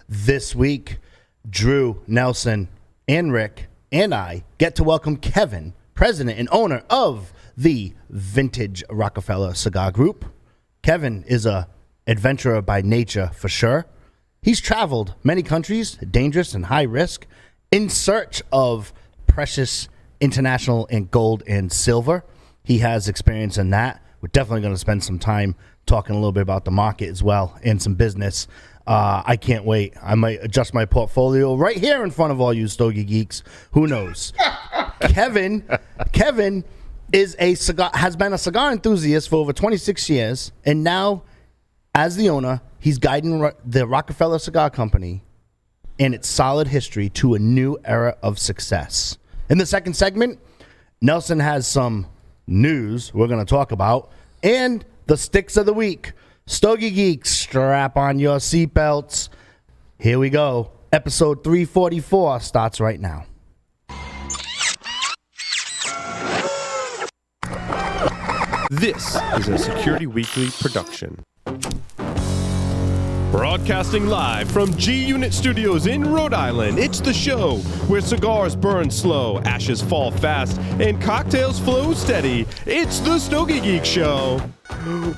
This week, Drew, Nelson, and Rick, and I get to welcome Kevin, president and owner of the Vintage Rock-A-Feller Cigar Group. Kevin is a adventurer by nature, for sure. He's traveled many countries, dangerous and high risk, in search of precious international and gold and silver. He has experience in that. We're definitely going to spend some time talking a little bit about the market as well and some business. I can't wait. I might adjust my portfolio right here in front of all you Stogie geeks. Who knows? Kevin is has been a cigar enthusiast for over 26 years, and now, as the owner, he's guiding the Rock-A-Feller Cigar Company and its solid history to a new era of success. In the second segment, Nelson has some news we're going to talk about, and the sticks of the week. Stogie Geeks, strap on your seatbelts. Here we go. Episode 344 starts right now. This is a Security Weekly production. Broadcasting live from G-Unit Studios in Rhode Island, it's the show where cigars burn slow, ashes fall fast, and cocktails flow steady. It's the Stogie Geek Show.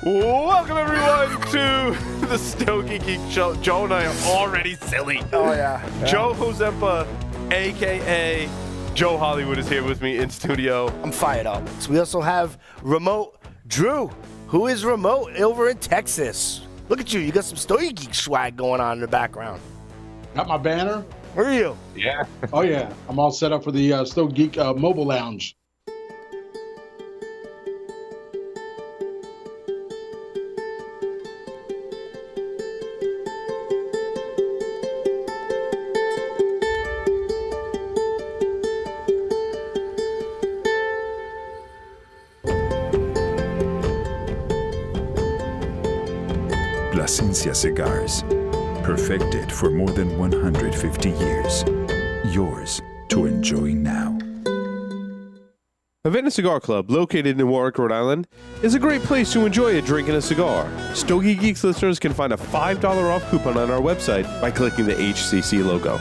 Welcome, everyone, to the Stogie Geek Show. Joe and I are already silly. Oh, yeah. Joe Hozempa, a.k.a. Joe Hollywood, is here with me in studio. I'm fired up. So we also have remote Drew, who is remote over in Texas. Look at you. You got some Stogie Geek swag going on in the background. Got my banner. Where are you? Yeah. Oh, yeah. I'm all set up for the Stogie Geek mobile lounge. Plasencia Cigars, perfected for more than 150 years. Yours to enjoy now. Havana Cigar Club, located in Warwick, Rhode Island, is a great place to enjoy a drink and a cigar. Stogie Geeks listeners can find a $5 off coupon on our website by clicking the HCC logo.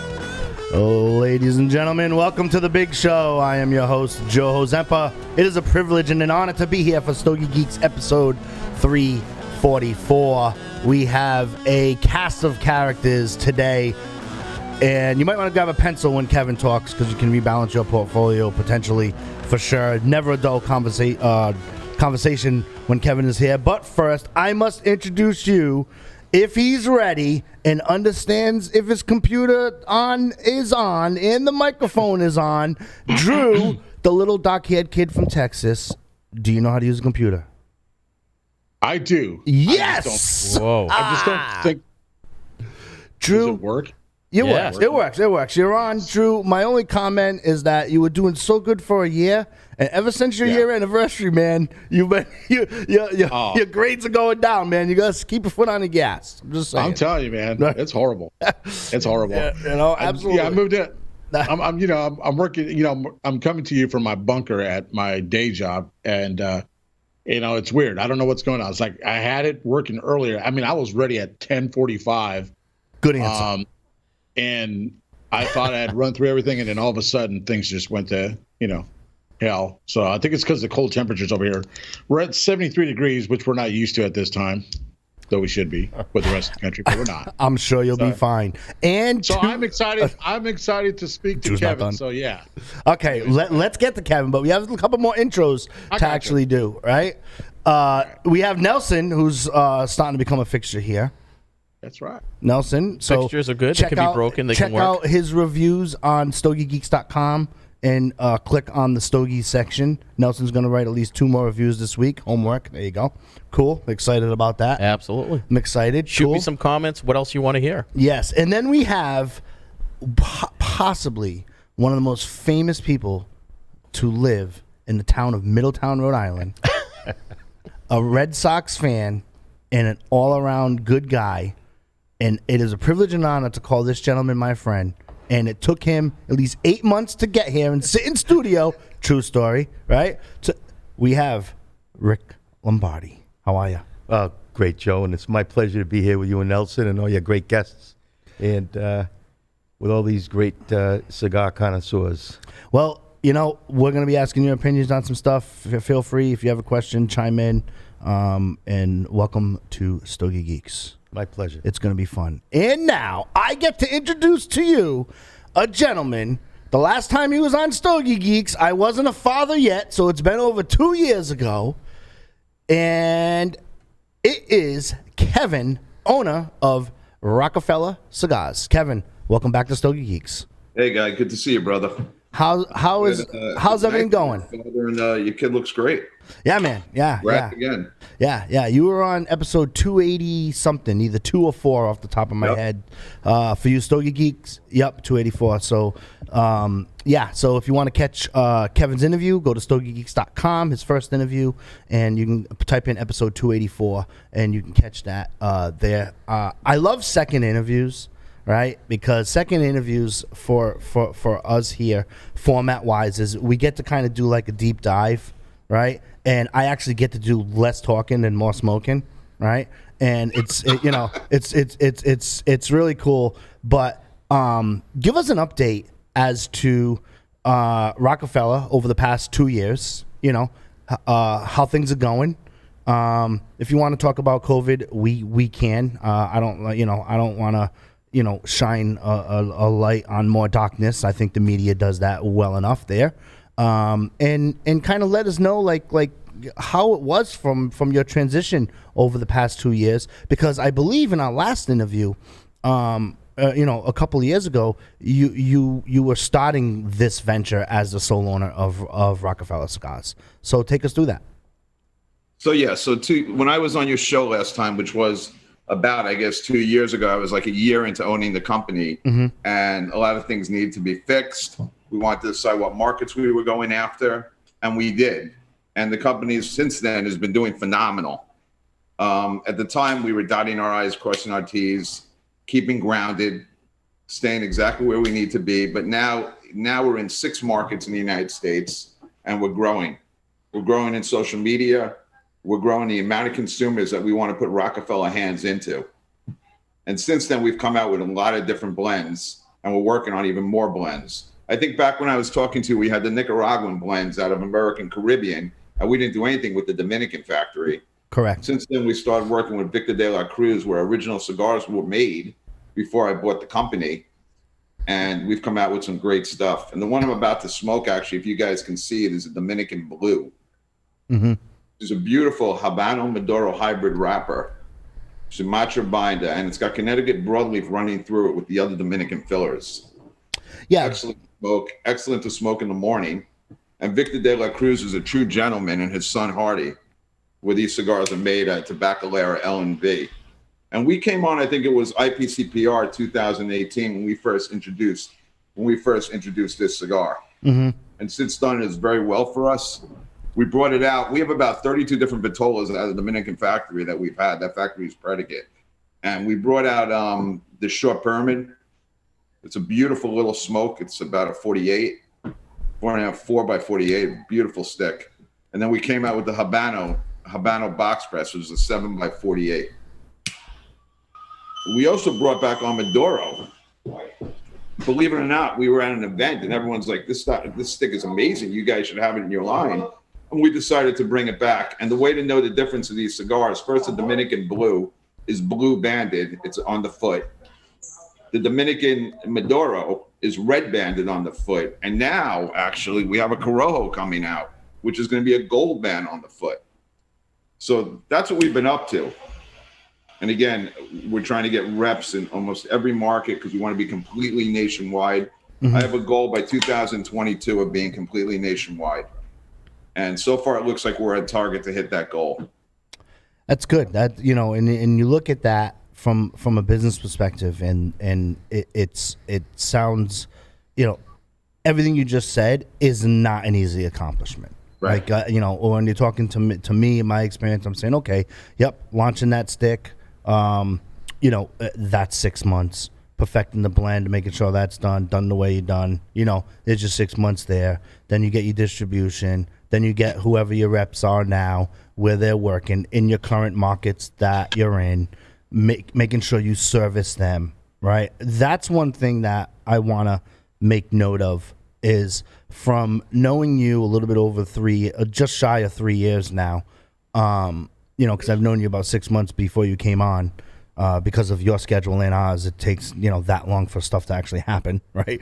Ladies and gentlemen, welcome to the big show. I am your host, Joe Hozempa. It is a privilege and an honor to be here for Stogie Geeks episode 344. We have a cast of characters today, and you might want to grab a pencil when Kevin talks because you can rebalance your portfolio potentially, for sure. Never a dull conversation when Kevin is here. But first, I must introduce you, if he's ready and understands if his computer is on and the microphone is on, Drew, the little dark-haired kid from Texas. Do you know how to use a computer? I do. Yes! I just don't think. Drew, Does it work? It works. You're on, Drew. My only comment is that you were doing so good for a year, and ever since your year anniversary, man, your grades are going down, man. You gotta keep your foot on the gas. I'm just saying. I'm telling you, man, it's horrible. It's horrible. Absolutely. I moved in. I'm working. I'm coming to you from my bunker at my day job, and it's weird. I don't know what's going on. It's like I had it working earlier. I mean, I was ready at 10:45. Good answer. And I thought I had run through everything, and then all of a sudden things just went to, hell. So I think it's because of the cold temperatures over here. We're at 73 degrees, which we're not used to at this time, though we should be with the rest of the country, but we're not. I'm sure you'll be fine. And so I'm excited. I'm excited to speak to Kevin. So yeah. Okay, let's get to Kevin, but we have a couple more intros to actually do. Right? We have Nelson, who's starting to become a fixture here. That's right. Nelson. So fixtures are good. They can be broken. They can work. Check out his reviews on StogieGeeks.com and click on the Stogie section. Nelson's going to write at least 2 more reviews this week. Homework. There you go. Cool. Excited about that. Absolutely. I'm excited. Shoot me some comments. What else you want to hear? Yes. And then we have possibly one of the most famous people to live in the town of Middletown, Rhode Island. A Red Sox fan and an all-around good guy. And it is a privilege and honor to call this gentleman my friend. And it took him at least 8 months to get here and sit in studio. True story, right? So we have Rick Lombardi. How are you? Great, Joe, and it's my pleasure to be here with you and Nelson and all your great guests. and with all these great cigar connoisseurs. Well, we're going to be asking your opinions on some stuff. Feel free, if you have a question, chime in. And welcome to Stogie Geeks. My pleasure. It's going to be fun. And now I get to introduce to you a gentleman. The last time he was on Stogie Geeks, I wasn't a father yet, so it's been over 2 years ago. And it is Kevin, owner of Rock-A-Feller Cigars. Kevin, welcome back to Stogie Geeks. Hey, guy, good to see you, brother. How's everything going? And your kid looks great. Yeah, man. Yeah, Back again. Yeah. You were on episode 280 something, either 2 or 4 off the top of my head. For you Stogie Geeks, 284. So, So if you want to catch Kevin's interview, go to stogiegeeks.com, his first interview, and you can type in episode 284, and you can catch that there. I love second interviews. Right, because second interviews for us here, format wise, is we get to kind of do like a deep dive, right? And I actually get to do less talking and more smoking, right? And it's really cool. But give us an update as to Rock-A-Feller over the past 2 years. How things are going. If you want to talk about COVID, we can. I don't want to. Shine a light on more darkness. I think the media does that well enough there. And kind of let us know like how it was from your transition over the past 2 years, because I believe in our last interview, a couple of years ago, you were starting this venture as the sole owner of Rock-A-Feller Cigars. So take us through that. So when I was on your show last time, which was about, I guess, 2 years ago, I was like a year into owning the company, and a lot of things needed to be fixed. We wanted to decide what markets we were going after, and we did. And the company since then has been doing phenomenal. At the time, we were dotting our I's, crossing our T's, keeping grounded, staying exactly where we need to be. But now we're in 6 markets in the United States, and we're growing. We're growing in social media. We're growing the amount of consumers that we want to put Rock-A-Feller hands into. And since then, we've come out with a lot of different blends, and we're working on even more blends. I think back when I was talking to you, we had the Nicaraguan blends out of American Caribbean, and we didn't do anything with the Dominican factory. Correct. Since then, we started working with Victor de la Cruz, where original cigars were made before I bought the company. And we've come out with some great stuff. And the one I'm about to smoke, actually, if you guys can see it, is a Dominican Blue. Mm-hmm. It's a beautiful Habano Maduro hybrid wrapper, Sumatra binder, and it's got Connecticut broadleaf running through it with the other Dominican fillers. Yeah. Excellent to smoke in the morning. And Victor de la Cruz is a true gentleman, and his son Hardy, where these cigars are made at Tabacalera L&V. And we came on, I think it was IPCPR 2018 when we first introduced this cigar. Mm-hmm. And since done is very well for us. We brought it out. We have about 32 different Vitolas out of the Dominican factory that we've had. That factory is predicate. And we brought out the Short Pyramid. It's a beautiful little smoke. It's about a 48, 4 by 48, beautiful stick. And then we came out with the Habano box press, which is a 7 by 48. We also brought back our Maduro. Believe it or not, we were at an event and everyone's like, this stick is amazing. You guys should have it in your line. And we decided to bring it back. And the way to know the difference of these cigars, first, the Dominican Blue is blue banded. It's on the foot. The Dominican Maduro is red banded on the foot. And now, actually, we have a Corojo coming out, which is going to be a gold band on the foot. So that's what we've been up to. And again, we're trying to get reps in almost every market because we want to be completely nationwide. Mm-hmm. I have a goal by 2022 of being completely nationwide. And so far, it looks like we're at target to hit that goal. That's good. That and you look at that from a business perspective, and it sounds, everything you just said is not an easy accomplishment. Right. Like or when you're talking to me, in my experience, I'm saying, okay, yep, launching that stick, that's 6 months. Perfecting the blend, making sure that's done the way you're done. There's just 6 months there. Then you get your distribution. Then you get whoever your reps are now, where they're working in your current markets that you're in, making sure you service them right? That's one thing that I want to make note of is from knowing you a little bit over just shy of 3 years now, because I've known you about 6 months before you came on. Because of your schedule and ours, it takes that long for stuff to actually happen, right?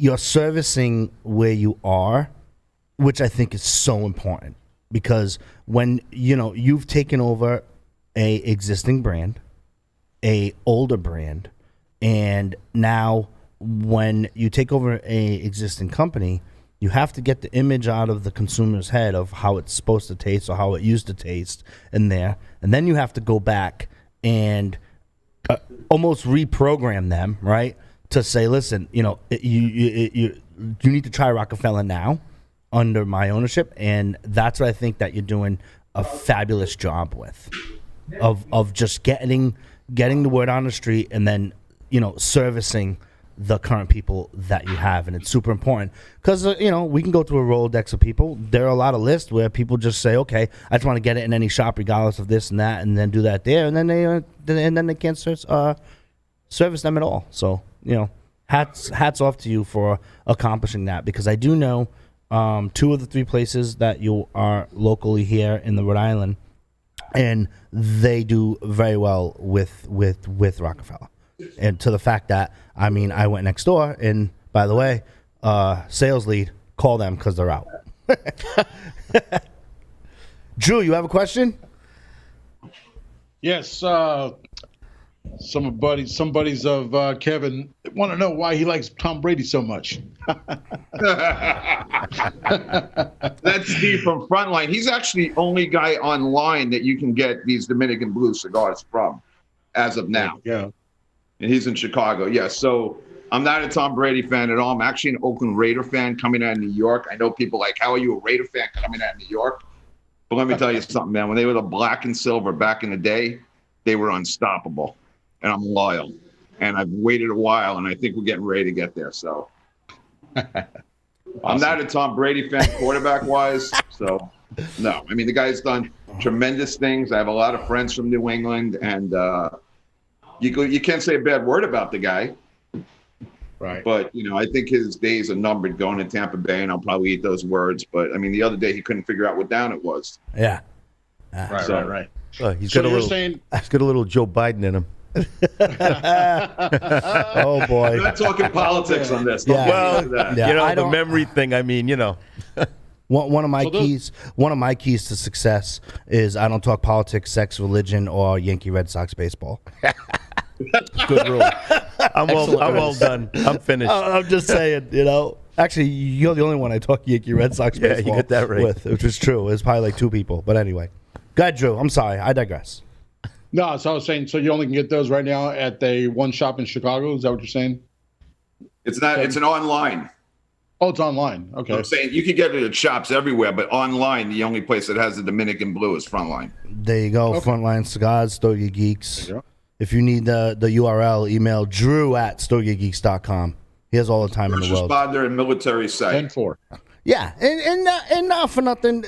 You're servicing where you are, which I think is so important because when you've taken over a existing brand, a older brand, and now when you take over a existing company, you have to get the image out of the consumer's head of how it's supposed to taste or how it used to taste in there. And then you have to go back and almost reprogram them, right? To say, listen, you need to try Rock-A-Feller now under my ownership. And that's what I think that you're doing a fabulous job with, of just getting the word on the street and then, servicing the current people that you have. And it's super important because, we can go through a Rolodex of people. There are a lot of lists where people just say, okay, I just want to get it in any shop regardless of this and that, and then do that there. And then they can't service them at all. So, hats off to you for accomplishing that, because I do know 2 of the 3 places that you are locally here in the Rhode Island, and they do very well with Rock-A-Feller. And to the fact that, I went next door, and by the way, sales lead, call them because they're out. Drew, you have a question? Yes. Some buddies of Kevin want to know why he likes Tom Brady so much. That's Steve from Frontline. He's actually the only guy online that you can get these Dominican Blue cigars from as of now. Yeah. And he's in Chicago. Yeah, so I'm not a Tom Brady fan at all. I'm actually an Oakland Raider fan coming out of New York. I know people like, how are you a Raider fan coming out of New York? But let me tell you something, man. When they were the black and silver back in the day, they were unstoppable. And I'm loyal. And I've waited a while, and I think we're getting ready to get there. So awesome. I'm not a Tom Brady fan quarterback-wise. So, no. The guy's done tremendous things. I have a lot of friends from New England, and you can't say a bad word about the guy. Right. But, I think his days are numbered going to Tampa Bay, and I'll probably eat those words. But, the other day he couldn't figure out what down it was. Yeah. Right. He's got a little Joe Biden in him. Oh, boy. We're not talking politics on this. Yeah. Well, Yeah. the memory thing, One of my keys to success is I don't talk politics, sex, religion, or Yankee Red Sox baseball. Good rule. I'm all done. I'm finished. I'm just saying, Actually, you're the only one I talk Yankee Red Sox baseball you get that right. with, which is true. It's probably like 2 people. But anyway. Go ahead, Drew. I'm sorry. I digress. No, so I was saying, so you only can get those right now at the one shop in Chicago? Is that what you're saying? It's not. It's an online. Oh, it's online. Okay. I'm saying you can get it at shops everywhere, but online, the only place that has the Dominican Blue is Frontline. There you go. Okay. Frontline Cigars, Stogie Geeks. If you need the URL, email drew@stogiegeeks.com. He has all the time in the world. Responder and military site. 10-4. Yeah, and not for nothing.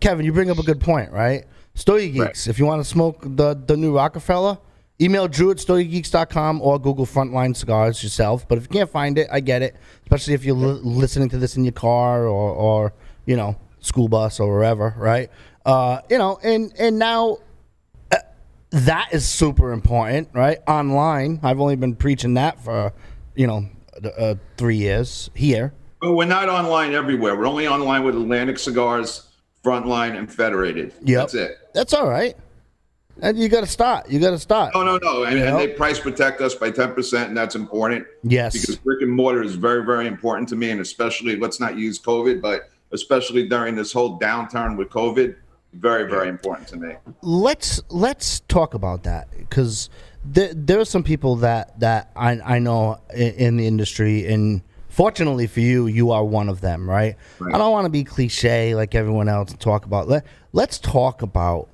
Kevin, you bring up a good point, right? Stogie Geeks. Right. If you want to smoke the new Rock-A-Feller, email drew@stogiegeeks.com or Google Frontline Cigars yourself. But if you can't find it, I get it. Especially if you're listening to this in your car or school bus or wherever, right? And now that is super important, right? Online, I've only been preaching that for 3 years here. But we're not online everywhere. We're only online with Atlantic Cigars, Frontline, and Federated. Yep. That's it. That's all right. And you got to start. No. And they price protect us by 10%, and that's important. Yes. Because brick and mortar is very, very important to me, and especially, let's not use COVID, but especially during this whole downturn with COVID, very, very important to me. Let's talk about that, because there are some people that I know in the industry, and fortunately for you, you are one of them, right? I don't want to be cliche like everyone else and talk about. Let's talk about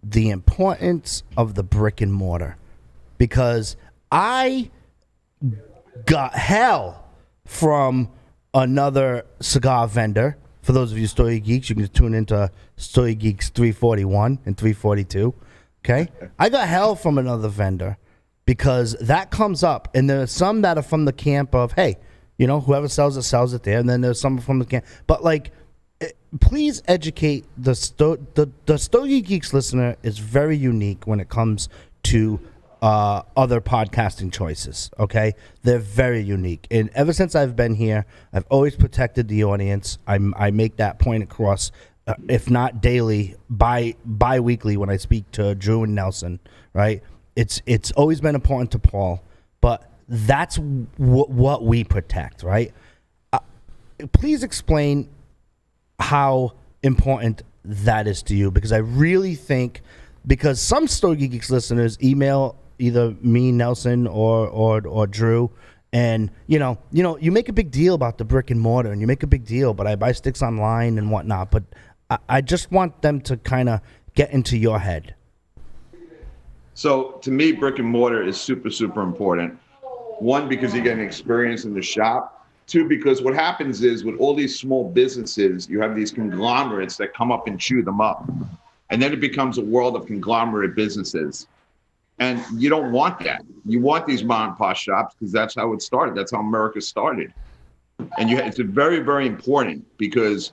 the importance of the brick and mortar, because I got hell from another cigar vendor. For those of you Stogie Geeks, you can tune into Stogie Geeks 341 and 342. Okay, I got hell from another vendor because that comes up, and there's some that are from the camp of, hey, you know, whoever sells it there, and then there's some from the camp. But like, please educate the Stogie Geeks listener is very unique when it comes to other podcasting choices. Okay, they're very unique, and ever since I've been here, I've always protected the audience. I make that point across, if not daily, bi-weekly when I speak to Drew and Nelson. Right, it's always been important to Paul, but that's what we protect. Right, please explain how important that is to you, because I really think, because some Stogie Geeks listeners email either me, Nelson, or Drew, and you make a big deal about the brick and mortar, and you make a big deal, but I buy sticks online and whatnot. But I just want them to kind of get into your head. So to me, brick and mortar is super, super important. One, because you get an experience in the shop. Two, because what happens is with all these small businesses, you have these conglomerates that come up and chew them up. And then it becomes a world of conglomerate businesses. And you don't want that. You want these mom and pop shops because that's how it started. That's how America started. And it's very, very important, because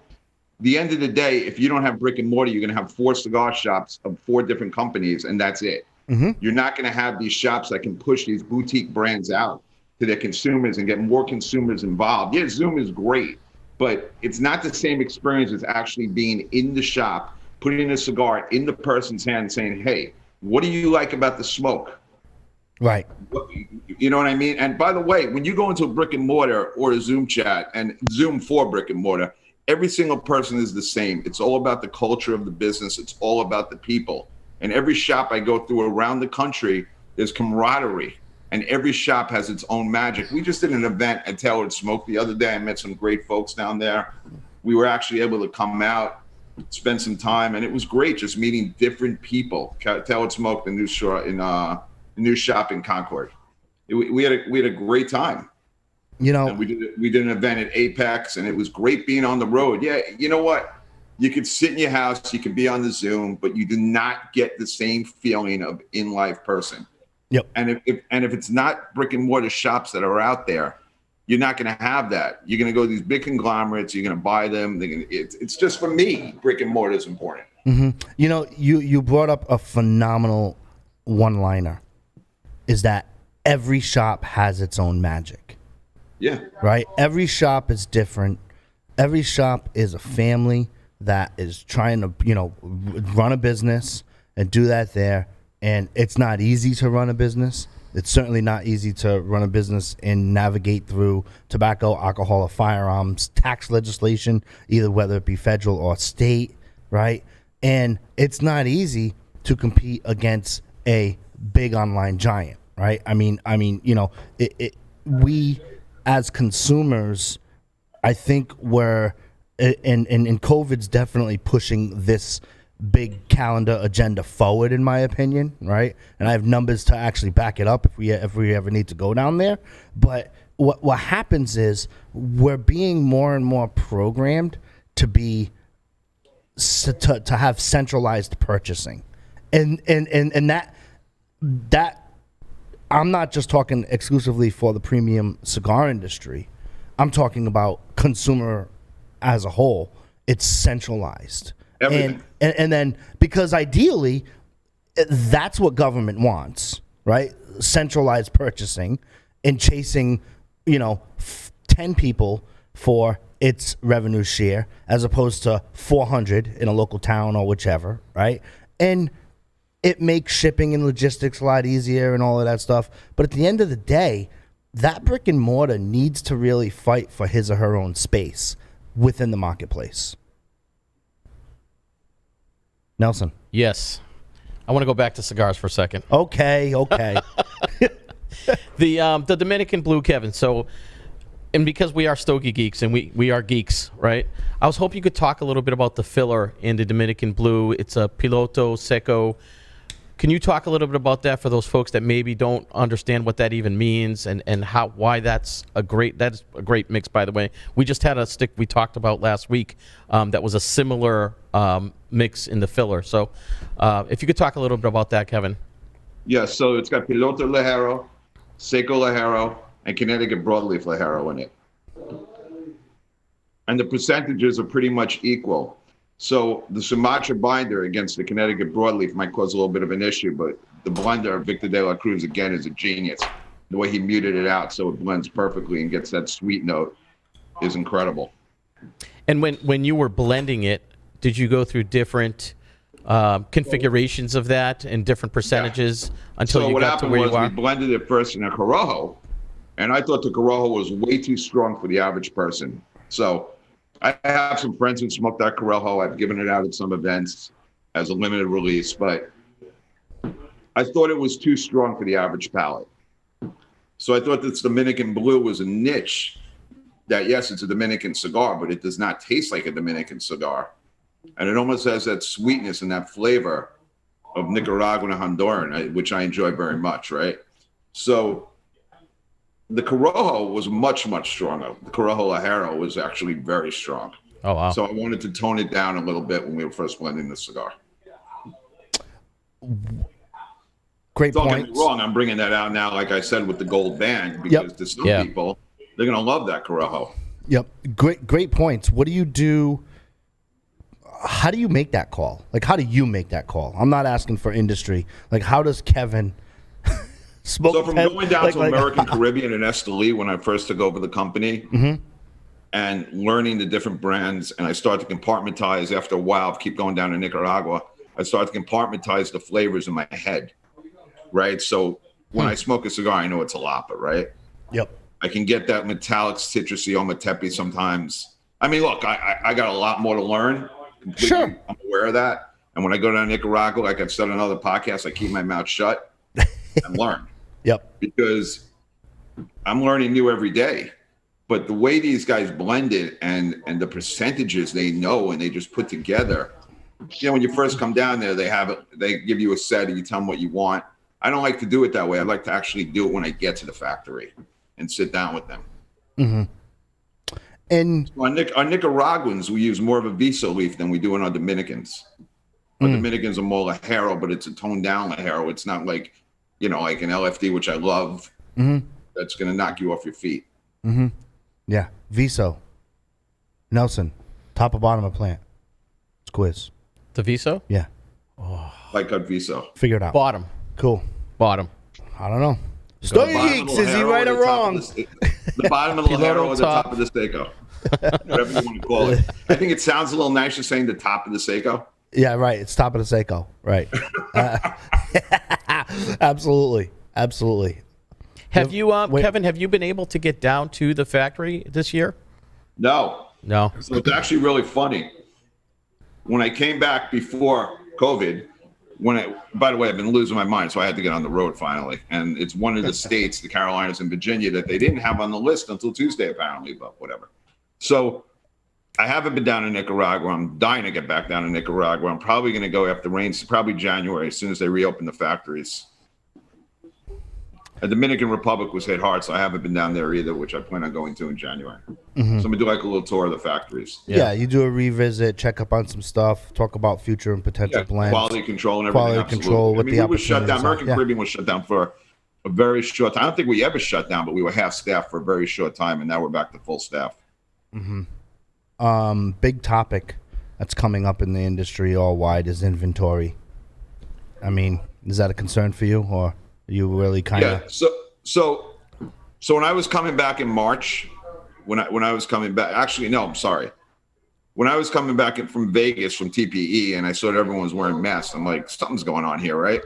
the end of the day, if you don't have brick and mortar, you're going to have 4 cigar shops of 4 different companies, and that's it. Mm-hmm. You're not going to have these shops that can push these boutique brands out to their consumers and get more consumers involved. Yeah, Zoom is great, but it's not the same experience as actually being in the shop, putting a cigar in the person's hand and saying, hey, what do you like about the smoke? Right. You know what I mean? And by the way, when you go into a brick and mortar or a Zoom chat, and Zoom for brick and mortar, every single person is the same. It's all about the culture of the business. It's all about the people. And every shop I go through around the country, there's camaraderie. And every shop has its own magic. We just did an event at Tailored Smoke the other day. I met some great folks down there. We were actually able to come out, spend some time, and it was great just meeting different people. Tailored Smoke, the new shop in Concord. We had a great time. You know, and we did an event at Apex, and it was great being on the road. Yeah, you know what? You could sit in your house, you could be on the Zoom, but you do not get the same feeling of in-life person. Yep. And if it's not brick and mortar shops that are out there, you're not going to have that. You're going to go to these big conglomerates. You're going to buy them. It's just, for me, brick and mortar is important. Mm-hmm. You know, you brought up a phenomenal one-liner, is that every shop has its own magic. Yeah. Right? Every shop is different. Every shop is a family that is trying to, run a business and do that there. And it's not easy to run a business. It's certainly not easy to run a business and navigate through tobacco, alcohol, or firearms, tax legislation, either whether it be federal or state, right? And it's not easy to compete against a big online giant, right? I mean, we as consumers, I think we're, and COVID's definitely pushing this big calendar agenda forward, in my opinion, right? And I have numbers to actually back it up if we ever need to go down there. But what happens is we're being more and more programmed to be to have centralized purchasing, and that I'm not just talking exclusively for the premium cigar industry. I'm talking about consumer as a whole. It's centralized. Everything. And then, because ideally, that's what government wants, right? Centralized purchasing and chasing, 10 people for its revenue share as opposed to 400 in a local town or whichever, right? And it makes shipping and logistics a lot easier and all of that stuff. But at the end of the day, that brick and mortar needs to really fight for his or her own space within the marketplace. Nelson. Yes. I want to go back to cigars for a second. Okay. The Dominican Blue, Kevin. So, and because we are Stogie Geeks and we are geeks, right? I was hoping you could talk a little bit about the filler in the Dominican Blue. It's a Piloto Seco. Can you talk a little bit about that for those folks that maybe don't understand what that even means and why that's a great mix, by the way. We just had a stick we talked about last week that was a similar mix in the filler. So if you could talk a little bit about that, Kevin. Yeah, so it's got Piloto Ligero, Seco Ligero, and Connecticut Broadleaf Ligero in it. And the percentages are pretty much equal. So the Sumatra binder against the Connecticut Broadleaf might cause a little bit of an issue, but the blender, Victor De La Cruz, again, is a genius. The way he muted it out so it blends perfectly and gets that sweet note is incredible. And when you were blending it, did you go through different configurations of that and different percentages until you got to where you are? So what happened was we blended it first in a Corojo, and I thought the Corojo was way too strong for the average person. So I have some friends who smoked that Corojo. I've given it out at some events as a limited release, but I thought it was too strong for the average palate. So I thought this Dominican Blue was a niche that, yes, it's a Dominican cigar, but it does not taste like a Dominican cigar. And it almost has that sweetness and that flavor of Nicaraguan and Honduran, which I enjoy very much, right? So the Corojo was much, much stronger. The Corojo Ligero was actually very strong. Oh, wow. So I wanted to tone it down a little bit when we were first blending the cigar. Great Don't point. get me wrong, I'm bringing that out now, like I said, with the gold band, because to some people, they're going to love that Corojo. Yep. Great points. What do you do? How do you make that call? Like, how do you make that call? I'm not asking for industry. Like, how does Kevin smoke? So from going down to American Caribbean and Esteli when I first took over the company and learning the different brands, and I started to compartmentize after a while, keep going down to Nicaragua, I started to compartmentize the flavors in my head, right? So when I smoke a cigar, I know it's a Lapa, right? Yep. I can get that metallic citrusy Ometepe sometimes. I mean, look, I got a lot more to learn. Completely, sure. I'm aware of that. And when I go down to Nicaragua, like I've said on other podcasts, I keep my mouth shut and learn. Yep. Because I'm learning new every day. But the way these guys blend it and the percentages they know and they just put together, you know, when you first come down there, they give you a set and you tell them what you want. I don't like to do it that way. I like to actually do it when I get to the factory and sit down with them. Mm-hmm. And on Nicaraguans, we use more of a Viso leaf than we do on our Dominicans. Our Dominicans are more Ligero, but it's a toned down Ligero. It's not like, you know, like an LFD, which I love, that's going to knock you off your feet. Mm-hmm. Yeah. Viso. Nelson. Top or bottom of plant? It's quiz. The Viso? Yeah. Like cut Viso. Figure it out. Bottom. Cool. Bottom. I don't know. Stogie Geeks, is he right or wrong? The bottom of the Ligero or the top. top of the Seco. Whatever you want to call it. I think it sounds a little nicer saying the top of the Seco. Yeah, right. It's top of the Seco. Right. Absolutely. Absolutely. Have you, Kevin, have you been able to get down to the factory this year? No. No. So it's actually really funny. When I came back before COVID, by the way, I've been losing my mind, so I had to get on the road finally. And it's one of the states, the Carolinas and Virginia, that they didn't have on the list until Tuesday, apparently, but whatever. So I haven't been down in Nicaragua. I'm dying to get back down to Nicaragua. I'm probably going to go after rains, probably January, as soon as they reopen the factories. The Dominican Republic was hit hard, so I haven't been down there either, which I plan on going to in January. So I'm going to do like a little tour of the factories. Yeah, you do a revisit, check up on some stuff, talk about future and potential blends. Quality control and everything. Quality control with the we were shut down. opportunities. American Caribbean was shut down for a very short time. I don't think we ever shut down, but we were half staff for a very short time, and now we're back to full staff. Big topic that's coming up in the industry all wide is inventory. I mean, is that a concern for you, or are you really kind of? Yeah. So when I was coming back in March, when I was coming back, actually, no, I'm sorry. When I was coming back from Vegas from TPE and I saw that everyone was wearing masks, I'm like, something's going on here, right?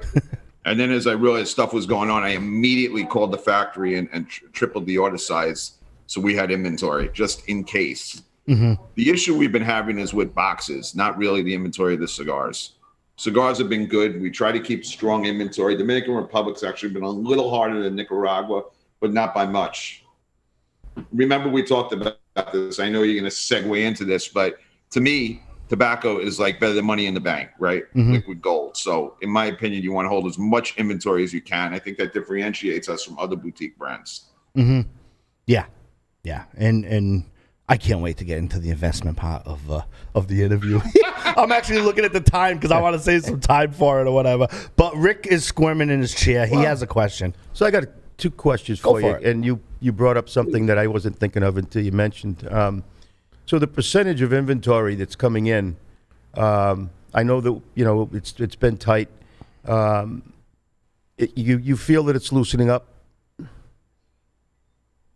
And then as I realized stuff was going on, I immediately called the factory and tripled the order size. So we had inventory just in case. The issue we've been having is with boxes, not really the inventory of the cigars. Cigars have been good. We try to keep strong inventory. Dominican Republic's actually been a little harder than Nicaragua, but not by much. Remember, we talked about this. I know you're going to segue into this, but to me, tobacco is like better than money in the bank, right? Liquid gold. So in my opinion, you want to hold as much inventory as you can. I think that differentiates us from other boutique brands. Yeah. Yeah. And I can't wait to get into the investment part of the interview. I'm actually looking at the time because I want to save some time for it or whatever. But Rick is squirming in his chair. He has a question. So I got 2 questions Go for for you. it. And you brought up something that I wasn't thinking of until you mentioned. So the percentage of inventory that's coming in, I know that, it's been tight. You feel that it's loosening up?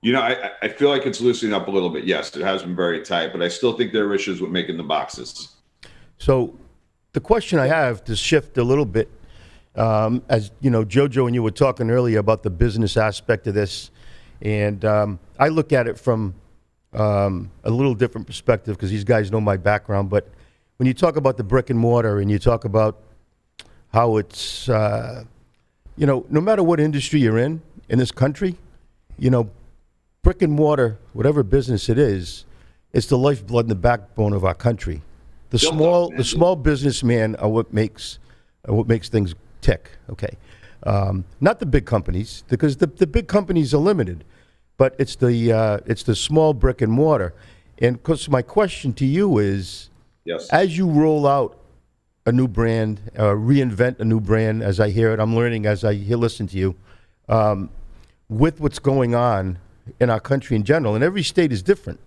I feel like it's loosening up a little bit. Yes, it has been very tight, but I still think there are issues with making the boxes. So the question I have to shift a little bit, as Jojo and you were talking earlier about the business aspect of this, and I look at it from a little different perspective because these guys know my background. But when you talk about the brick and mortar and you talk about how it's, no matter what industry you're in this country, brick and mortar, whatever business it is, it's the lifeblood and the backbone of our country. The small businessman are what makes things tick. Okay, not the big companies, because the big companies are limited, but it's the small brick and mortar. And because my question to you is, Yes. as you roll out a new brand, reinvent a new brand, as I hear it, I'm learning as I listen to you, with what's going on in our country in general, and every state is different.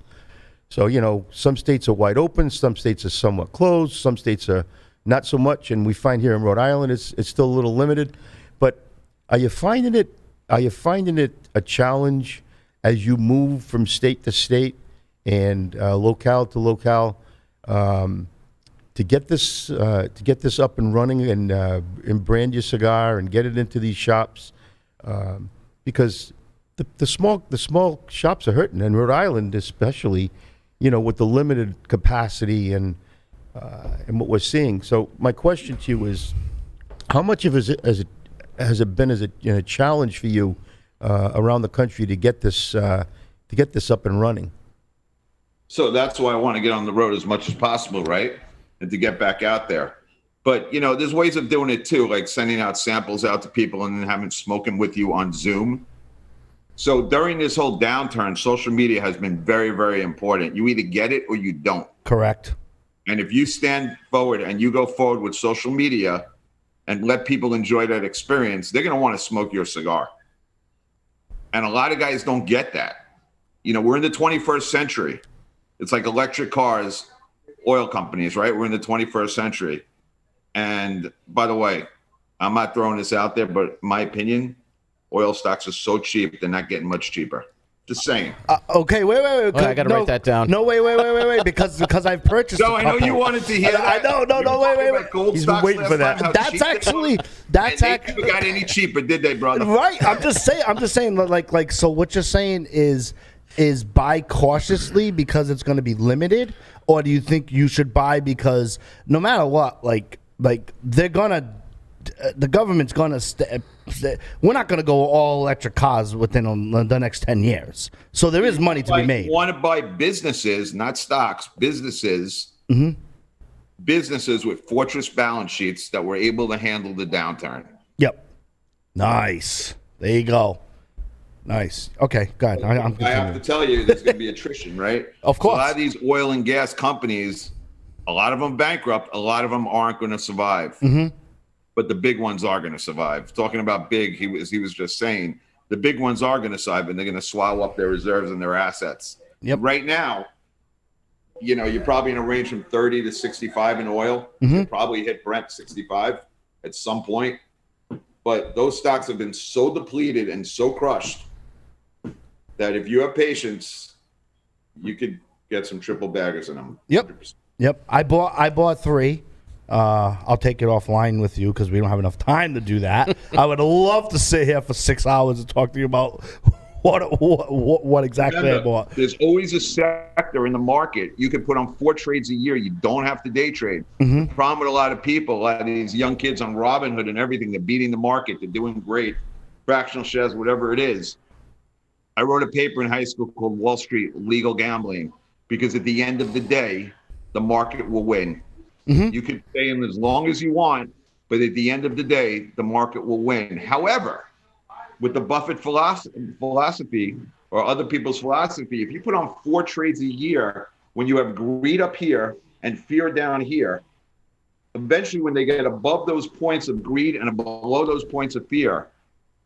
So, some states are wide open, some states are somewhat closed, some states are not so much, and we find here in Rhode Island it's still a little limited. But are you finding it a challenge as you move from state to state and locale to locale to get this up and running and brand your cigar and get it into these shops? Because the small shops are hurting, and Rhode Island especially, with the limited capacity and what we're seeing. So my question to you is, how much of it has it been as a challenge for you around the country to get this up and running? So that's why I want to get on the road as much as possible, right? And to get back out there. But, there's ways of doing it too, like sending out samples out to people and then having smoking with you on Zoom. So during this whole downturn, social media has been very, very important. You either get it or you don't. Correct. And if you stand forward and you go forward with social media and let people enjoy that experience, they're going to want to smoke your cigar. And a lot of guys don't get that. We're in the 21st century. It's like electric cars, oil companies, right? We're in the 21st century. And by the way, I'm not throwing this out there, but in my opinion, oil stocks are so cheap, they're not getting much cheaper. Just saying. Okay, wait. I got to write that down. No, wait, because I've purchased. No, I know you wanted to hear that. No, wait. Gold He's been stocks waiting last for that. time, how That's cheap they actually were. that's And they actually never got any cheaper, did they, brother? right. I'm just saying, like. So what you're saying is buy cautiously because it's going to be limited, or do you think you should buy because no matter what, like they're gonna. The government's gonna. We're not gonna go all electric cars within the next 10 years. So there is money to be made. You want to buy businesses, not stocks. Businesses. Businesses with fortress balance sheets that were able to handle the downturn. Yep. Nice. There you go. Nice. Okay. Good. I'm I have to tell you, there's going to be attrition, right? Of course. So a lot of these oil and gas companies, a lot of them bankrupt. A lot of them aren't going to survive. But the big ones are going to survive. Talking about big, he was just saying the big ones are going to survive, and they're going to swallow up their reserves and their assets. Yep. Right now, you're probably in a range from 30 to 65 in oil. You'll probably hit Brent 65 at some point. But those stocks have been so depleted and so crushed that if you have patience, you could get some triple baggers in them. Yep. I bought 3. I'll take it offline with you because we don't have enough time to do that. I would love to sit here for 6 hours and talk to you about what exactly I bought. There's always a sector in the market. You can put on 4 trades a year. You don't have to day trade. The problem with a lot of people, a lot of these young kids on Robinhood and everything, they're beating the market. They're doing great. Fractional shares, whatever it is. I wrote a paper in high school called Wall Street Legal Gambling because at the end of the day, the market will win. You can stay in as long as you want, but at the end of the day, the market will win. However, with the Buffett philosophy, or other people's philosophy. If you put on 4 trades a year, when you have greed up here and fear down here, eventually when they get above those points of greed and below those points of fear,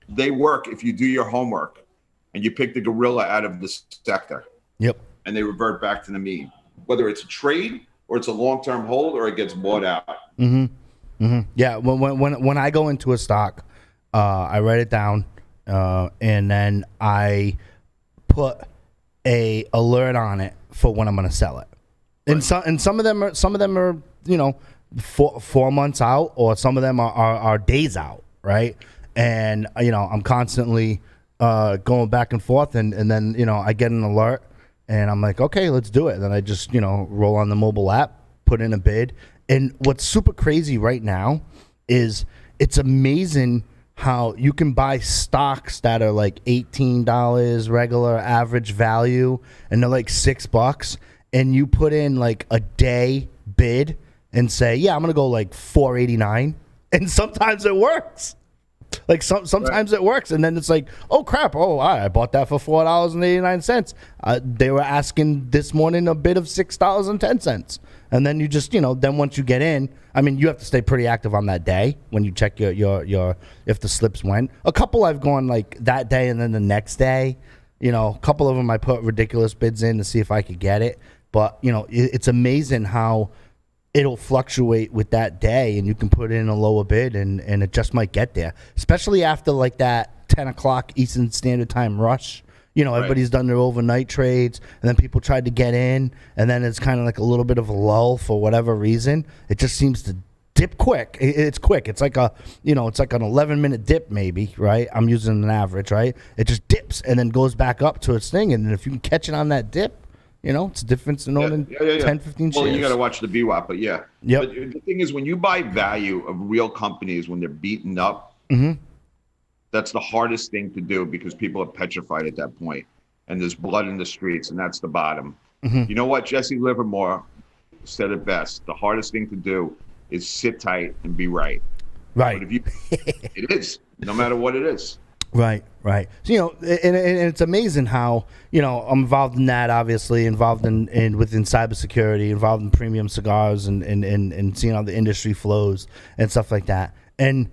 they work if you do your homework and you pick the gorilla out of the sector. Yep. And they revert back to the mean, whether it's a trade or it's a long-term hold or it gets bought out. Yeah. When I go into a stock, I write it down, and then I put a alert on it for when I'm going to sell it. And some of them are 4 months out, or some of them are days out, right? And I'm constantly going back and forth, and then I get an alert, and I'm like, okay, let's do it. And then I just roll on the mobile app, put in a bid. And what's super crazy right now is it's amazing how you can buy stocks that are like $18 regular average value, and they're like $6, and you put in like a day bid and say, yeah, I'm gonna go like $4.89, and sometimes it works. Like sometimes it works, and then it's like, oh crap, I bought that for $4.89. They were asking this morning a bid of $6.10, and then you just then once you get in, I mean, you have to stay pretty active on that day when you check your if the slips went. A couple I've gone like that day and then the next day. A couple of them I put ridiculous bids in to see if I could get it, but it's amazing how it'll fluctuate with that day, and you can put in a lower bid, and it just might get there, especially after like that 10 o'clock Eastern Standard Time rush. Everybody's done their overnight trades, and then people tried to get in, and then it's kind of like a little bit of a lull for whatever reason. It just seems to dip quick. It's quick. It's like it's like an 11-minute dip maybe, right? I'm using an average, right? It just dips and then goes back up to its thing, and if you can catch it on that dip, it's a difference in owning 10, 15 shares. Well, you got to watch the VWAP, but yeah. Yep. But the thing is, when you buy value of real companies when they're beaten up, that's the hardest thing to do because people are petrified at that point, and there's blood in the streets, and that's the bottom. You know what? Jesse Livermore said it best. The hardest thing to do is sit tight and be right. Right. But it is, no matter what it is. Right. So, and it's amazing how, I'm involved in that, obviously, involved in within cybersecurity, involved in premium cigars and seeing how the industry flows and stuff like that. And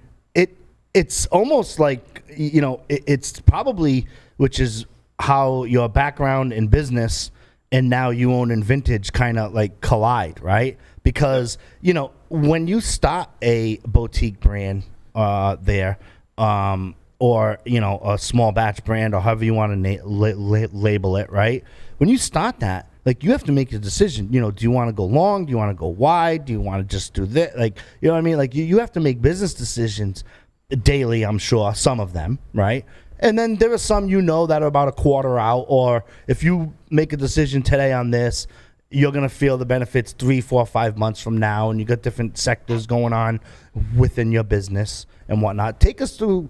it's almost like, it's probably, which is how your background in business and now you own in vintage kind of like collide, right? Because, when you start a boutique brand there, or a small batch brand, or however you want to label it, right? When you start that, like, you have to make a decision. Do you want to go long? Do you want to go wide? Do you want to just do this? Like, you know what I mean? Like, you have to make business decisions daily, I'm sure, some of them, right? And then there are some that are about a quarter out, or if you make a decision today on this, you're going to feel the benefits 3, 4, 5 months from now, and you got different sectors going on within your business and whatnot. Take us through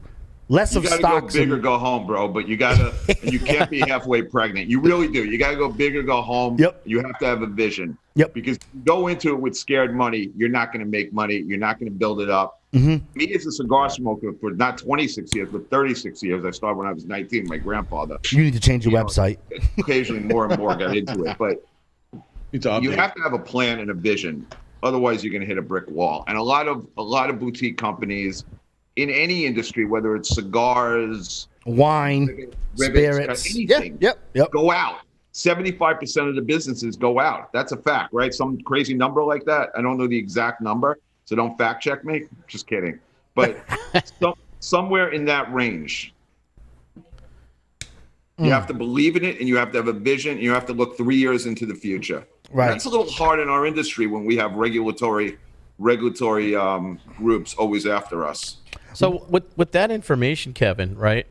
less of stocks. You gotta go big or go home, bro. But you gotta, and you can't be halfway pregnant. You really do. You gotta go big or go home. Yep. You have to have a vision. Yep. Because if you go into it with scared money, you're not gonna make money. You're not gonna build it up. Me as a cigar smoker for not 26 years, but 36 years. I started when I was 19. My grandfather. You need to change your website. Occasionally, more and more got into it, but you have to have a plan and a vision. Otherwise, you're gonna hit a brick wall. And a lot of boutique companies in any industry, whether it's cigars, wine, spirits, anything, yep, go out. 75% of the businesses go out. That's a fact, right? Some crazy number like that. I don't know the exact number, so don't fact check me. Just kidding. But somewhere in that range. You have to believe in it, and you have to have a vision, and you have to look 3 years into the future. Right. That's a little hard in our industry when we have regulatory groups always after us. So with that information, Kevin, right?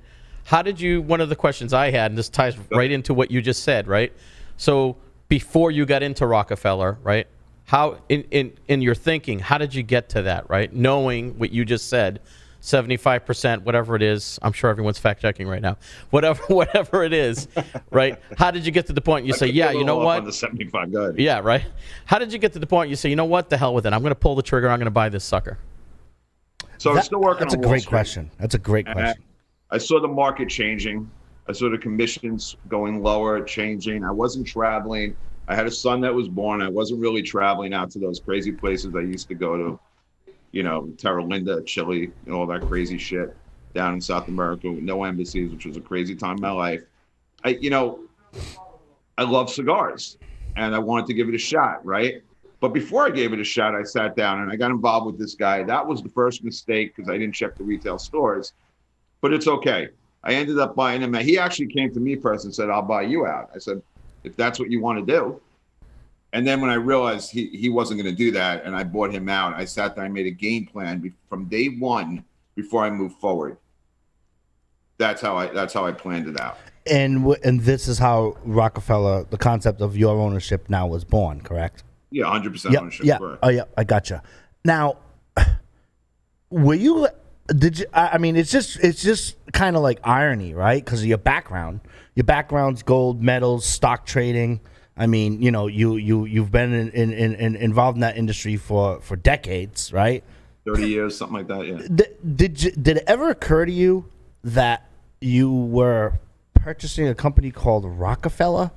How did you? One of the questions I had, and this ties right into what you just said, right? So before you got into Rockefeller, right? How in your thinking, how did you get to that, right? Knowing what you just said, 75%, whatever it is. I'm sure everyone's fact checking right now. Whatever it is, right? How did you get to the point you say, yeah, you know what? On the 75, go ahead. Yeah, right. How did you get to the point you say, you know what? The hell with it. I'm going to pull the trigger. I'm going to buy this sucker. So I'm still working on Wall Street. That's a great question. I saw the market changing. I saw the commissions going lower, changing. I wasn't traveling. I had a son that was born. I wasn't really traveling out to those crazy places I used to go to, you know, Terra Linda, Chile, and all that crazy shit down in South America with no embassies, which was a crazy time in my life. I love cigars and I wanted to give it a shot, right? But before I gave it a shot, I sat down and I got involved with this guy. That was the first mistake because I didn't check the retail stores, but it's okay. I ended up buying him. He actually came to me first and said, I'll buy you out. I said, if that's what you want to do. And then when I realized he wasn't going to do that and I bought him out, I sat there and made a game plan from day one before I moved forward. That's how I planned it out. And this is how Roc-A-Feller, the concept of your ownership now was born, correct? Yeah, 100% ownership. Yeah. Correct. Oh, yeah. I gotcha. Now, did you? I mean, it's just kind of like irony, right? Because of your background. Your background's gold, metals, stock trading. I mean, you know, you've been involved in that industry for decades, right? 30 years, something like that. Yeah. Did it ever occur to you that you were purchasing a company called Roc-A-Feller,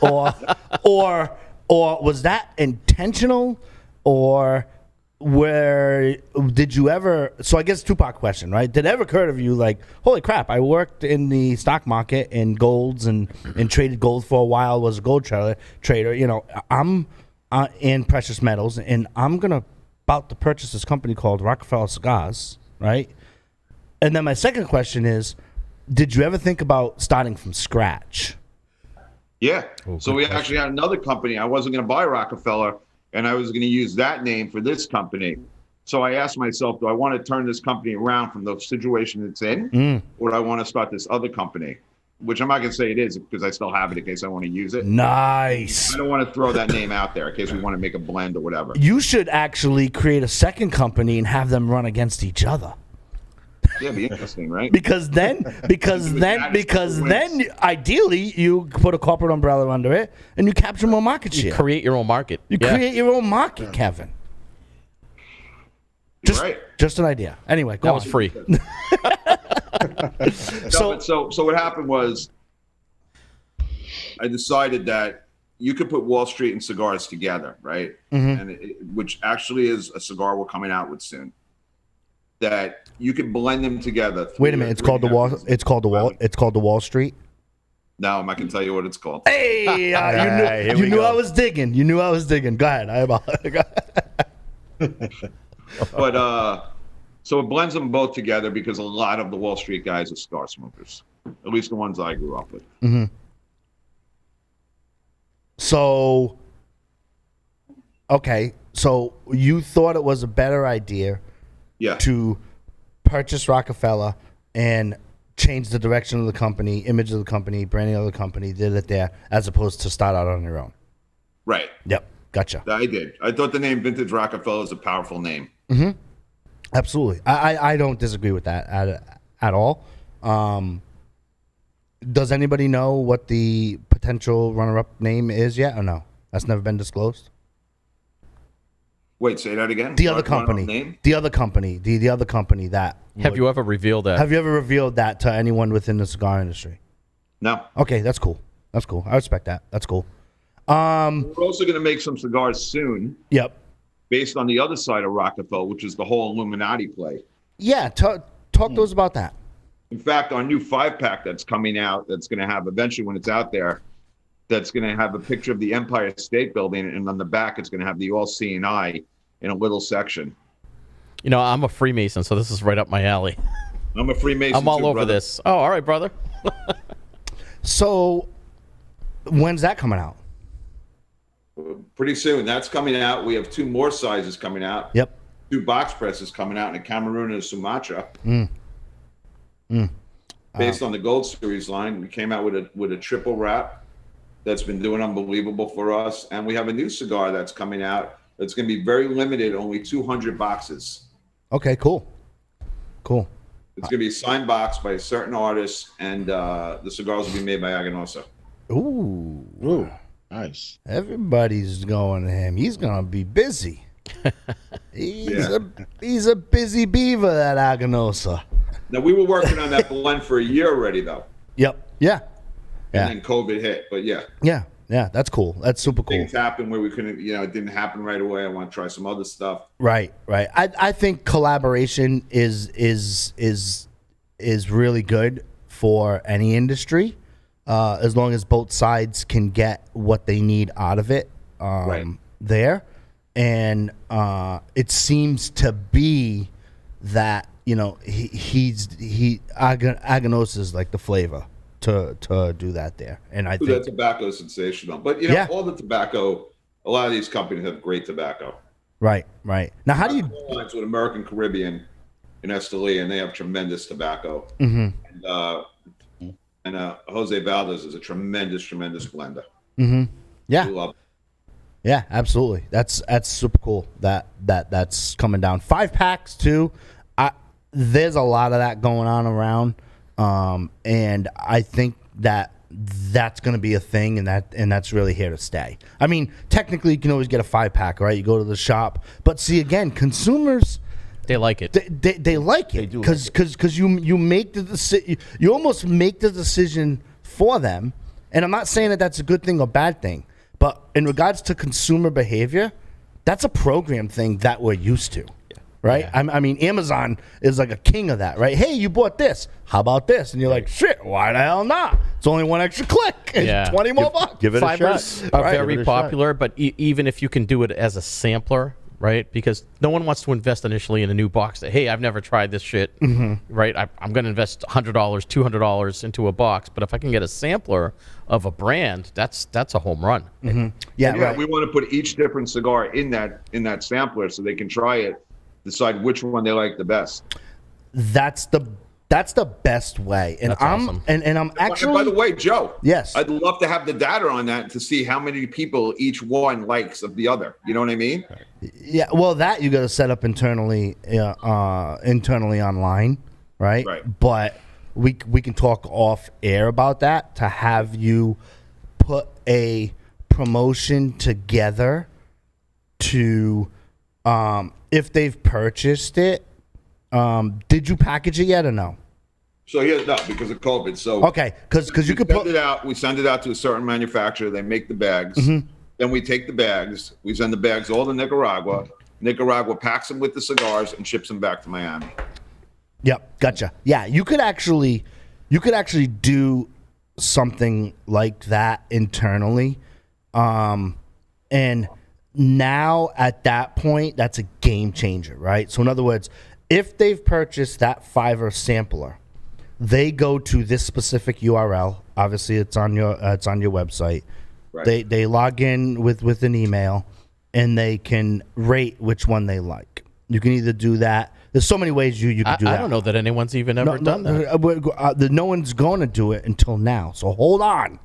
or was that intentional, or did you ever? So I guess two-part question, right? Did it ever occur to you like, holy crap, I worked in the stock market in golds and traded gold for a while, was a gold trader. You know, I'm in precious metals, and I'm about to purchase this company called Roc-A-Feller Cigars, right? And then my second question is, did you ever think about starting from scratch? Yeah. So we actually had another company. I wasn't going to buy Roc-A-Feller, and I was going to use that name for this company. So I asked myself, do I want to turn this company around from the situation it's in, or do I want to start this other company? Which I'm not going to say it is because I still have it in case I want to use it. Nice. I don't want to throw that name out there in case we want to make a blend or whatever. You should actually create a second company and have them run against each other. Yeah, it'd be interesting, right? Because then, ideally, you put a corporate umbrella under it and you capture more market share. You create your own market. You create your own market, Kevin. Just an idea. Anyway, go on. That was free. So what happened was I decided that you could put Wall Street and cigars together, right? Mm-hmm. And which actually is a cigar we're coming out with soon. That you could blend them together. Wait a minute, it's called the Wall Street. No, I'm not gonna tell you what it's called. Hey, you knew I was digging. You knew I was digging. Go ahead. But so it blends them both together because a lot of the Wall Street guys are cigar smokers, at least the ones I grew up with. Mm-hmm. So, okay, so you thought it was a better idea, to purchase Roc-A-Feller and change the direction of the company, image of the company, branding of the company, did it there, as opposed to start out on your own. Right. Yep. Gotcha. I did. I thought the name Vintage Rock-A-Feller is a powerful name. Mm-hmm. Absolutely. I don't disagree with that at all. Does anybody know what the potential runner-up name is yet, or no? That's never been disclosed? Wait, say that again? The other company. The other company that... Have you ever revealed that? Have you ever revealed that to anyone within the cigar industry? No. Okay, that's cool. That's cool. I respect that. That's cool. We're also going to make some cigars soon. Yep. Based on the other side of Roc-A-Feller, which is the whole Illuminati play. Yeah, talk to us about that. In fact, our new 5-pack that's coming out, that's going to have eventually when it's out there, that's going to have a picture of the Empire State Building, and on the back it's going to have the all-seeing eye in a little section. You know, I'm a Freemason, so this is right up my alley. I'm a Freemason. I'm all too, over brother. this. Oh, all right, brother. So, when's that coming out? Pretty soon. That's coming out. We have 2 more sizes coming out. Yep. 2 box presses coming out in a Cameroon and a Sumatra. Based on the Gold Series line, we came out with a triple wrap that's been doing unbelievable for us, and we have a new cigar that's coming out that's going to be very limited, only 200 boxes. Okay, cool. Cool. It's going to be a signed box by a certain artist, and the cigars will be made by Aganosa. Ooh, nice. Everybody's going to him. He's going to be busy. He's a busy beaver, that Aganosa. Now, we were working on that blend for a year already, though. Yep. Yeah. Yeah. And then COVID hit. But yeah. Yeah. Yeah. That's cool. That's super cool. Things happened where we couldn't, it didn't happen right away. I want to try some other stuff. Right. Right. I think collaboration is really good for any industry, as long as both sides can get what they need out of it. Right. There, and it seems to be that Aganos is like the flavor to do that there, and I think that tobacco is sensational. But all the tobacco, a lot of these companies have great tobacco. Right. Now, how do you? With American Caribbean in Esteli, and they have tremendous tobacco. Mm-hmm. And Jose Valdez is a tremendous blender. Mm-hmm. Yeah. We love it. Yeah, absolutely. That's super cool. That's coming down. 5-packs too. There's a lot of that going on around, and I think that's going to be a thing, and that's really here to stay. I mean, technically, you can always get a 5-pack, right? You go to the shop, but see, again, consumers. They like it. They like it because you make the decision. You almost make the decision for them, and I'm not saying that that's a good thing or bad thing. But in regards to consumer behavior, that's a program thing that we're used to, right? Yeah. I mean, Amazon is like a king of that, right? Hey, you bought this. How about this? And you're like, shit, why the hell not? It's only one extra click. It's 20 more bucks. Give it a Fibers shot. are very popular, but even if you can do it as a sampler, right? Because no one wants to invest initially in a new box that, hey, I've never tried this shit, right? I'm going to invest $100, $200 into a box. But if I can get a sampler of a brand, that's a home run. Mm-hmm. Yeah, right. We want to put each different cigar in that sampler so they can try it, decide which one they like the best. That's the best way, and That's awesome. and I'm actually. By the way, Joe. Yes. I'd love to have the data on that to see how many people each one likes of the other. You know what I mean? Yeah. Well, that you got to set up internally online, right? Right. But we can talk off air about that to have you put a promotion together to if they've purchased it. Did you package it yet or no? So no, because of COVID. So okay, because you could put it out. We send it out to a certain manufacturer. They make the bags. Mm-hmm. Then we take the bags. We send the bags all to Nicaragua. Nicaragua packs them with the cigars and ships them back to Miami. Yep, gotcha. Yeah, you could actually do something like that internally, and now at that point, that's a game changer, right? So in other words, if they've purchased that Fiverr sampler, they go to this specific URL. Obviously, it's on your website. Right. They log in with an email, and they can rate which one they like. You can either do that. There's so many ways you can do that. I don't know that anyone's even ever done that. No one's going to do it until now. So hold on.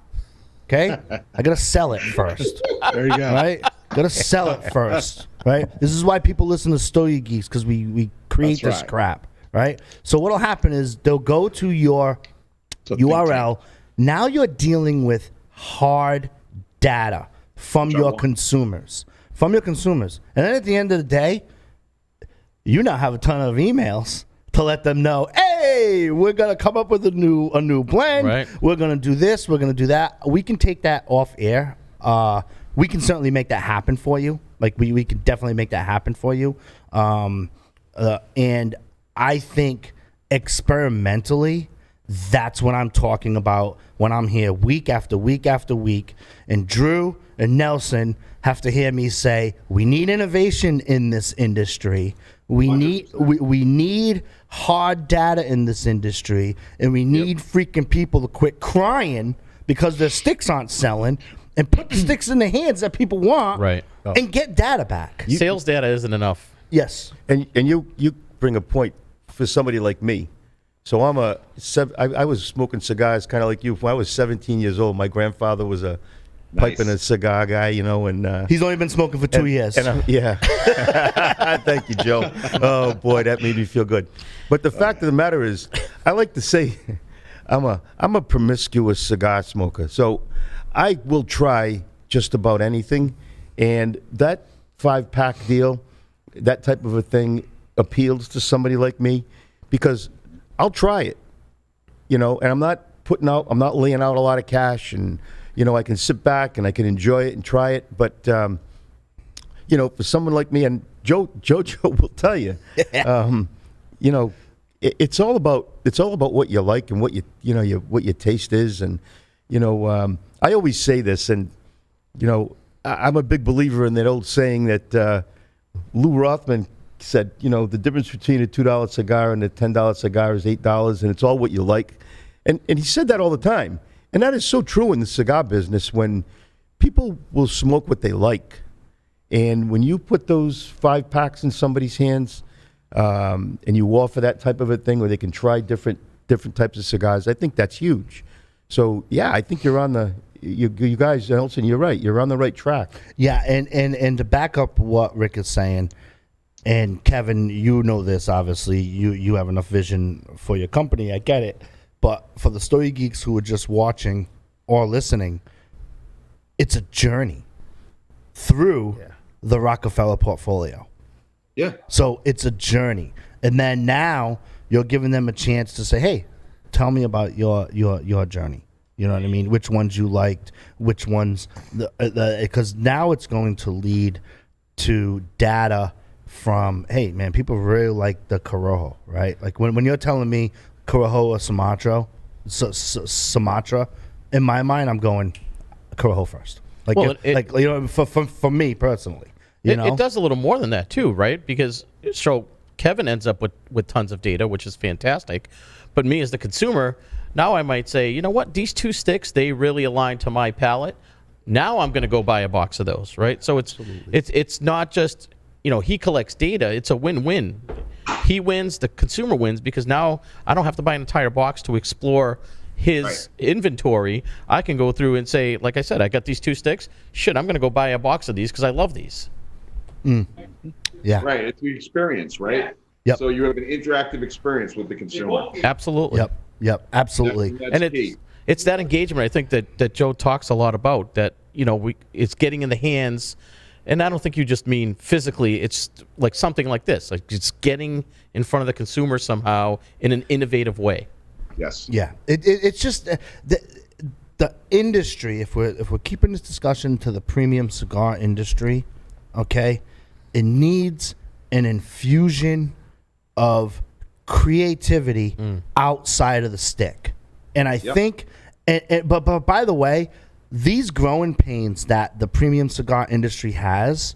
Okay? I got to sell it first. There you go. Right? Got to sell it first. Right? This is why people listen to Stogie Geeks, because we create this crap. Right? So what'll happen is they'll go to your URL. Now you're dealing with hard data from your consumers. And then at the end of the day, you now have a ton of emails to let them know, hey, we're going to come up with a new blend. Right. We're going to do this. We're going to do that. We can take that off air. We can certainly make that happen for you. Like, we can definitely make that happen for you. And I think experimentally, that's what I'm talking about when I'm here week after week after week. And Drew and Nelson have to hear me say, we need innovation in this industry. We need hard data in this industry, and we need freaking people to quit crying because their sticks aren't selling and put the sticks in the hands that people want, right, and get data back. Sales data isn't enough. Yes. And you bring a point for somebody like me. So I was smoking cigars kind of like you. When I was 17 years old, my grandfather was a piping a cigar guy, and he's only been smoking for 2 years. Yeah. Thank you, Joe. Oh boy, that made me feel good. But the fact of the matter is, I like to say I'm a promiscuous cigar smoker. So I will try just about anything, and that 5-pack deal, that type of a thing appeals to somebody like me because I'll try it, and I'm not I'm not laying out a lot of cash, and I can sit back and I can enjoy it and try it. But for someone like me, and Jojo will tell you, it's all about what you like and what what your taste is, and I always say this, and I'm a big believer in that old saying that Lou Rothman said, the difference between a $2 cigar and a $10 cigar is $8, and it's all what you like. And he said that all the time. And that is so true in the cigar business, when people will smoke what they like. And when you put those 5 packs in somebody's hands, and you offer that type of a thing where they can try different types of cigars, I think that's huge. So, yeah, I think you're on you guys, Nelson, you're right. You're on the right track. Yeah, and to back up what Rick is saying, and Kevin, you know this, obviously. You have enough vision for your company. I get it. But for the Stogie Geeks who are just watching or listening, it's a journey through the Roc-A-Feller portfolio. Yeah. So it's a journey. And then now you're giving them a chance to say, hey, tell me about your journey. You know what I mean? Which ones you liked, which ones, because now it's going to lead to data from, hey, man, people really like the Corojo, right? Like when you're telling me Corojo or Sumatra, in my mind, I'm going Corojo first. For me personally. It does a little more than that too, right? Because Kevin ends up with tons of data, which is fantastic. But me as the consumer, now I might say, you know what? These 2 sticks, they really align to my palate. Now I'm going to go buy a box of those, right? So it's not just, he collects data. It's a win-win. He wins, the consumer wins, because now I don't have to buy an entire box to explore his inventory. I can go through and say, like I said, I got these 2 sticks. Shit, I'm going to go buy a box of these because I love these. Yeah. Right. It's the experience, right? Yep. So you have an interactive experience with the consumer. Absolutely. Yep. Absolutely. That's key. It's that engagement I think that Joe talks a lot about, that it's getting in the hands, and I don't think you just mean physically. It's like something like this, like it's getting in front of the consumer somehow in an innovative way. Yes. Yeah. It's just the industry. If we're keeping this discussion to the premium cigar industry, okay, it needs an infusion of creativity outside of the stick. And I think, but by the way, these growing pains that the premium cigar industry has,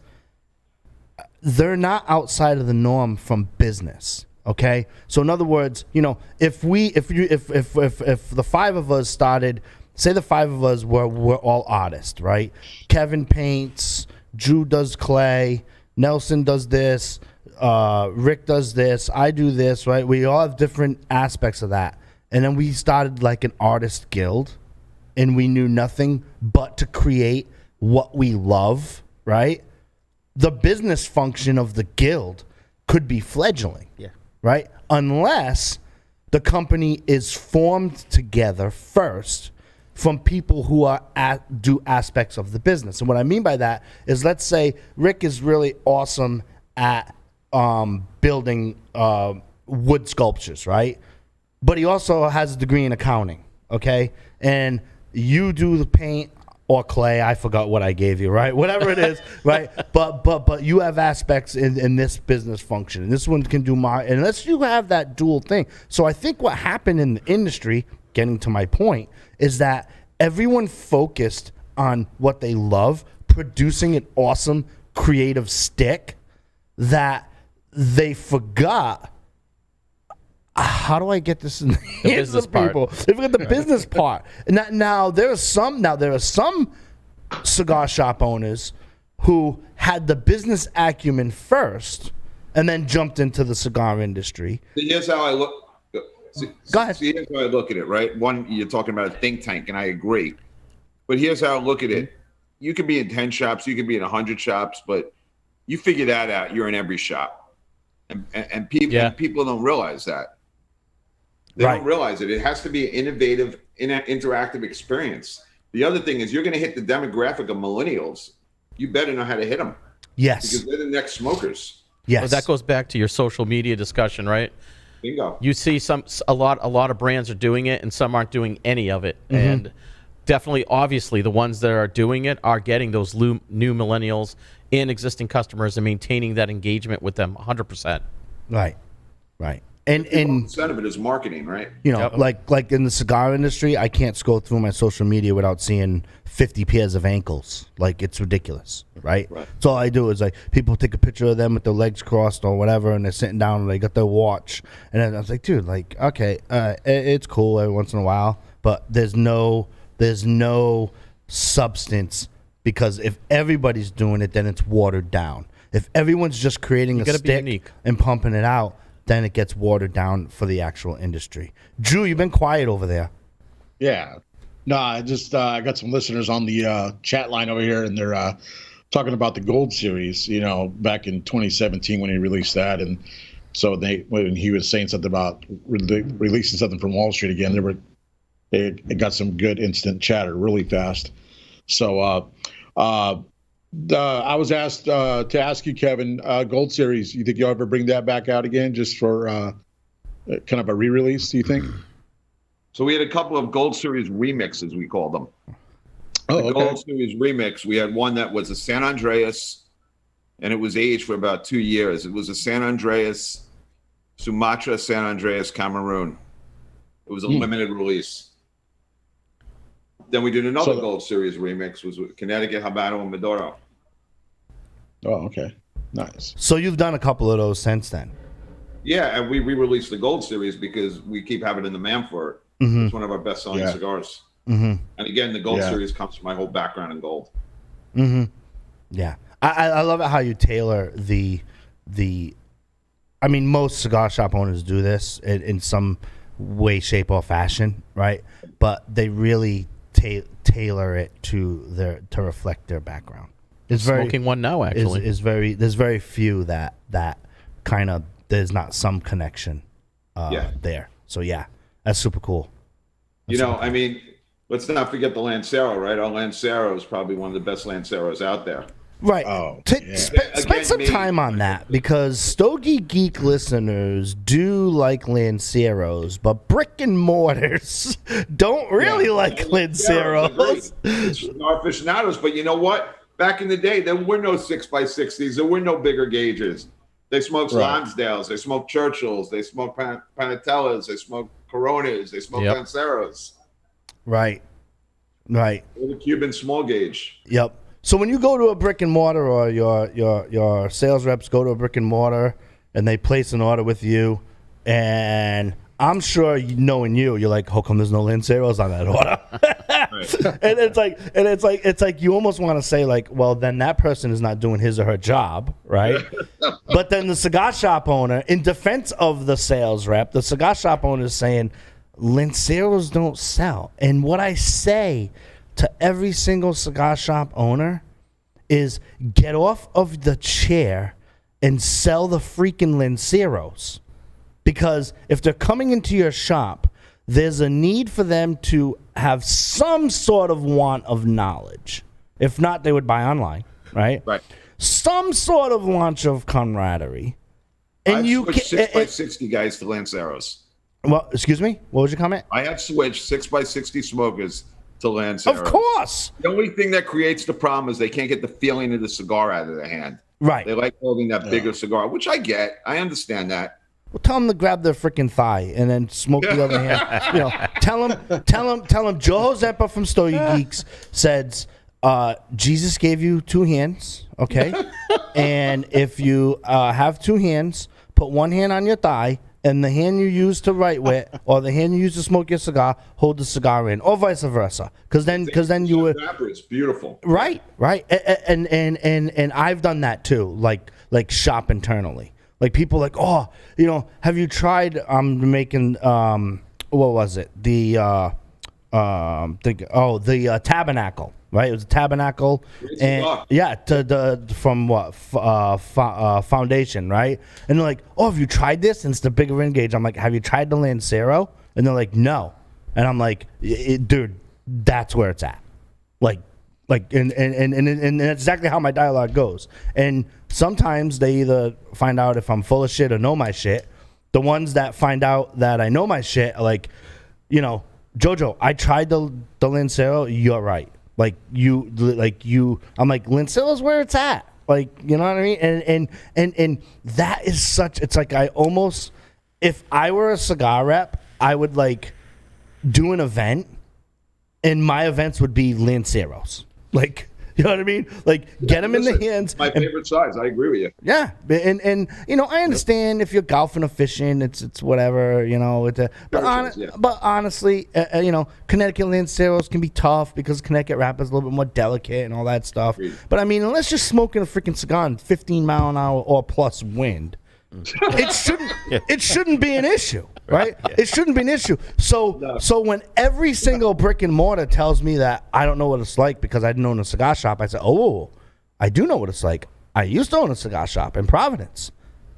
they're not outside of the norm from business. Okay, so in other words, if the 5 of us started, say the 5 of us were all artists, right? Kevin paints, Drew does clay, Nelson does this, Rick does this, I do this, right? We all have different aspects of that. And then we started like an artist guild, and we knew nothing but to create what we love, right? The business function of the guild could be fledgling, right? Unless the company is formed together first from people who do aspects of the business. And what I mean by that is, let's say Rick is really awesome at building wood sculptures, right? But he also has a degree in accounting, okay? And you do the paint or clay, I forgot what I gave you, right? Whatever it is, right? But you have aspects in this business function, and this one can do unless you have that dual thing. So I think what happened in the industry, getting to my point, is that everyone focused on what they love, producing an awesome creative stick, that they forgot, how do I get this in the hands of people? They forget the business part. Now there are some cigar shop owners who had the business acumen first and then jumped into the cigar industry. Here's how I look. Go ahead. See, here's how I look at it, right? One, you're talking about a think tank, and I agree. But here's how I look at it. You could be in 10 shops, you could be in 100 shops, but you figure that out, you're in every shop. And people don't realize that. They don't realize it. It has to be an innovative, interactive experience. The other thing is, you're going to hit the demographic of millennials. You better know how to hit them. Yes. Because they're the next smokers. Yes. Well, that goes back to your social media discussion, right? Bingo. you see a lot of brands are doing it, and some aren't doing any of it. And definitely, obviously, the ones that are doing it are getting those new millennials and existing customers and maintaining that engagement with them 100%. Right. And Percent of it is marketing, right? you know, like in the cigar industry, I can't scroll through my social media without seeing 50 pairs of ankles. Like, it's ridiculous, right? So all I do is, like, people take a picture of them with their legs crossed or whatever, and they're sitting down and they got their watch, and then I was like, dude, like, okay, it's cool every once in a while, but there's no substance, because if everybody's doing it, then it's watered down. If everyone's just creating a stick and pumping it out, then it gets watered down for the actual industry. Drew, you've been quiet over there. Yeah. No, I just I got some listeners on the chat line over here, and they're talking about the Gold Series, you know, back in 2017 when he released that. And so when he was saying something about releasing something from Wall Street again, it got some good instant chatter really fast. So I was asked to ask you, Kevin, Gold Series, you think you'll ever bring that back out again just for kind of a re-release, do you think? So we had a couple of Gold Series remixes, we called them. Oh, the Gold Series remix, we had one that was a San Andreas, and it was aged for about 2 years. It was a San Andreas, Sumatra, San Andreas, Cameroon. It was a limited release. Then we did another Gold Series remix, was with Connecticut, Habano, and Maduro. Oh, okay. Nice. So you've done a couple of those since then. Yeah, and we re-released the Gold Series because we keep having in demand for it. It's one of our best-selling cigars. And again, the Gold Series comes from my whole background in gold. Yeah. I love it how you tailor the I mean, most cigar shop owners do this in some way, shape, or fashion, right? But they really tailor it to reflect their background. It's smoking one now, actually. There's very few that kind of, there's not some connection there. So yeah, that's super cool. I mean, let's not forget the Lancero, right? Our Lancero is probably one of the best Lanceros out there. Right. Oh, spend some time on that, because Stogie Geek listeners do like Lanceros, but brick and mortars don't really like Lanceros. It's cigar aficionados, but you know what? Back in the day, there were no 6x60s. There were no bigger gauges. They smoked Lonsdales. They smoked Churchills. They smoked Panatellas. They smoked Coronas. They smoked Lanceros. Right. Or the Cuban small gauge. Yep. So when you go to a brick and mortar, or your sales reps go to a brick and mortar and they place an order with you, and I'm sure knowing you're like, how come there's no Lanceros on that order? and it's like you almost want to say, like, well, then that person is not doing his or her job, right? But then the cigar shop owner, in defense of the sales rep, the cigar shop owner is saying Lanceros don't sell. And what I say to every single cigar shop owner is, get off of the chair and sell the freaking Lanceros. Because if they're coming into your shop, there's a need for them to have some sort of want of knowledge. If not, they would buy online, right? Right. Some sort of launch of camaraderie. And I've you switched 6x60 guys to Lanceros. Well, excuse me? What was your comment? I have switched 6x60 smokers to Lanceros. Of course. The only thing that creates the problem is they can't get the feeling of the cigar out of their hand. Right. They like holding that bigger cigar, which I get. I understand that. Well, tell them to grab their freaking thigh and then smoke the other hand. Tell them Joe Josepa from Stogie Geeks says, Jesus gave you two hands, okay? And if you have two hands, put one hand on your thigh, and the hand you use to write with, or the hand you use to smoke your cigar, hold the cigar in, or vice versa. Because then you would. It's beautiful. Right. And I've done that too, like shop internally. Like, people like, oh, have you tried? I'm making what was it? The Tabernacle, right? It was a Tabernacle, and from what Foundation, right? And they're like, oh, have you tried this? And it's the bigger end gauge. I'm like, have you tried the Lancero? And they're like, no. And I'm like, dude, that's where it's at. And that's exactly how my dialogue goes. And sometimes they either find out if I'm full of shit or know my shit. The ones that find out that I know my shit are like, you know, Jojo, I tried the Lancero. You're right. I'm like, Lancero's where it's at. Like, you know what I mean? And that is such, it's like I almost, if I were a cigar rep, I would like do an event and my events would be Lanceros. Like, you know what I mean? Like, get them in the hands. My favorite size. I agree with you. Yeah, and you know, I understand if you're golfing or fishing, it's whatever, you know. But honestly, you know, Connecticut Lanceros can be tough because Connecticut wrapper is a little bit more delicate and all that stuff. But I mean, unless you're smoking a freaking cigar in 15 mile an hour or plus wind, it shouldn't be an issue, right? Yeah. It shouldn't be an issue. So when every single brick and mortar tells me that I don't know what it's like because I didn't own a cigar shop, I say, oh, I do know what it's like. I used to own a cigar shop in Providence,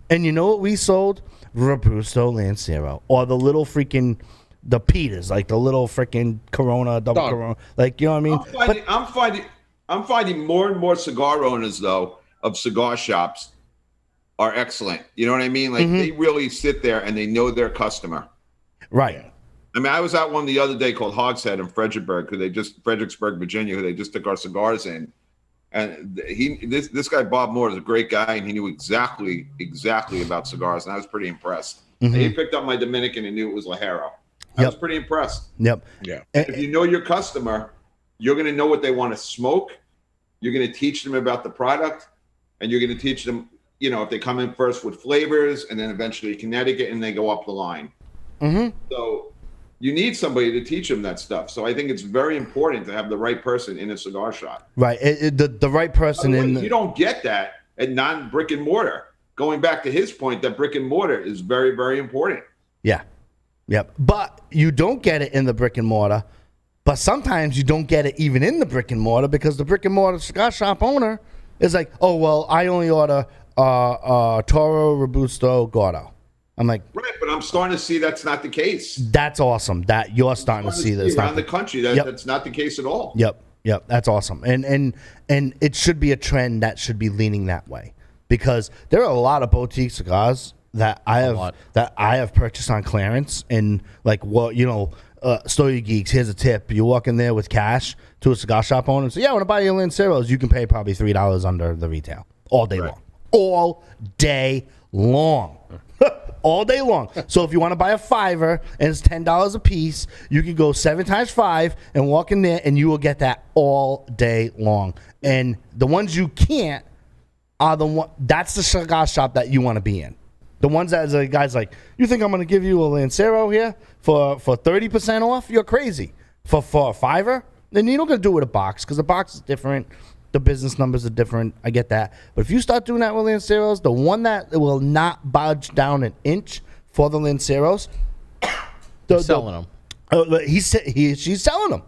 and you know what we sold? Robusto Lancero, or the little freaking the Peters, like the little freaking Corona, double Corona, like, you know what I mean? I'm finding more and more cigar owners though of cigar shops are excellent. You know what I mean? Like they really sit there and they know their customer. Right. I mean, I was at one the other day called Hogshead in Fredericksburg, Fredericksburg, Virginia, who they just took our cigars in. And this guy, Bob Moore, is a great guy, and he knew exactly about cigars, and I was pretty impressed. And he picked up my Dominican and knew it was Lajero. I was pretty impressed. Yep. Yeah. If you know your customer, you're going to know what they want to smoke. You're going to teach them about the product, and you're going to teach them, you know, if they come in first with flavors and then eventually Connecticut and they go up the line. So you need somebody to teach them that stuff. So I think it's very important to have the right person in a cigar shop. Right. The right person you don't get that at non-brick and mortar. Going back to his point, that brick and mortar is very, very important. Yeah. Yep. But you don't get it in the brick and mortar. But sometimes you don't get it even in the brick and mortar because the brick and mortar cigar shop owner is like, oh, well, I only order Toro, Robusto, Gordo. I'm like, right, but I'm starting to see that's not the case. That's awesome that you're starting to see this around the country. That's not the case at all. Yep, that's awesome. And it should be a trend that should be leaning that way because there are a lot of boutique cigars that I have purchased on clearance and like, well, you know, Stogie Geeks, here's a tip. You walk in there with cash to a cigar shop owner and say, yeah, I want to buy your Lanceros. You can pay probably $3 under the retail all day long. All day long. All day long. So if you want to buy a $5 and it's $10 a piece, you can go 7 times 5 and walk in there and you will get that all day long. And the ones you can't are the one that's the cigar shop that you want to be in. The ones that the guy's like, you think I'm going to give you a Lancero here for 30% off? You're crazy. For a $5, then you're not going to do it with a box because the box is different. The business numbers are different. I get that. But if you start doing that with Lanceros, the one that will not budge down an inch for the Lanceros, selling them. She's selling them.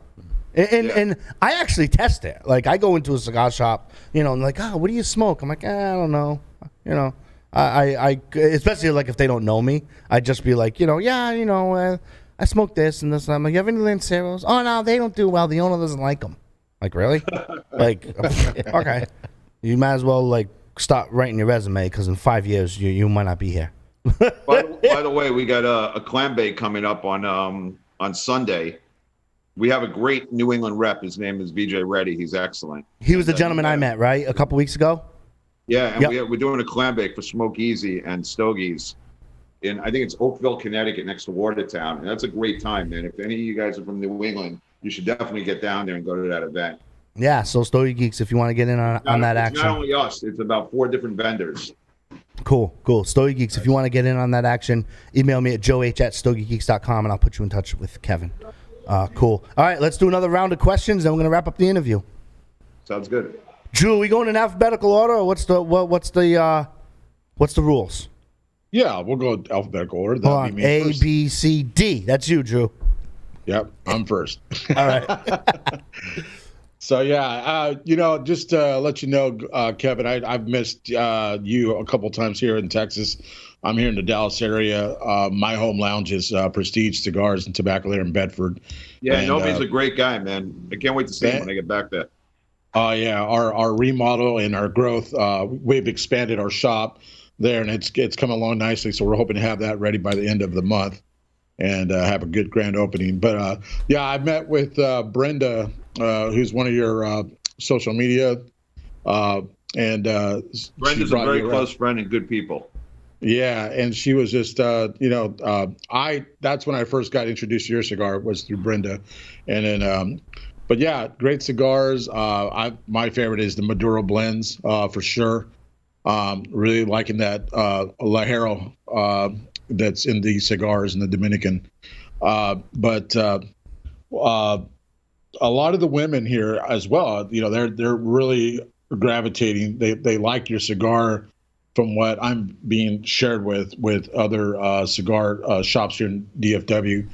And I actually test it. Like, I go into a cigar shop, you know, and like, what do you smoke? I'm like, I don't know. You know, I especially like if they don't know me, I just be like, you know, I smoke this and this. And I'm like, you have any Lanceros? Oh, no, they don't do well. The owner doesn't like them. Like, really? Like, okay. You might as well, like, start writing your resume because in 5 years, you might not be here. By the way, we got a clam bake coming up on Sunday. We have a great New England rep. His name is VJ Reddy. He's excellent. He was the gentleman I met, right? A couple weeks ago? Yeah, and we're doing a clam bake for Smoke Easy and Stogie's. I think it's Oakville, Connecticut, next to Watertown. And that's a great time, man. If any of you guys are from New England, you should definitely get down there and go to that event. Yeah, so Stogie Geeks, if you want to get in on that action. It's not only us. It's about 4 different vendors. Cool. Stogie Geeks, if you want to get in on that action, email me at joeh@stogiegeeks.com, and I'll put you in touch with Kevin. Cool. All right, let's do another round of questions, and we're going to wrap up the interview. Sounds good. Drew, are we going in alphabetical order, or what's the rules? Yeah, we'll go alphabetical order. Hold on. A, B, C, D. That's you, Drew. Yep, I'm first. All right. So, yeah, just to let you know, Kevin, I've missed you a couple times here in Texas. I'm here in the Dallas area. My home lounge is Prestige Cigars and Tobacco there in Bedford. Yeah, he's a great guy, man. I can't wait to see him when I get back there. Yeah, our remodel and our growth, we've expanded our shop. there, and it's coming along nicely. So we're hoping to have that ready by the end of the month and have a good grand opening. But yeah, I met with Brenda, who's one of your social media, and Brenda's a very close friend and good people. Yeah, and she was just, that's when I first got introduced to your cigar, was through Brenda, and then, but yeah, great cigars. My favorite is the Maduro blends, for sure. Really liking that Lajero that's in the cigars in the Dominican. But a lot of the women here as well, they're really gravitating. They like your cigar. From what I'm being shared with other cigar shops here in DFW,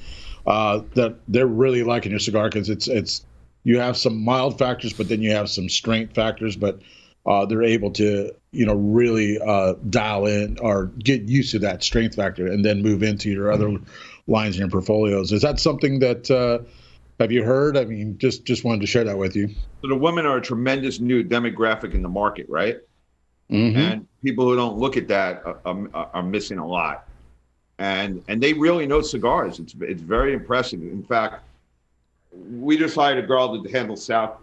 that they're really liking your cigar because it's you have some mild factors, but then you have some strength factors, but they're able to really dial in or get used to that strength factor and then move into your other lines in your portfolios. Is that something that have you heard? I mean, just wanted to share that with you. So the women are a tremendous new demographic in the market, right? Mm-hmm. And people who don't look at that are missing a lot, and they really know cigars. It's very impressive. In fact, we just hired a girl to handle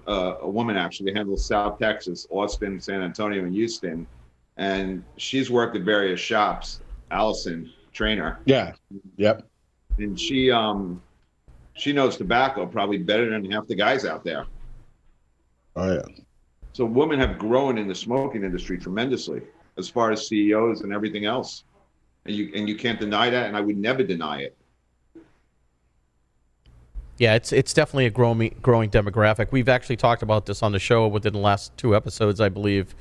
a woman actually to handle South Texas, Austin, San Antonio, and Houston, and she's worked at various shops. Allison, trainer. Yeah. Yep. And she knows tobacco probably better than half the guys out there. Oh yeah. So women have grown in the smoking industry tremendously as far as CEOs and everything else. And you can't deny that, and I would never deny it. Yeah, it's definitely a growing demographic. We've actually talked about this on the show within the last 2 episodes, I believe.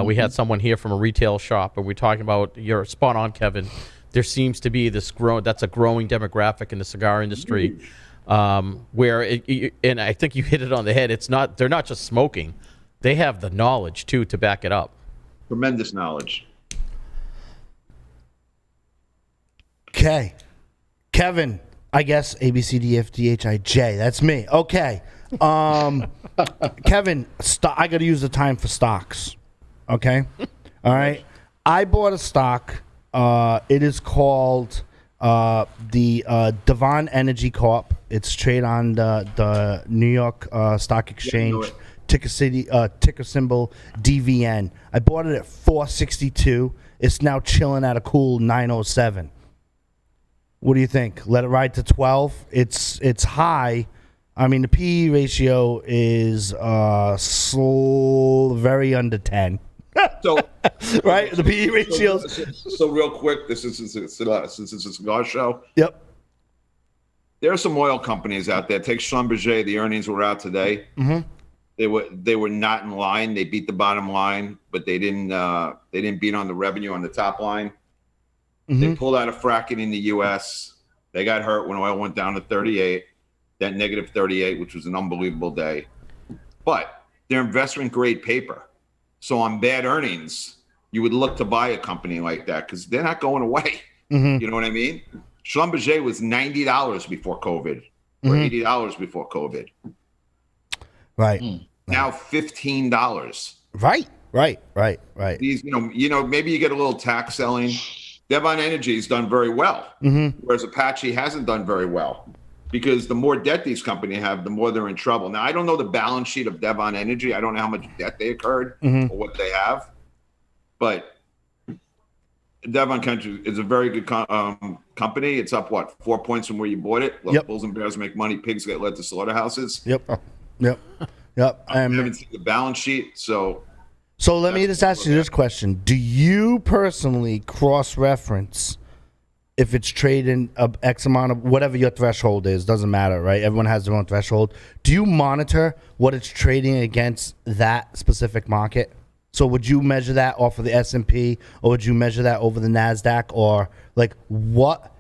We had someone here from a retail shop, and we're talking about, you're spot on, Kevin. There seems to be that's a growing demographic in the cigar industry, where and I think you hit it on the head. They're not just smoking. They have the knowledge, too, to back it up. Tremendous knowledge. Okay. Kevin, I guess ABCDFDHIJ. That's me. Okay. Kevin, I got to use the time for stocks. Okay? All right. I bought a stock. It is called the Devon Energy Corp. It's traded on the New York Stock Exchange. Ticker symbol DVN. I bought it at 462. It's now chilling at a cool 907. What do you think? Let it ride to 12. It's high. I mean, the PE ratio is very under 10. So right, the PE ratio. So real quick, since it's a cigar show. Yep. There are some oil companies out there. Take Schlumberger. The earnings were out today. Mm-hmm. They were not in line. They beat the bottom line, but they didn't beat on the revenue on the top line. Mm-hmm. They pulled out of fracking in the U.S. They got hurt when oil went down to 38, that negative 38, which was an unbelievable day. But they're investment grade paper. So on bad earnings, you would look to buy a company like that because they're not going away. Mm-hmm. You know what I mean? Schlumberger was $90 before COVID or $80 before COVID. Right. Now $15. Right. These, maybe you get a little tax selling. Devon Energy has done very well, whereas Apache hasn't done very well because the more debt these companies have, the more they're in trouble. Now, I don't know the balance sheet of Devon Energy. I don't know how much debt they incurred or what they have, but Devon Country is a very good company. It's up, 4 points from where you bought it? Look, bulls and bears make money. Pigs get led to slaughterhouses. Yep. I haven't seen the balance sheet, so let me just ask you this question. Do you personally cross-reference if it's trading X amount of whatever your threshold is? Doesn't matter, right? Everyone has their own threshold. Do you monitor what it's trading against that specific market? So would you measure that off of the S&P, or would you measure that over the NASDAQ, or like what?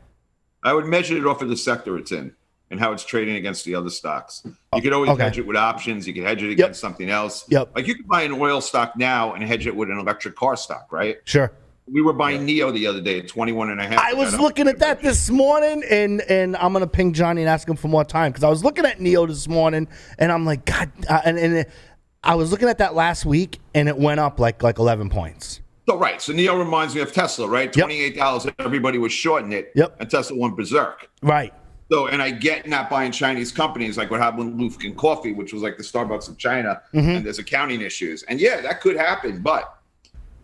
I would measure it off of the sector it's in and how it's trading against the other stocks. You could always hedge it with options. You could hedge it against something else. Like you could buy an oil stock now and hedge it with an electric car stock, right? Sure. We were buying NEO the other day at 21.5. I was looking at that this morning, and I'm going to ping Johnny and ask him for more time because I was looking at NEO this morning, and I'm like, God, and I was looking at that last week, and it went up like 11 points. So right. So Neo reminds me of Tesla, right? $28. Everybody was shorting it. Yep. And Tesla went berserk. Right. So, and I get not buying Chinese companies like what happened with Lufkin Coffee, which was like the Starbucks of China, and there's accounting issues. And yeah, that could happen. But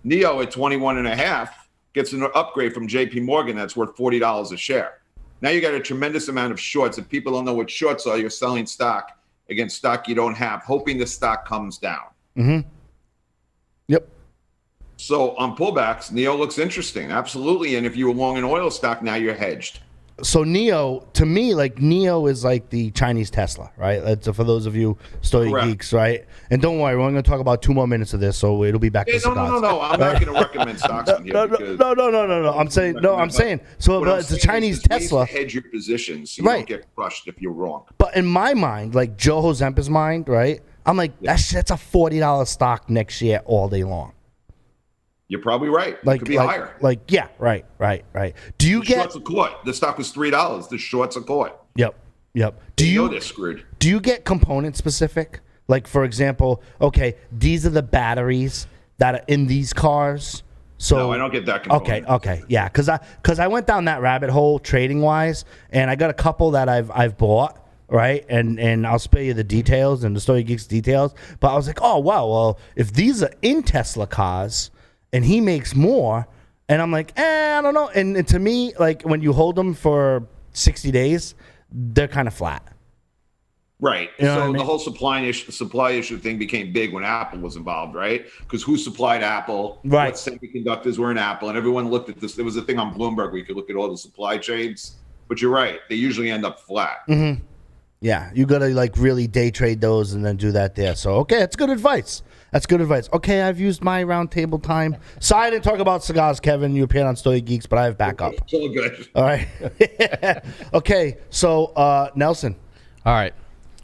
Neo at 21 and a half gets an upgrade from JP Morgan that's worth $40 a share. Now you got a tremendous amount of shorts. If people don't know what shorts are, you're selling stock against stock you don't have, hoping the stock comes down. Yep. So on pullbacks, Neo looks interesting. Absolutely. And if you were long in oil stock, now you're hedged. So Neo, to me, like Neo is like the Chinese Tesla, right? That's for those of you Stogie Correct. geeks, right? And don't worry, we're only going to talk about 2 more minutes of this, so it'll be back to No. cigars. I'm not going to recommend stocks on here. No. I'm saying. So, What but I'm it's the saying Chinese is ways Tesla. to hedge your positions so you Right. don't get crushed if you're wrong. But in my mind, like Joe Hozempa's mind, right? I'm like, that's a $40 stock next year all day long. You're probably right. Like, it could be like, higher. Like, yeah, right. Do you The get? shorts are caught. The stock was $3. The shorts are caught. Yep. Do You you know they're screwed. Do you get component specific? Like, for example, okay, these are the batteries that are in these cars. So No, I don't get that component. Okay, yeah, because I went down that rabbit hole trading wise, and I got a couple that I've bought. Right, and I'll spare you the details and the Stogie Geeks details. But I was like, oh wow, well if these are in Tesla cars and he makes more, and I'm like, I don't know. And to me, like when you hold them for 60 days, they're kind of flat. Right. You know So what I mean? the whole supply issue thing became big when Apple was involved, right? Because who supplied Apple? Right. What semiconductors were in Apple? And everyone looked at this. There was a thing on Bloomberg where you could look at all the supply chains. But you're right. They usually end up flat. Yeah, you gotta like really day trade those and then do that there. So okay, that's good advice. Okay, I've used my round table time. Sorry I didn't talk about cigars, Kevin. You appeared on Stogie Geeks, but I have backup. It's all good. All right. Okay, so Nelson. All right.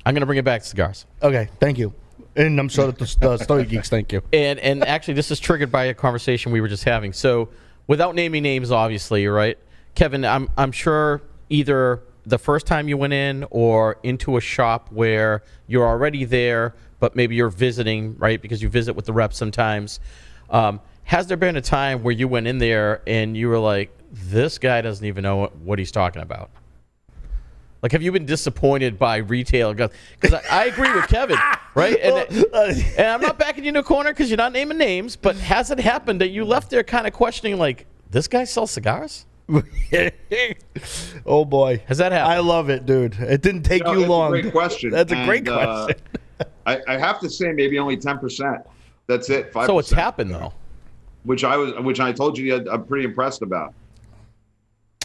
I'm going to bring it back to cigars. Okay, thank you. And I'm sure that the Stogie Geeks thank you. And actually, this is triggered by a conversation we were just having. So, without naming names, obviously, right? Kevin, I'm sure either the first time you went in or into a shop where you're already there, but maybe you're visiting, right? Because you visit with the reps sometimes. Has there been a time where you went in there and you were like, this guy doesn't even know what he's talking about? Like, have you been disappointed by retail? Because I agree with Kevin, right? And I'm not backing you in a corner because you're not naming names, but has it happened that you left there kind of questioning, like, this guy sells cigars? Oh boy, Has that happened? I love it, dude. It didn't take you That's long. a great question. That's a great And, question. I have to say maybe only 10%. That's it. 5%. So it's happened, though. Which I told you I'm pretty impressed about.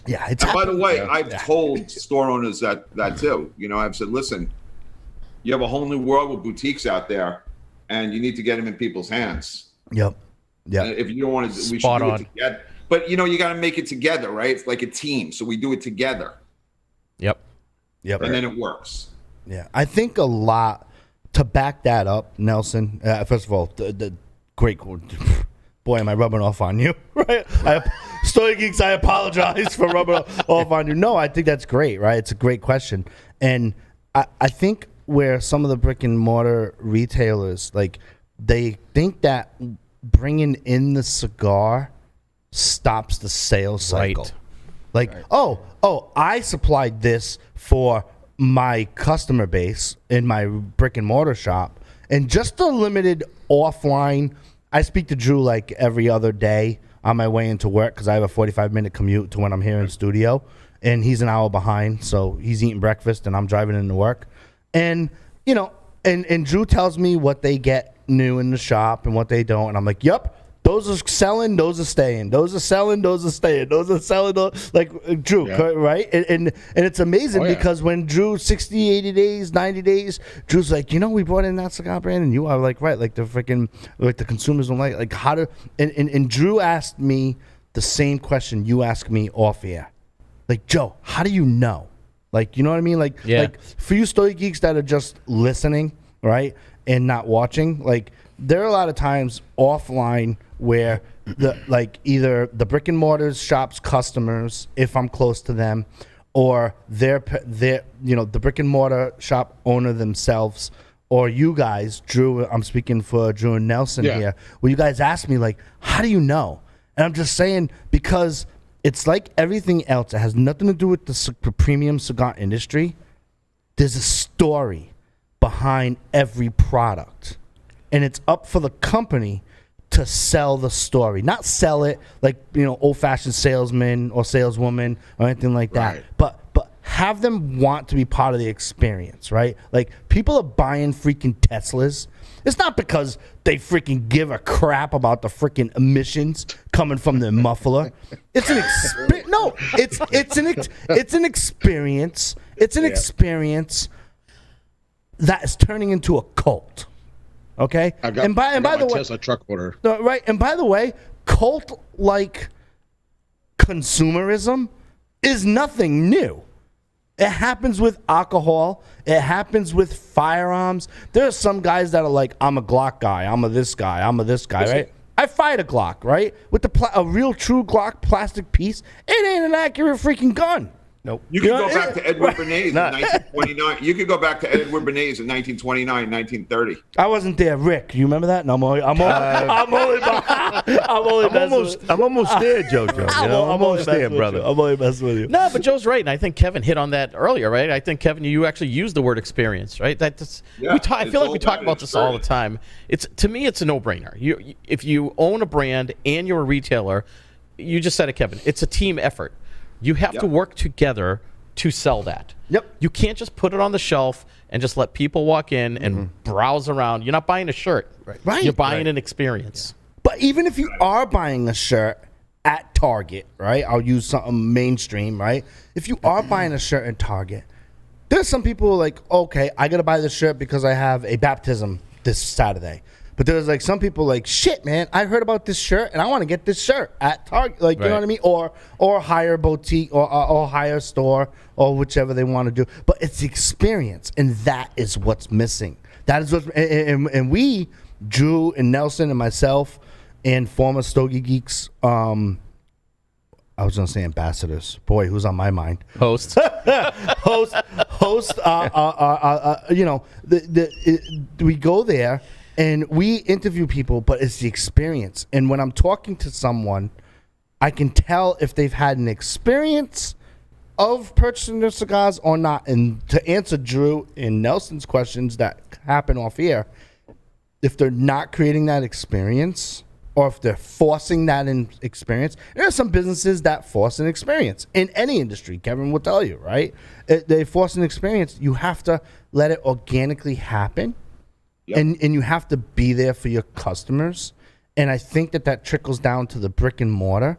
Yeah, it's And by the happened. way, I've told store owners that too. You know, I've said, listen, you have a whole new world with boutiques out there, and you need to get them in people's hands. Yep. And if you don't want to, we should Spot do on. it together. But you know, you got to make it together, right? It's like a team, so we do it together, Yep. and then it works. Yeah, I think a lot to back that up, Nelson. First of all, the great boy, am I rubbing off on you? Right, Stogie Geeks. I apologize for rubbing off on you. No, I think that's great. Right, it's a great question, and I think where some of the brick and mortar retailers like they think that bringing in the cigar stops the sales cycle. Right. Like, oh, I supplied this for my customer base in my brick and mortar shop, and just a limited offline. I speak to Drew like every other day on my way into work because I have a 45-minute commute to when I'm here in studio, and he's an hour behind, so he's eating breakfast and I'm driving into work, and you know, and Drew tells me what they get new in the shop and what they don't, and I'm like, yep. Those are selling, those are staying. Those are selling, those are staying. Those are selling, like Drew, right? And it's amazing because when Drew 60, 80 days, 90 days, Drew's like, you know, we brought in that cigar brand, and you are like, right, like the freaking, like the consumers don't like how to, and Drew asked me the same question you asked me off air. Like, Joe, how do you know? Like, you know what I mean? Like, like for you Stogie Geeks that are just listening, right, and not watching, like, there are a lot of times offline where the like either the brick and mortar shop's customers, if I'm close to them, or their you know the brick and mortar shop owner themselves, or you guys, Drew, I'm speaking for Drew and Nelson here, where you guys ask me, like, how do you know? And I'm just saying, because it's like everything else. It has nothing to do with the premium cigar industry. There's a story behind every product. And it's up for the company to sell the story. Not sell it like, old-fashioned salesman or saleswoman or anything like that. Right. But have them want to be part of the experience, right? Like, people are buying freaking Teslas. It's not because they freaking give a crap about the freaking emissions coming from their muffler. It's an experience. No, it's an experience. It's an experience that is turning into a cult. Okay? And by the way, Tesla truck order. Right, and by the way, cult-like consumerism is nothing new. It happens with alcohol. It happens with firearms. There are some guys that are like, I'm a Glock guy. I'm a this guy. I'm a this guy, right? I fired a Glock, right? With a real true Glock plastic piece. It ain't an accurate freaking gun. Nope. You could go back to Edward Bernays in 1929. You could go back to Edward Bernays in 1929, 1930. I wasn't there, Rick. You remember that? No, I'm only I'm almost there, JoJo. I'm almost there, brother. I'm only messing with you. No, but Joe's right, and I think Kevin hit on that earlier, right? I think, Kevin, you actually used the word experience, right? I feel like we talk about this all the time. To me, it's a no-brainer. If you own a brand and you're a retailer, you just said it, Kevin. It's a team effort. You have to work together to sell that. Yep. You can't just put it on the shelf and just let people walk in and browse around. You're not buying a shirt. Right. You're buying an experience. But even if you are buying a shirt at Target, right? I'll use something mainstream, right? If you are buying a shirt at Target, there's some people who are like, okay, I got to buy this shirt because I have a baptism this Saturday. But there's like some people like, shit, man, I heard about this shirt and I want to get this shirt at Target. Like, you know what I mean? Or hire boutique or hire store or whichever they want to do. But it's the experience, and that is what's missing. That is what's, and we, Drew and Nelson and myself and former Stogie Geeks, I was going to say ambassadors. Boy, who's on my mind? Hosts. We go there. And we interview people, but it's the experience. And when I'm talking to someone, I can tell if they've had an experience of purchasing their cigars or not. And to answer Drew and Nelson's questions that happen off here, if they're not creating that experience or if they're forcing that experience, there are some businesses that force an experience in any industry. Kevin will tell you, right? They force an experience. You have to let it organically happen. Yep. And you have to be there for your customers. And I think that trickles down to the brick and mortar.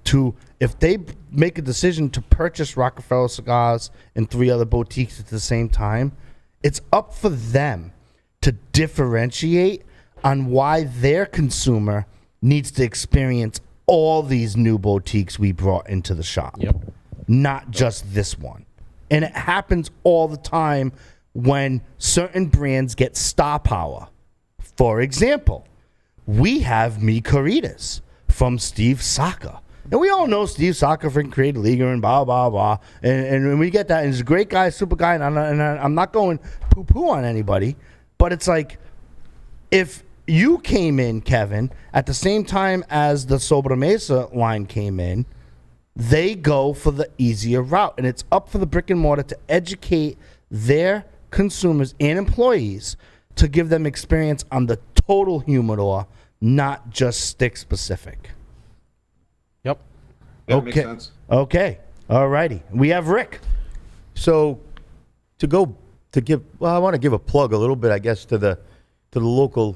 To if they make a decision to purchase Rock-A-Feller cigars and 3 other boutiques at the same time, it's up for them to differentiate on why their consumer needs to experience all these new boutiques we brought into the shop. Yep. Not just this one. And it happens all the time when certain brands get star power. For example, we have Mi Corridas from Steve Saka. And we all know Steve Saka freaking created Liga and blah, blah, blah. And we get that. And he's a great guy, super guy. And I'm not going poo-poo on anybody. But it's like, if you came in, Kevin, at the same time as the Sobremesa line came in, they go for the easier route. And it's up for the brick and mortar to educate their consumers and employees to give them experience on the total humidor, not just stick specific. Yep. That makes sense. Okay. All righty. We have Rick. So I want to give a plug a little bit, I guess, to the local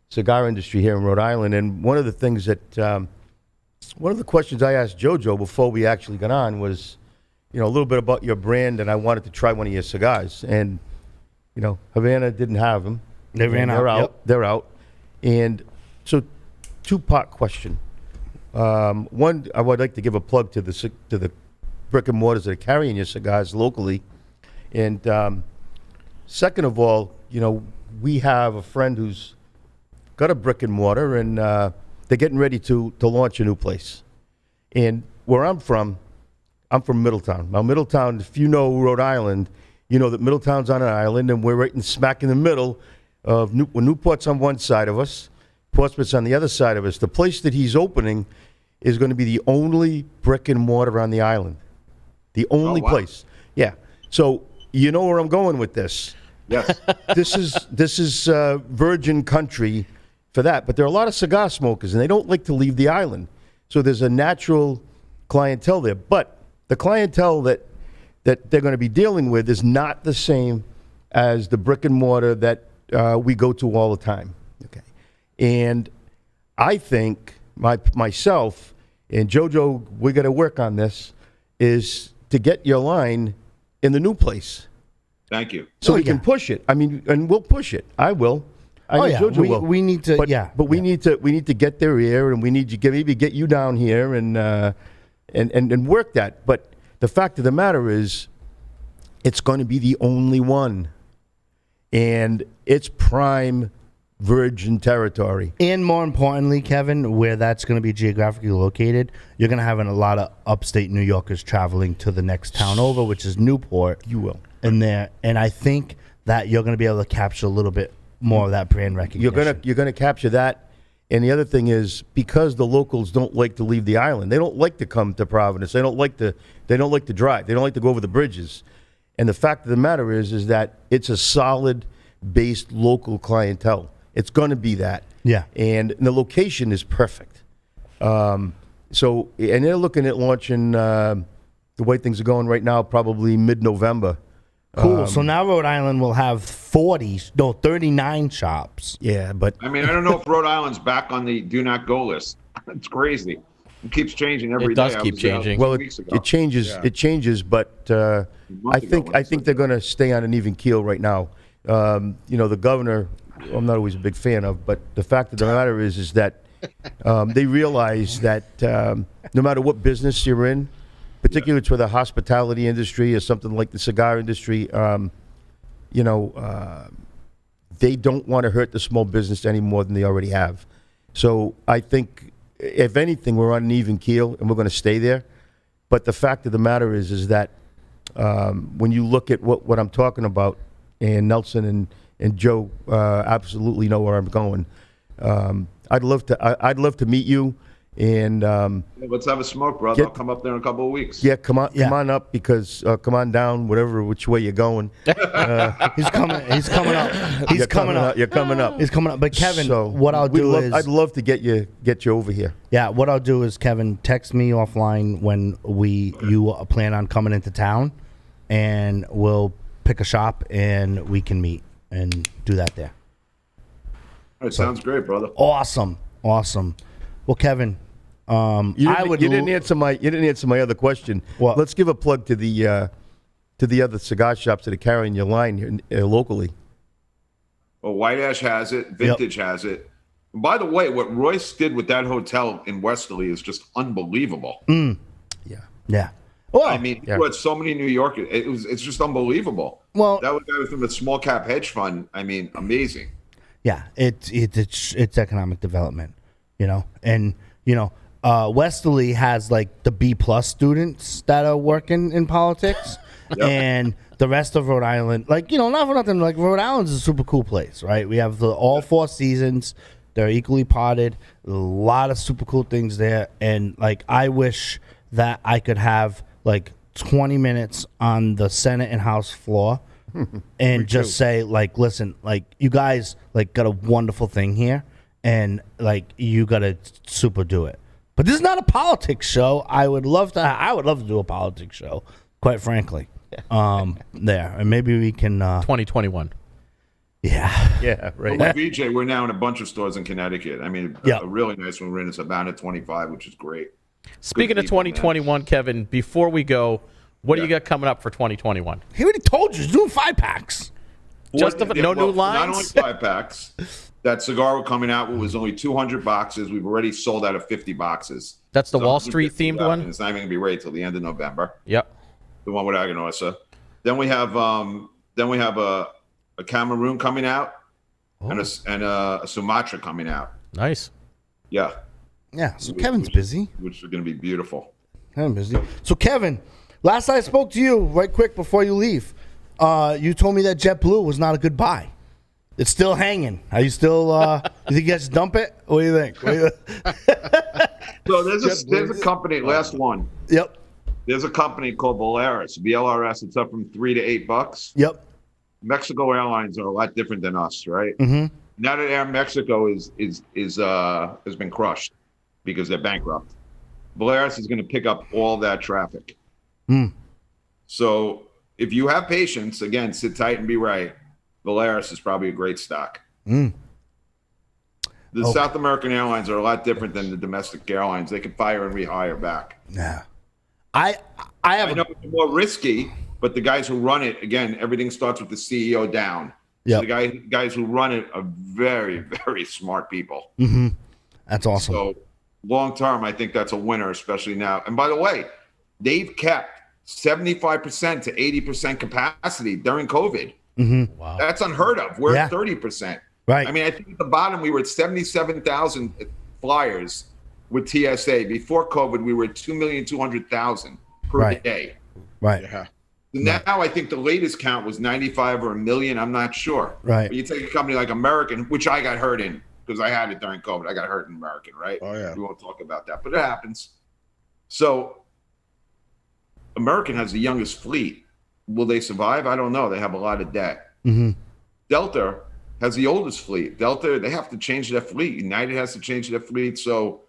cigar industry here in Rhode Island. And one of the things that one of the questions I asked JoJo before we actually got on was, a little bit about your brand, and I wanted to try one of your cigars. And Havana didn't have them. They ran out. They're out. Yep. They're out. And so, 2-part question. One, I would like to give a plug to the brick and mortars that are carrying your cigars locally. And second of all, we have a friend who's got a brick and mortar, and they're getting ready to launch a new place. And where I'm from Middletown. Now, Middletown, if you know Rhode Island, you know that Middletown's on an island, and we're right in smack in the middle of Newport's on one side of us, Portsmouth's on the other side of us. The place that he's opening is going to be the only brick and mortar on the island. The only place. Yeah. So you know where I'm going with this. Yes. This is virgin country for that. But there are a lot of cigar smokers, and they don't like to leave the island. So there's a natural clientele there. But the clientele that they're going to be dealing with is not the same as the brick and mortar that we go to all the time. Okay. And I think myself and JoJo, we got to work on this, is to get your line in the new place. Thank you. So we can push it. I mean, and we'll push it. I will. I know JoJo will. We need to, But we need to get their ear, and we need to maybe get you down here and work that. But the fact of the matter is, it's going to be the only one, and it's prime virgin territory. And more importantly, Kevin, where that's going to be geographically located, you're going to have a lot of upstate New Yorkers traveling to the next town over, which is Newport. You will. And I think that you're going to be able to capture a little bit more of that brand recognition. You're gonna capture that. And the other thing is, because the locals don't like to leave the island, they don't like to come to Providence. They don't like to drive. They don't like to go over the bridges. And the fact of the matter is that it's a solid based local clientele. It's going to be that. Yeah. And the location is perfect. And they're looking at launching, the way things are going right now, probably mid-November. Cool. So now Rhode Island will have 39 shops. Yeah, but I mean, I don't know if Rhode Island's back on the do not go list. It's crazy. It keeps changing every day. It does keep changing. Well, it changes. Yeah. It changes, but I think they're going to stay on an even keel right now. The governor, I'm not always a big fan of, but the fact of the matter is that they realize that no matter what business you're in, particularly for the hospitality industry or something like the cigar industry, they don't want to hurt the small business any more than they already have. So I think, if anything, we're on an even keel, and we're going to stay there. But the fact of the matter is that when you look at what I'm talking about, and Nelson and Joe absolutely know where I'm going. I'd love to meet you, and let's have a smoke, brother. I'll come up there in a couple of weeks. Yeah, come on up, because come on down, which way you're going. He's coming up. He's coming up. You're coming up. He's coming up. But Kevin, what I'll do is I'd love to get you over here. Yeah, what I'll do is, Kevin, text me offline when you plan on coming into town, and we'll pick a shop and we can meet and do that there. All right, sounds great, brother. Awesome. Well, Kevin, you didn't answer my other question. What? Let's give a plug to the other cigar shops that are carrying your line here, locally. Well, White Ash has it. Vintage has it. And by the way, what Royce did with that hotel in Westerly is just unbelievable. Yeah. Well, I mean, he brought so many New Yorkers. It's just unbelievable. Well, that was from a small cap hedge fund. I mean, amazing. Yeah, it's economic development, and Westerly has like the B+ students that are working in politics, and the rest of Rhode Island, not for nothing, like Rhode Island's a super cool place, right? We have all 4 seasons. They're equally potted. A lot of super cool things there, and I wish that I could have 20 minutes on the Senate and House floor and just say, listen, you guys got a wonderful thing here, and you got to super do it. But this is not a politics show. I would love to do a politics show, quite frankly. There, and maybe we can 2021. Yeah, right. Well, with BJ, we're now in a bunch of stores in Connecticut. I mean, a really nice one. We're in Savannah 25, which is great. Speaking of 2021, Kevin, before we go, what do you got coming up for 2021? He already told you, he's doing 5-packs. No new lines? Not only 5-packs. That cigar we're coming out with was only 200 boxes. We've already sold out of 50 boxes. That's the Wall Street themed one? It's not even going to be ready till the end of November. Yep. The one with Aganosa. Then we have a Cameroon coming out, and a Sumatra coming out. Nice. Yeah. Yeah, so Kevin's busy. Which are going to be beautiful. I'm busy. So, Kevin, last I spoke to you, right quick before you leave, you told me that JetBlue was not a good buy. It's still hanging. Are you still? You think you guys dump it? What do you think? So there's a company. Last one. Yep. There's a company called Volaris, VLRS. It's up from $3 to $8. Yep. Mexico Airlines are a lot different than us, right? Mm-hmm. Now that Air Mexico has been crushed because they're bankrupt, Volaris is going to pick up all that traffic. So if you have patience, again, sit tight and be right. Volaris is probably a great stock. The South American airlines are a lot different than the domestic airlines. They can fire and rehire back. Yeah. I know it's more risky, but the guys who run it, again, everything starts with the CEO down. Yeah. So the guys who run it are very, very smart people. Mm-hmm. That's awesome. So long term, I think that's a winner, especially now. And by the way, they've kept 75% to 80% capacity during COVID. Mm-hmm. Wow. That's unheard of. We're at 30%. Right. I mean, I think at the bottom we were at 77,000 flyers with TSA. Before COVID, we were at 2,200,000 per day. Right. Yeah. So now I think the latest count was 95 or a million. I'm not sure. Right. But you take a company like American, which I got hurt in because I had it during COVID. I got hurt in American, right? Oh, yeah. We won't talk about that, but it happens. So American has the youngest fleet. Will they survive? I don't know. They have a lot of debt. Mm-hmm. Delta has the oldest fleet. Delta, they have to change their fleet. United has to change their fleet. So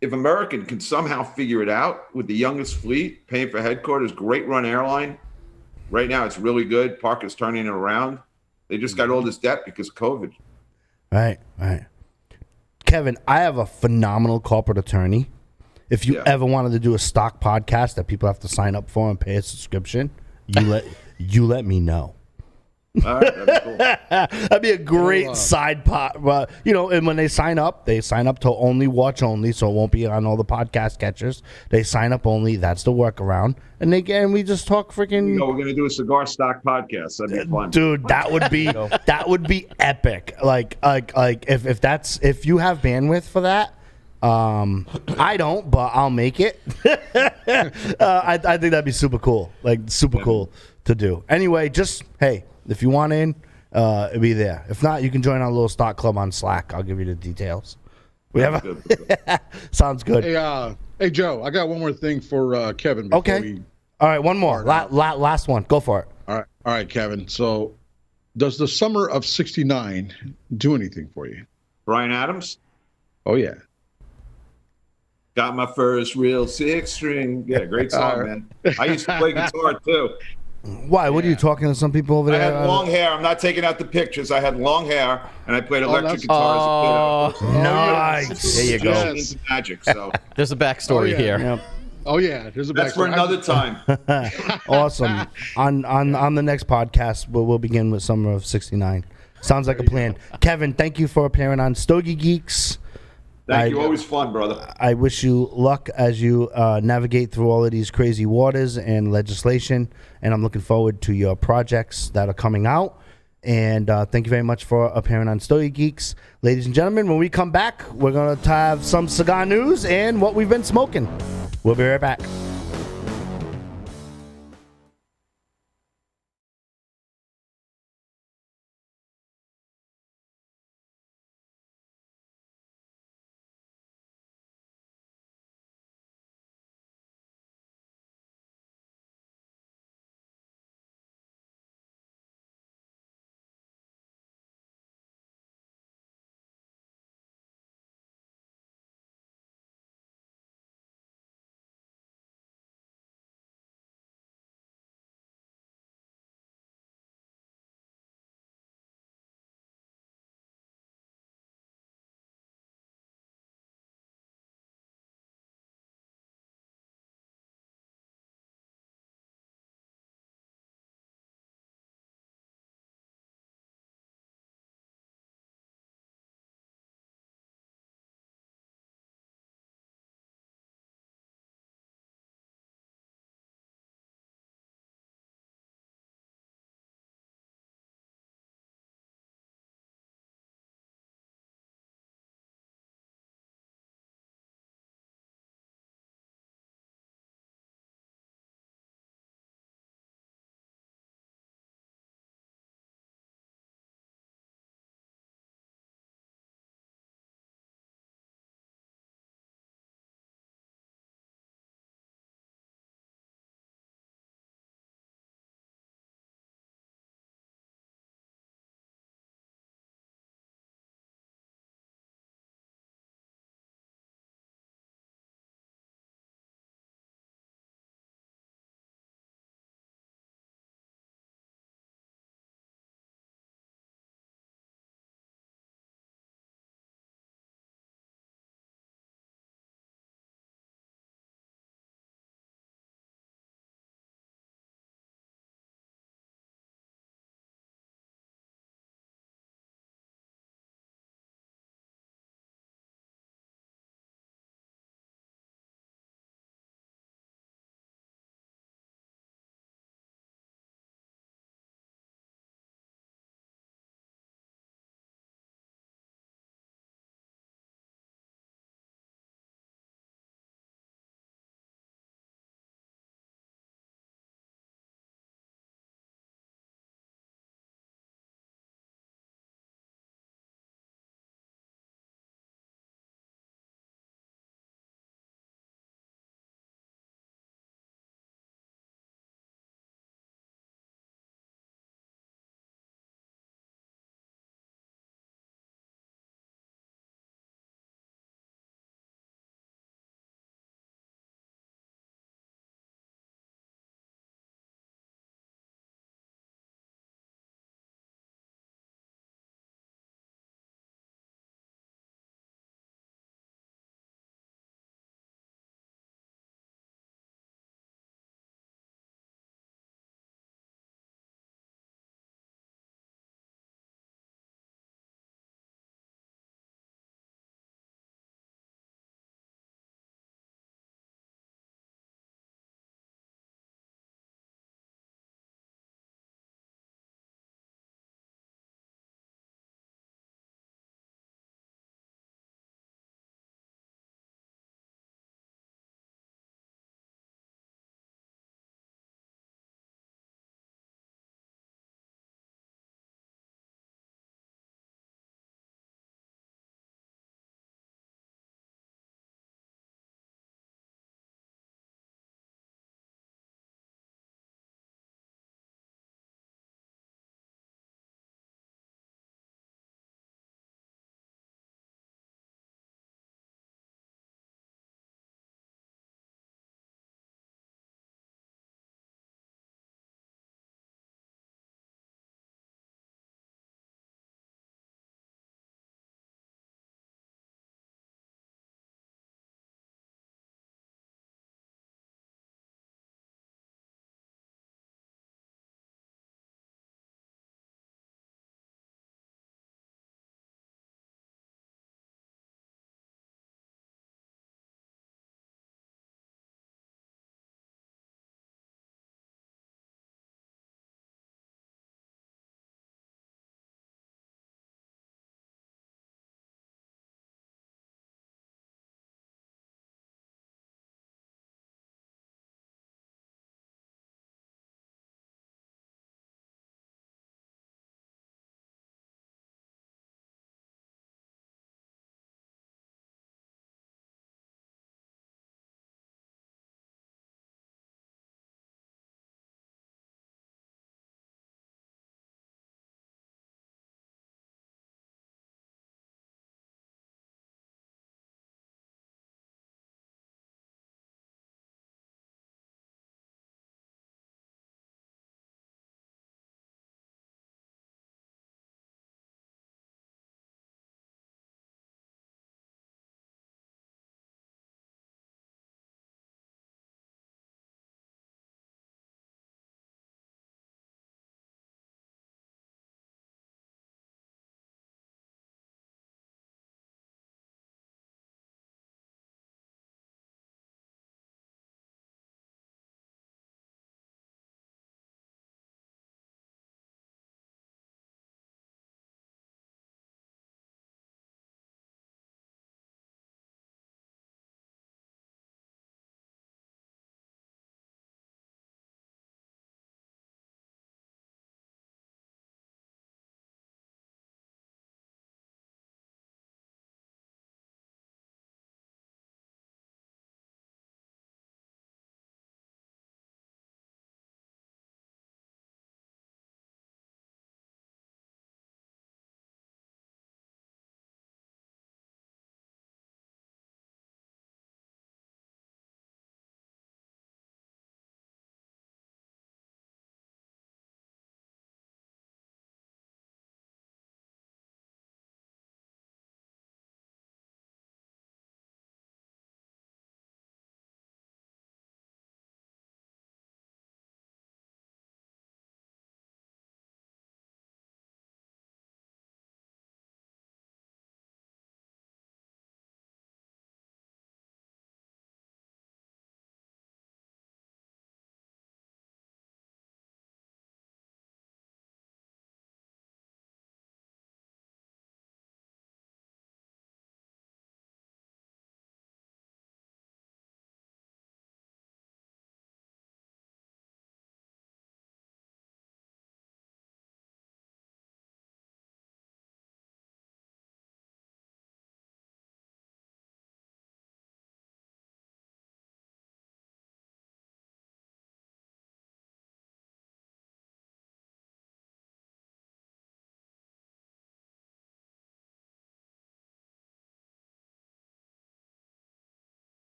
if American can somehow figure it out with the youngest fleet, paying for headquarters, great run airline. Right now, it's really good. Parker's turning it around. They just got all this debt because of COVID. Right. Kevin, I have a phenomenal corporate attorney. If you ever wanted to do a stock podcast that people have to sign up for and pay a subscription, you let me know. All right, that'd be cool. That'd be a great side pot. And when they sign up to only watch only, so it won't be on all the podcast catchers. They sign up only. That's the workaround. And we just talk freaking. We're gonna do a cigar stock podcast. That'd be fun, dude. That would be epic. Like if you have bandwidth for that. I don't, but I'll make it. I think that'd be super cool. Like super cool to do. Anyway, just hey. If you want in, it'll be there. If not, you can join our little stock club on Slack. I'll give you the details. Sounds good. Hey, Joe, I got one more thing for Kevin. Okay. All right, one more. Last one. Go for it. All right, Kevin. So, does the summer of '69 do anything for you? Bryan Adams. Oh yeah. Got my first real 6-string. Yeah, great song, man. I used to play guitar too. Why? What are you talking to some people over there? I had long hair. I'm not taking out the pictures. I had long hair, and I played electric guitar as a kid. Nice. There you go. Into magic. So There's a backstory here. Yep. Oh yeah, there's a that's for another time. Awesome. On the next podcast, we'll begin with summer of '69. Sounds like a plan. Kevin, thank you for appearing on Stogie Geeks. Thank you. Always fun, brother. I wish you luck as you navigate through all of these crazy waters and legislation. And I'm looking forward to your projects that are coming out. And thank you very much for appearing on Stogie Geeks. Ladies and gentlemen, when we come back, we're going to have some cigar news and what we've been smoking. We'll be right back.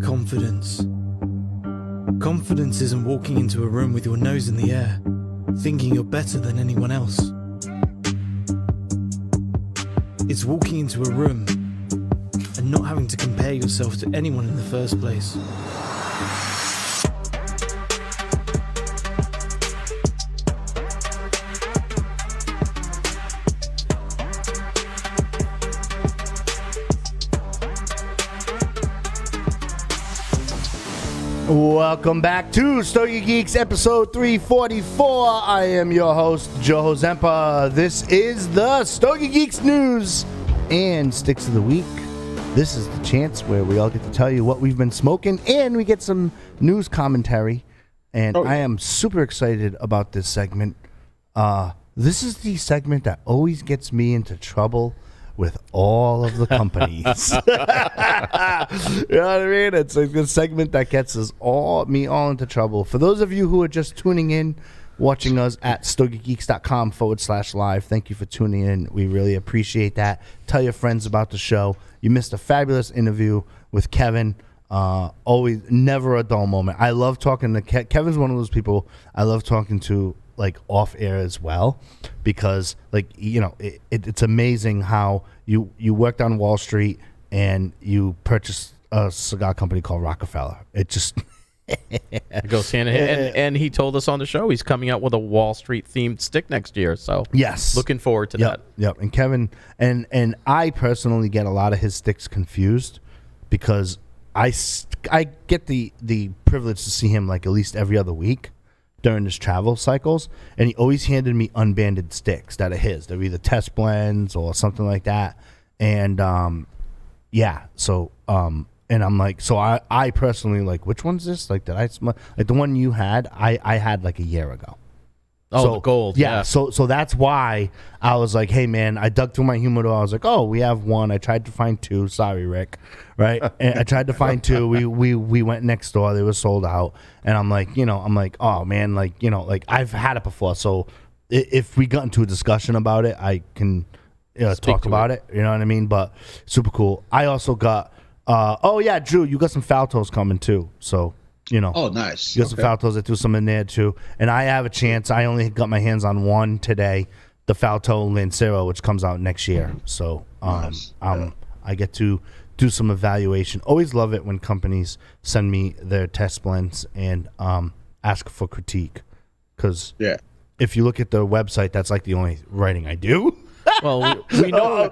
Confidence. Confidence isn't walking into a room with your nose in the air, thinking you're better than anyone else. It's walking into a room and not having to compare yourself to anyone in the first place. Welcome back to Stogie Geeks episode 344. I am your host, Joe Zempa. This is the Stogie Geeks news and Sticks of the Week. This is the chance where we all get to tell you what we've been smoking and we get some news commentary. And I am super excited about this segment. This is the segment that always gets me into trouble with all of the companies. You know what I mean? It's a good segment that gets us all into trouble. For those of you who are just tuning in, watching us at stogiegeeks.com/live, thank you for tuning in. We really appreciate that. Tell your friends about the show. You missed a fabulous interview with Kevin. Always, never a dull moment. I love talking to Kevin's one of those people I love talking to, like, off air as well, because, like, you know, it's amazing how you worked on Wall Street and you purchased a cigar company called Roc-A-Feller. It just it goes hand in hand. And he told us on the show he's coming out with a Wall Street themed stick next year. So yes, looking forward to that. Yep. And Kevin and I personally get a lot of his sticks confused because I get the privilege to see him like at least every other week during his travel cycles, and he always handed me unbanded sticks that are his. They're either test blends or something like that. And and I'm like, so I personally, like, which one's this? Like, did I smell like the one you had? I had like a year ago. Oh, so, the gold. Yeah. So that's why I was like, hey man, I dug through my humidor. I was like, oh, we have one. I tried to find two. Sorry, Rick. Right. And I tried to find two. We went next door. They were sold out. And I'm like, oh man, like, I've had it before. So if we got into a discussion about it, I can talk about it. You know what I mean? But super cool. I also got, Drew, you got some Faltos coming too. So, Oh, nice. You got some Faltos. I threw some in there too. And I have a chance. I only got my hands on one today, the Falto Lancero, which comes out next year. So Nice. I get to do some evaluation. Always love it when companies send me their test blends and ask for critique. Because if you look at the website, that's like the only writing I do. Well, we know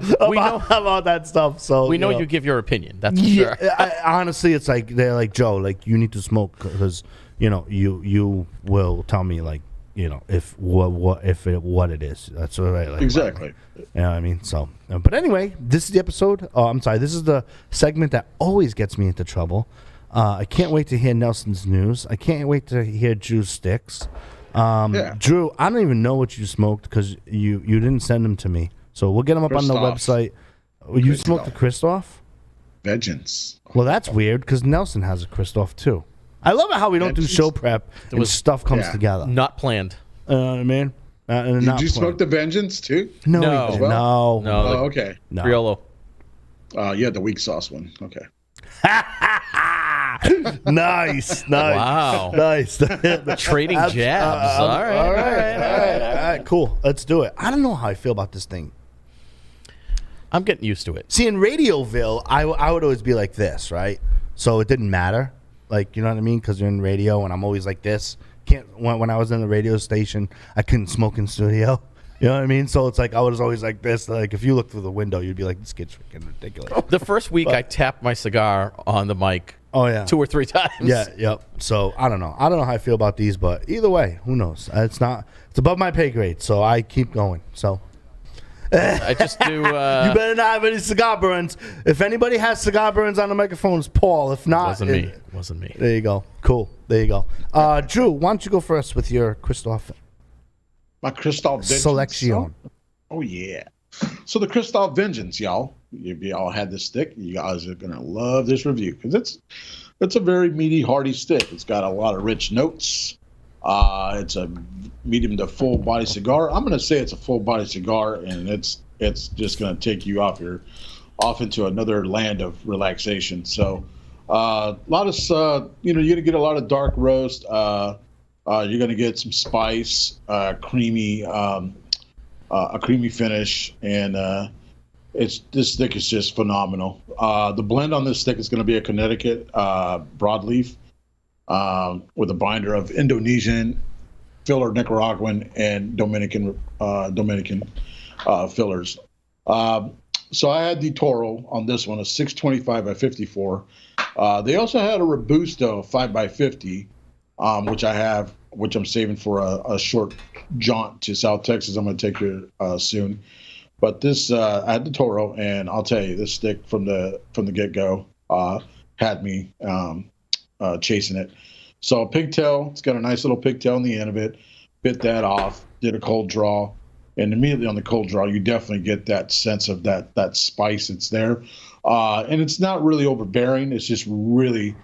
about that stuff. So we know you give your opinion. That's for sure. Honestly, it's like they're like, Joe, like, you need to smoke because you will tell me, like, if what it is. That's what I like. Exactly. You know what I mean? So, but anyway, this is the episode. Oh, I'm sorry. This is the segment that always gets me into trouble. I can't wait to hear Nelson's news. I can't wait to hear Drew's sticks. Drew, I don't even know what you smoked because you didn't send them to me. So we'll get them up on the website. You smoked the Christoph? Vengeance. Well, that's weird because Nelson has a Christoph too. I love it how we don't do show prep and stuff comes together. Not planned. You know what I mean? Did you smoke the Vengeance too? No. No. No. Oh, okay. No. Criollo. Yeah, the weak sauce one. Okay. Nice. Wow. Nice. Trading jabs. All right. Cool. Let's do it. I don't know how I feel about this thing. I'm getting used to it. See, in Radioville, I would always be like this, right? So it didn't matter. Like, you know what I mean? Because you're in radio, and I'm always like this. When I was in the radio station, I couldn't smoke in studio. You know what I mean? So it's like I was always like this. Like, if you look through the window, you'd be like, this kid's freaking ridiculous. The first week, I tapped my cigar on the mic. Oh, yeah. 2 or 3 times. Yeah, yep. So I don't know. I don't know how I feel about these, but either way, who knows? It's above my pay grade, so I keep going. So I just do. You better not have any cigar burns. If anybody has cigar burns on the microphone, it's Paul. If not, Wasn't me. There you go. Cool. There you go. Drew, why don't you go first with your Christoph? My Christoph Vengeance. Selection. Oh yeah. So the Christoph Vengeance, y'all. If y'all had this stick, you guys are gonna love this review because it's a very meaty, hearty stick. It's got a lot of rich notes. It's a medium to full body cigar. I'm gonna say it's a full body cigar, and it's just gonna take you off into another land of relaxation. So A lot of you're gonna get a lot of dark roast. You're gonna get some spice, creamy, a creamy finish, and this stick is just phenomenal. The blend on this stick is gonna be a Connecticut broadleaf with a binder of Indonesian filler, Nicaraguan, and Dominican fillers. So I had the Toro on this one, a 625 by 54. They also had a Robusto 5x50, which I'm saving for a short jaunt to South Texas. I'm going to take here soon. But this, I had the Toro, and I'll tell you, this stick from the get-go had me chasing it. So pigtail, it's got a nice little pigtail in the end of it. Bit that off, did a cold draw, and immediately on the cold draw, you definitely get that sense of that spice that's there. And it's not really overbearing. It's just really,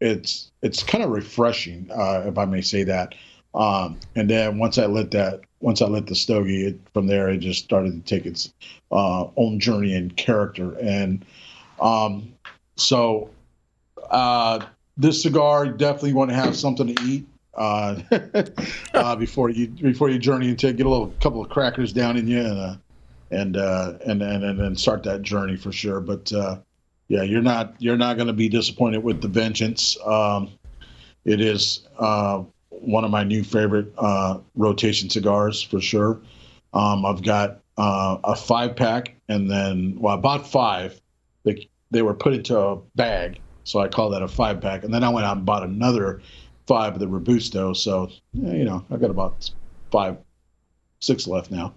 it's kind of refreshing, if I may say that. And then once I lit the Stogie, from there it just started to take its own journey and character. And this cigar, you definitely want to have something to eat before you journey into it. Get a couple of crackers down in you and then start that journey for sure. But yeah, you're not going to be disappointed with the Vengeance. It is one of my new favorite rotation cigars for sure. I've got a 5-pack, and then I bought 5. They were put into a bag, so I call that a 5-pack. And then I went out and bought another 5 of the Robusto. So I've got about 5-6 left now.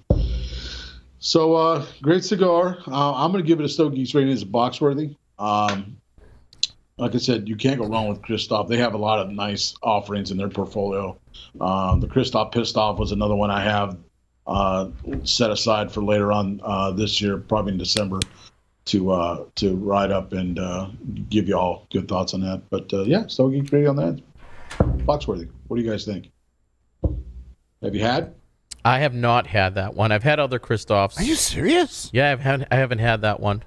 So great cigar. I'm going to give it a Stogie's rating as a box worthy. Like I said, you can't go wrong with Christoph. They have a lot of nice offerings in their portfolio. The Christoph Pissed Off was another one I have set aside for later on this year, probably in December, to ride up and give you all good thoughts on that. But yeah, Stogie's rating on that. Box worthy. What do you guys think? Have you had? I have not had that one. I've had other Christophs. Are you serious? Yeah, I haven't had that one.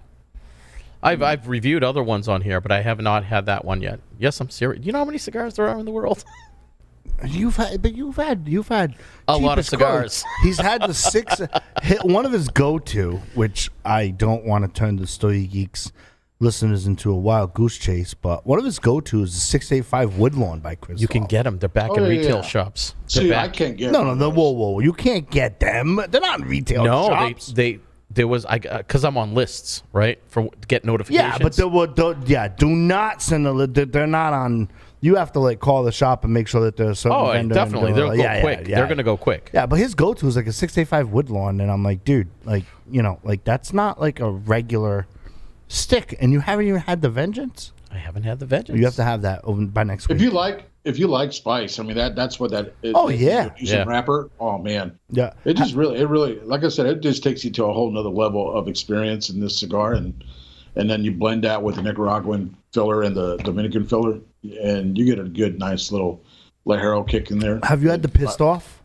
I've reviewed other ones on here, but I have not had that one yet. Yes, I'm serious. Do you know how many cigars there are in the world? You've had A lot of cigars. He's had the 6. One of his go-to, which I don't want to turn the Stogie Geeks listeners into a wild goose chase, but one of his go-tos is 685 Woodlawn by Chris. You can get them. They're back in retail shops. See, I can't get them. No, whoa. You can't get them. They're not in retail shops. No, there was because I'm on lists, right, for get notifications. Yeah, but do not send a list. They're not on. You have to call the shop and make sure that there's a certain vendor. Definitely, they'll go quick. They're gonna go quick. Yeah, but his go-to is like a 685 Woodlawn, and I'm like, dude, that's not like a regular stick, and you haven't even had the Vengeance. I haven't had the Vengeance. You have to have that by next week. If you like spice, I mean that's what that is. Oh yeah, wrapper. Oh man, yeah. It just really, like I said, it just takes you to a whole nother level of experience in this cigar, and then you blend that with the Nicaraguan filler and the Dominican filler, and you get a good, nice little Lajero kick in there. Have you had the Pissed Off?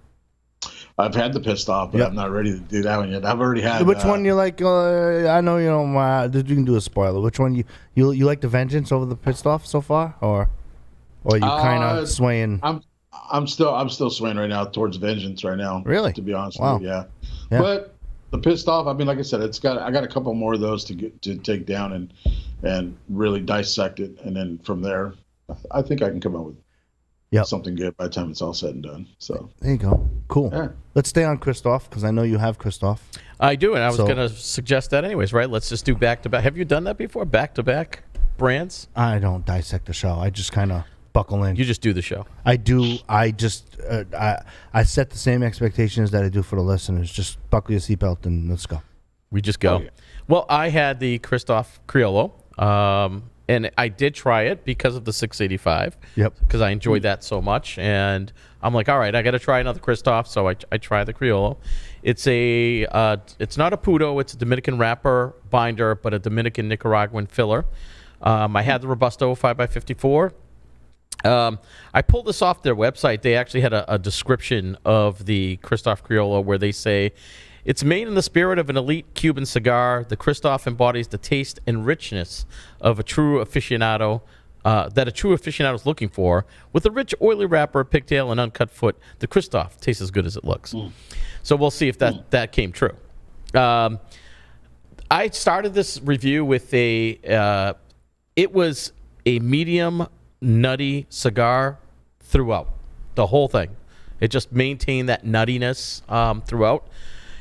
I've had the Pissed Off, but I'm not ready to do that one yet. I've already had. Which one you like? I know you don't. You can do a spoiler. Which one you like the Vengeance over the Pissed Off so far, or you kind of swaying? I'm still swaying right now towards Vengeance right now. Really? To be honest wow. with you, yeah. But the Pissed Off, I mean, like I said, I got a couple more of those to take down and really dissect it, and then from there, I think I can come up with something good by the time it's all said and done. So there you go. Cool. Yeah. Let's stay on Christoph because I know you have Christoph. I do, and I was going to suggest that anyways, right? Let's just do back-to-back. Have you done that before? Back-to-back brands? I don't dissect the show. I just kind of buckle in. You just do the show. I do. I just I set the same expectations that I do for the listeners. Just buckle your seatbelt and let's go. We just go. Oh, yeah. Well, I had the Christoph Criollo, and I did try it because of the 685. Yep. Because I enjoyed that so much, and I'm like, all right, I got to try another Christoph, so I try the Criollo. It's it's not a Pudo, it's a Dominican wrapper binder, but a Dominican Nicaraguan filler. I had the Robusto 5x54. I pulled this off their website. They actually had a description of the Christoph Criollo where they say It's made in the spirit of an elite Cuban cigar. The Christoph embodies the taste and richness of a true aficionado, that a true aficionado is looking for. With a rich, oily wrapper, pigtail, and uncut foot, the Christoph tastes as good as it looks. So we'll see if that came true. I started this review with it was a medium nutty cigar throughout, the whole thing. It just maintained that nuttiness throughout.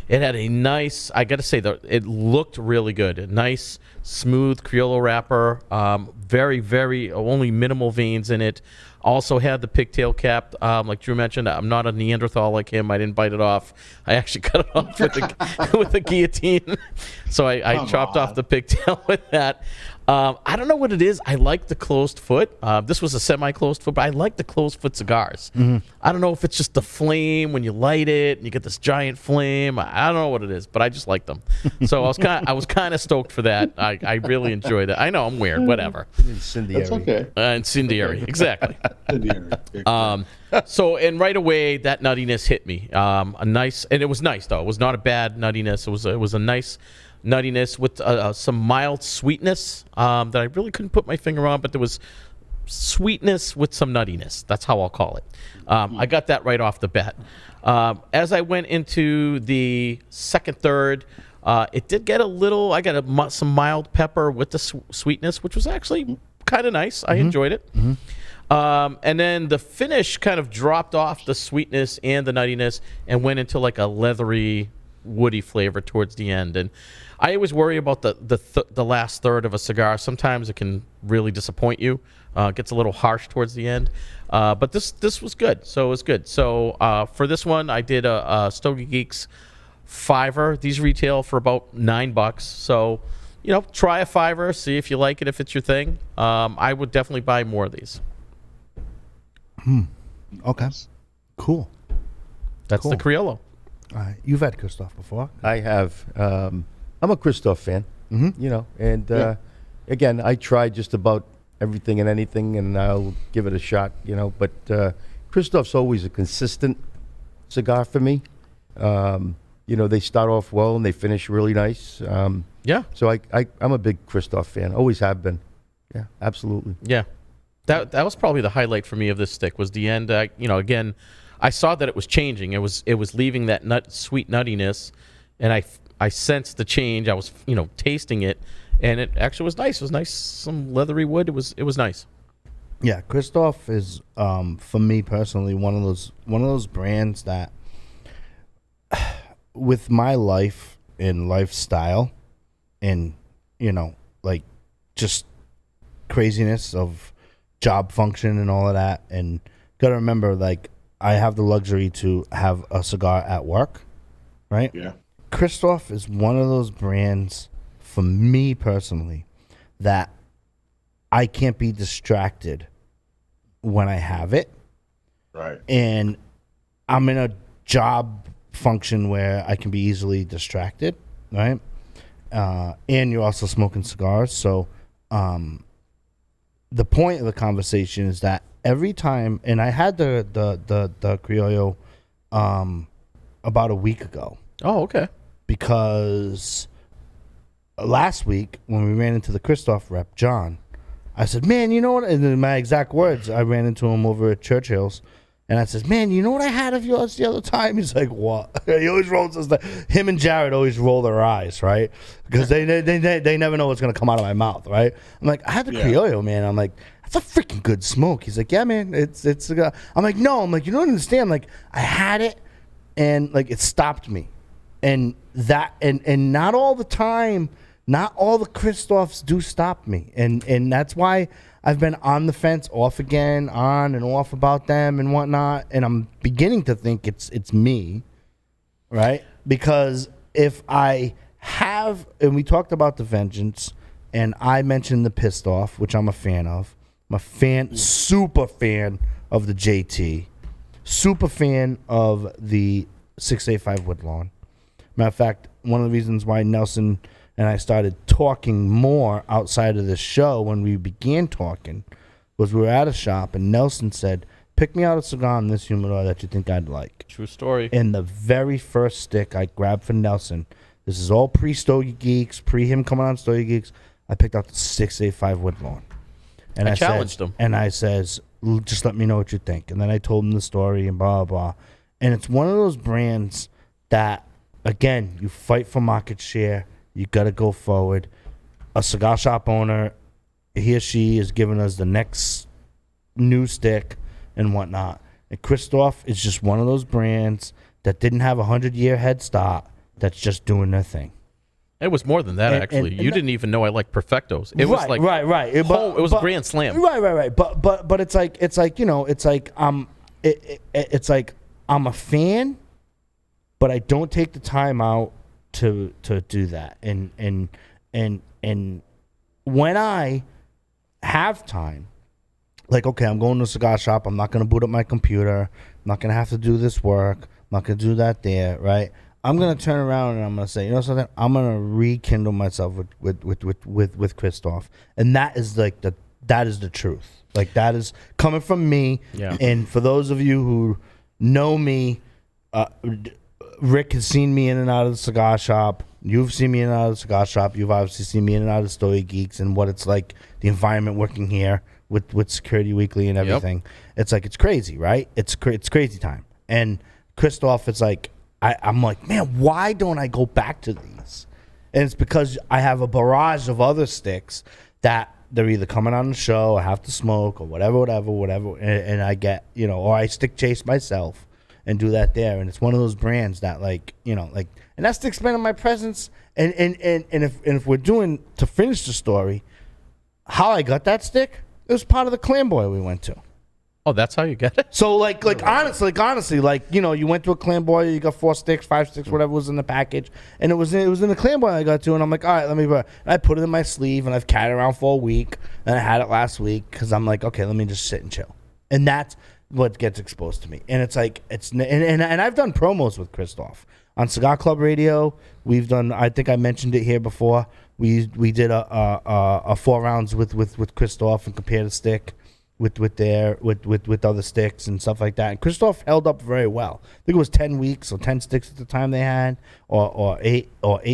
It had a nice, I got to say, it looked really good. A nice, smooth Criollo wrapper. Very, very, only minimal veins in it. Also had the pigtail cap. Like Drew mentioned, I'm not a Neanderthal like him. I didn't bite it off. I actually cut it off with a guillotine. So I chopped off the pigtail with that. I don't know what it is. I like the closed foot. This was a semi-closed foot, but I like the closed foot cigars. I don't know if it's just the flame when you light it and you get this giant flame. I don't know what it is, but I just like them. So I was kind of stoked for that. I really enjoyed it. I know I'm weird. Whatever. Incendiary. That's okay. Incendiary. Exactly. Incendiary. So and right away that nuttiness hit me. A nice, and it was nice though. It was not a bad nuttiness. It was a nice nuttiness with some mild sweetness that I really couldn't put my finger on, but there was sweetness with some nuttiness. That's how I'll call it. I got that right off the bat. As I went into the second, third, it did get a little, I got some mild pepper with the sweetness, which was actually kind of nice. I enjoyed it. And then the finish kind of dropped off the sweetness and the nuttiness and went into like a leathery, woody flavor towards the end. And I always worry about the last third of a cigar. Sometimes it can really disappoint you. It gets a little harsh towards the end. But this was good. So it was good. So for this one, I did a Stogie Geeks $5. These retail for about $9. So, try a $5, see if you like it, if it's your thing. I would definitely buy more of these. Okay. Cool. That's Cool. the Criollo. You've had Christoph before. I have. I'm a Christoph fan, and again, I try just about everything and anything, and I'll give it a shot, But Christoph's always a consistent cigar for me. They start off well and they finish really nice. Yeah. So I'm a big Christoph fan. Always have been. Yeah, absolutely. Yeah. That was probably the highlight for me of this stick was the end. Again, I saw that it was changing. It was leaving that sweet nuttiness, and I sensed the change. I was tasting it, and it actually was nice. It was nice, some leathery wood. It was nice. Yeah, Christoph is for me personally one of those brands that, with my life and lifestyle, and just craziness of job function and all of that, and gotta remember, I have the luxury to have a cigar at work, right? Yeah. Christoph is one of those brands, for me personally, that I can't be distracted when I have it. Right. And I'm in a job function where I can be easily distracted, right? And you're also smoking cigars, so the point of the conversation is that every time, and I had the Criollo about a week ago. Oh, okay. Because last week when we ran into the Christoph rep, John, I said, man, you know what? And in my exact words, I ran into him over at Churchill's. And I says, man, you know what I had of yours the other time? He's like, what? He always rolls his, him and Jared always roll their eyes, right? Because they never know what's going to come out of my mouth, right? I'm like, I had the Criollo, man. I'm like, that's a freaking good smoke. He's like, yeah, man, it's a. I'm like, no. I'm like, you don't understand. Like, I had it, and it stopped me, and not all the time. Not all the Christophs do stop me, and that's why I've been on the fence, off again, on and off about them and whatnot. And I'm beginning to think it's me, right? Because if I have, and we talked about the Vengeance, and I mentioned the Pissed Off, which I'm a fan of. I'm a fan, super fan of the JT, super fan of the 685 Woodlawn. Matter of fact, one of the reasons why Nelson and I started talking more outside of the show when we began talking was we were at a shop and Nelson said, pick me out a cigar in this humidor that you think I'd like. True story. And the very first stick I grabbed for Nelson, this is all pre-Stogie Geeks, pre him coming on Stogie Geeks, I picked out the 685 Woodlawn. And I challenged him. And I says, just let me know what you think. And then I told him the story and blah, blah, blah. And it's one of those brands that, again, you fight for market share. You got to go forward. A cigar shop owner, he or she is giving us the next new stick and whatnot. And Christoph is just one of those brands that didn't have a 100-year head start that's just doing their thing. It was more than that, actually. You didn't even know I liked Perfectos. It was like right. It was a grand slam. Right. But it's like it's like I'm a fan, but I don't take the time out to do that. And when I have time, like, okay, I'm going to a cigar shop. I'm not going to boot up my computer. I'm not going to have to do this work. I'm not going to do that there, right? I'm going to turn around and I'm going to say, you know something? I'm going to rekindle myself with Christoph. And that is like that is the truth. Like, that is coming from me. Yeah. And for those of you who know me, Rick has seen me in and out of the cigar shop. You've seen me in and out of the cigar shop. You've obviously seen me in and out of Stogie Geeks and what it's like, the environment working here with Security Weekly and everything. Yep. It's like, it's crazy, right? It's crazy time. And Christoph, it's like, I'm like, man, why don't I go back to these? And it's because I have a barrage of other sticks that they're either coming on the show, I have to smoke, or whatever. And I get, or I stick chase myself and do that there. And it's one of those brands that, and that's to expand on my presence. And if we're doing, to finish the story, how I got that stick, it was part of the Clamboy we went to. Oh, that's how you get it? So, honestly, you went to a Clamboy, you got 4 sticks, 5 sticks, whatever was in the package, and it was in the Clamboy I got to, and I'm like, all right, and I put it in my sleeve, and I've carried it around for a week, and I had it last week, because I'm like, okay, let me just sit and chill. And that's what gets exposed to me. And it's like, and I've done promos with Christoph. On Cigar Club Radio, we've done, I think I mentioned it here before, we did a 4 rounds with Christoph and compared a stick with other sticks and stuff like that. And Christoph held up very well. I think it was 10 weeks or 10 sticks at the time they had, or 8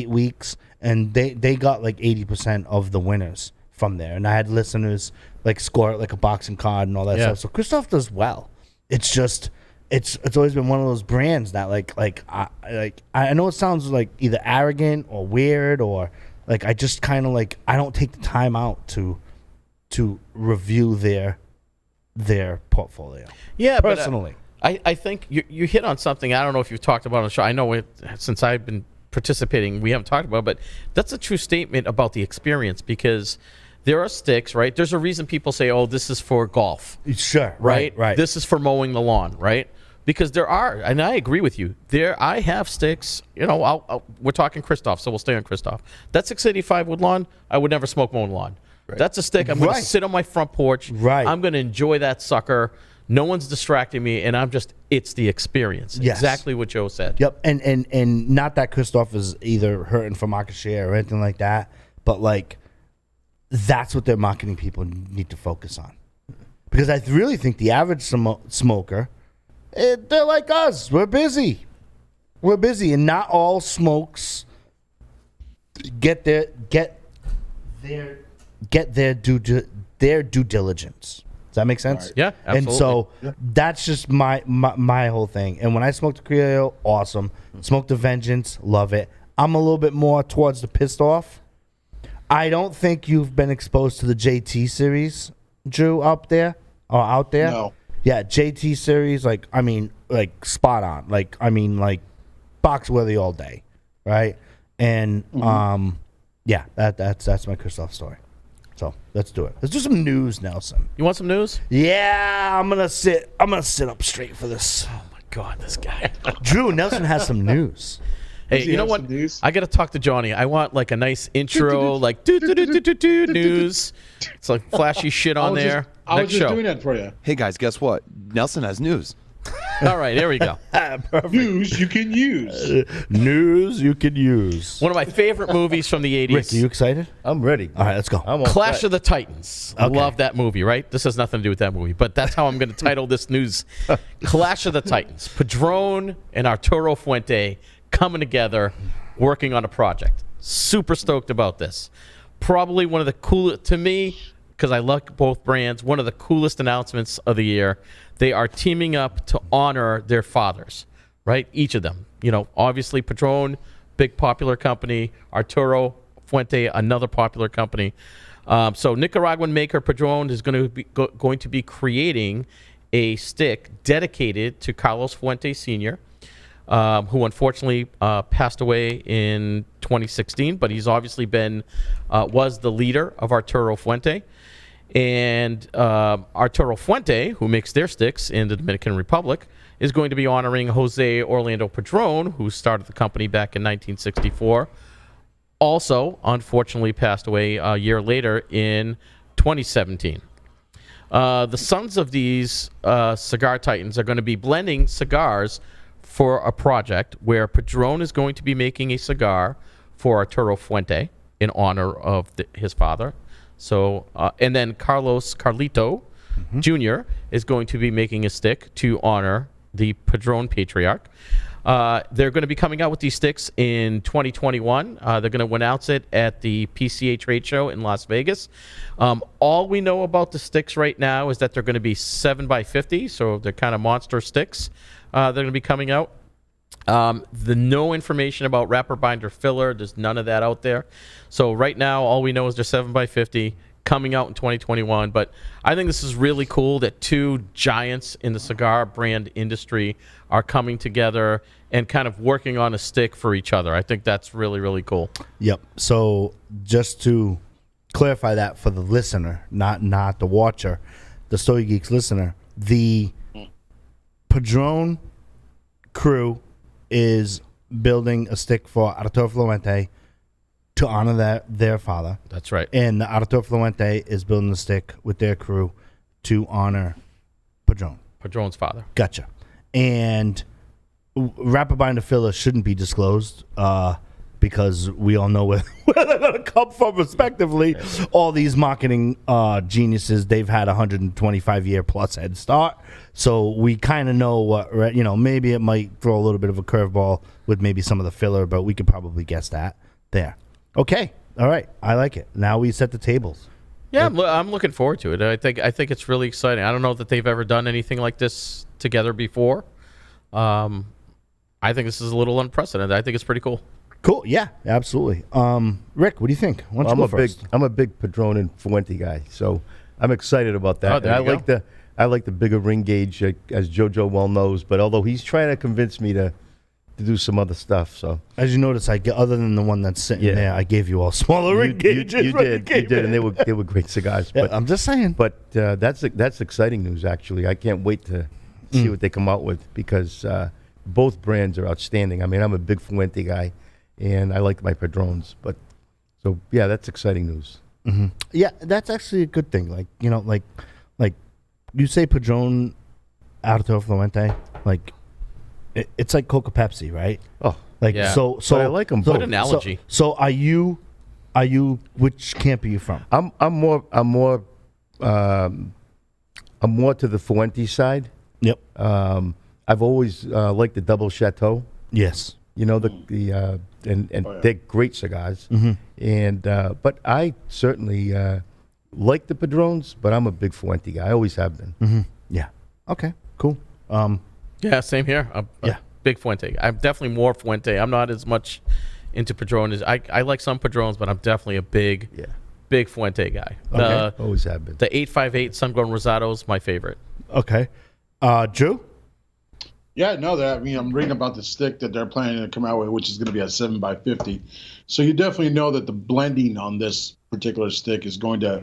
weeks, and they got like 80% of the winners from there. And I had listeners like score it like a boxing card and all that stuff. So Christoph does well. It's just it's always been one of those brands that I know it sounds like either arrogant or weird, or like I just kind of like, I don't take the time out to review their portfolio. Yeah, personally. But I think you hit on something. I don't know if you've talked about on the show. I know since I've been participating, we haven't talked about it, but that's a true statement about the experience, because there are sticks, right? There's a reason people say, oh, this is for golf. Sure, right. This is for mowing the lawn, right? Because there are, and I agree with you, I have sticks, we're talking Christoph, so we'll stay on Christoph. That 685 Woodlawn, I would never smoke mowing lawn. Right. That's a stick. I'm going to sit on my front porch. Right. I'm going to enjoy that sucker. No one's distracting me, and it's the experience. Yes. Exactly what Joe said. Yep. And not that Christoph is either hurting for market share or anything like that, but like, that's what their marketing people need to focus on. Because I really think the average smoker, they're like us. We're busy, and not all smokes get their due diligence. Does that make sense? Right. Yeah, absolutely. And so that's just my whole thing. And when I smoked the Criollo, awesome. Smoked the Vengeance, love it. I'm a little bit more towards the Pissed Off. I don't think you've been exposed to the JT series, Drew, out there. No. Yeah, JT series, like spot on. Like box worthy all day, right? And yeah, that's my Christoph story. So let's do it. Let's do some news, Nelson. You want some news? Yeah, I'm gonna sit up straight for this. Oh my God, this guy. Drew, Nelson has some news. Hey, you know what? I got to talk to Johnny. I want like a nice intro, like news. It's like flashy shit on there. I was just doing that for you. Hey guys, guess what? Nelson has news. All right, here we go. News you can use. News you could use. One of my favorite movies from the 80s. Rick, are you excited? I'm ready. All right, let's go. I'm all Clash set. of the Titans. Okay. Love that movie, right? This has nothing to do with that movie, but that's how I'm going to title this news. Clash of the Titans. Padron and Arturo Fuente coming together, working on a project. Super stoked about this. Probably one of the coolest, to me, because I like both brands, one of the coolest announcements of the year. They are teaming up to honor their fathers, right? Each of them. You know, obviously Padron, big popular company. Arturo Fuente, another popular company. So Nicaraguan maker Padron is going to be creating a stick dedicated to Carlos Fuente Sr., who unfortunately passed away in 2016, but he's obviously was the leader of Arturo Fuente. And Arturo Fuente, who makes their sticks in the Dominican Republic, is going to be honoring Jose Orlando Padron, who started the company back in 1964. Also, unfortunately, passed away a year later in 2017. The sons of these cigar titans are going to be blending cigars for a project where Padron is going to be making a cigar for Arturo Fuente in honor of his father. So, and then Carlito Jr. is going to be making a stick to honor the Padron patriarch. They're going to be coming out with these sticks in 2021. They're going to announce it at the PCA trade show in Las Vegas. All we know about the sticks right now is that they're going to be 7x50, so they're kind of monster sticks. They're going to be coming out. No information about wrapper, binder, filler. There's none of that out there. So right now, all we know is they're 7x50 coming out in 2021. But I think this is really cool that two giants in the cigar brand industry are coming together and kind of working on a stick for each other. I think that's really, really cool. Yep. So just to clarify that for the listener, not the watcher, the Stogie Geeks listener, the Padron crew is building a stick for Arturo Fuente to honor their father. That's right. And the Arturo Fuente is building a stick with their crew to honor Padron. Padron's father. Gotcha. And wrapper, binder, filler shouldn't be disclosed because we all know where they're going to come from respectively. All these marketing geniuses, they've had a 125-year plus head start. So we kind of know what, maybe it might throw a little bit of a curveball with maybe some of the filler, but we could probably guess that there. Okay. All right. I like it. Now we set the tables. Yeah, I'm looking forward to it. I think it's really exciting. I don't know that they've ever done anything like this together before. I think this is a little unprecedented. I think it's pretty cool. Cool. Yeah, absolutely. Rick, what do you think? Why don't you go first? I'm a big Padron and Fuente guy, so I'm excited about that. Oh, there you go. I like the bigger ring gauge, as JoJo well knows. But although he's trying to convince me to do some other stuff, so as you notice, other than the one that's sitting there, I gave you all smaller ring gauges. You did, and they were great cigars. Yeah, but I'm just saying. But that's exciting news. Actually, I can't wait to see what they come out with because both brands are outstanding. I mean, I'm a big Fuente guy, and I like my Padrones. But so yeah, that's exciting news. Mm-hmm. Yeah, that's actually a good thing. Like you say Padron, Arturo Fuente, like it's like Coca Pepsi, right? Oh, like yeah. So but I like them both. Good analogy. So are you? Which camp are you from? I'm more to the Fuente side. Yep. I've always liked the double chateau. Yes. You know they're great cigars. Mm-hmm. And but I certainly like the Padrones, but I'm a big Fuente guy. I always have been. Mm-hmm. Yeah. Okay. Cool. Yeah, same here. I'm a big Fuente. I'm definitely more Fuente. I'm not as much into Padron as I like some Padrones, but I'm definitely a big Fuente guy. Okay. Always have been. The 858 Sun-Grown Rosado is my favorite. Okay. Drew? Yeah, no, I'm reading about the stick that they're planning to come out with, which is going to be a 7x50. So you definitely know that the blending on this particular stick is going to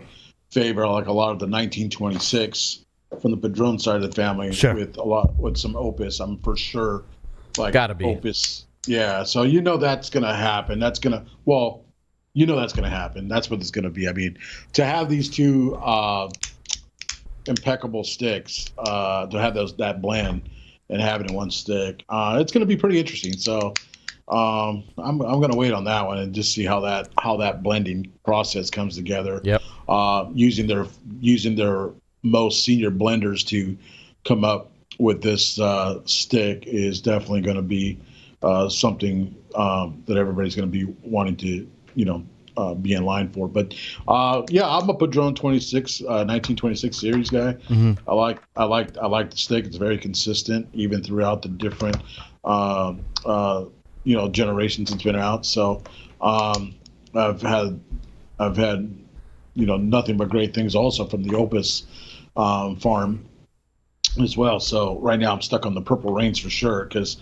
favor like a lot of the 1926 from the Padron side of the family, sure, with some Opus. I'm for sure like gotta be Opus. Yeah, so that's going to happen. That's going to happen. That's what it's going to be. I mean, to have these two impeccable sticks, to have that blend, and have it in one stick. It's going to be pretty interesting. So I'm going to wait on that one and just see how that blending process comes together. Yep. Using their most senior blenders to come up with this stick is definitely going to be something that everybody's going to be wanting to, be in line for. But I'm a Padron 1926 series guy. Mm-hmm. I like the stick. It's very consistent even throughout the different generations it's been out. So I've had nothing but great things also from the Opus farm as well. So right now I'm stuck on the Purple Rains for sure because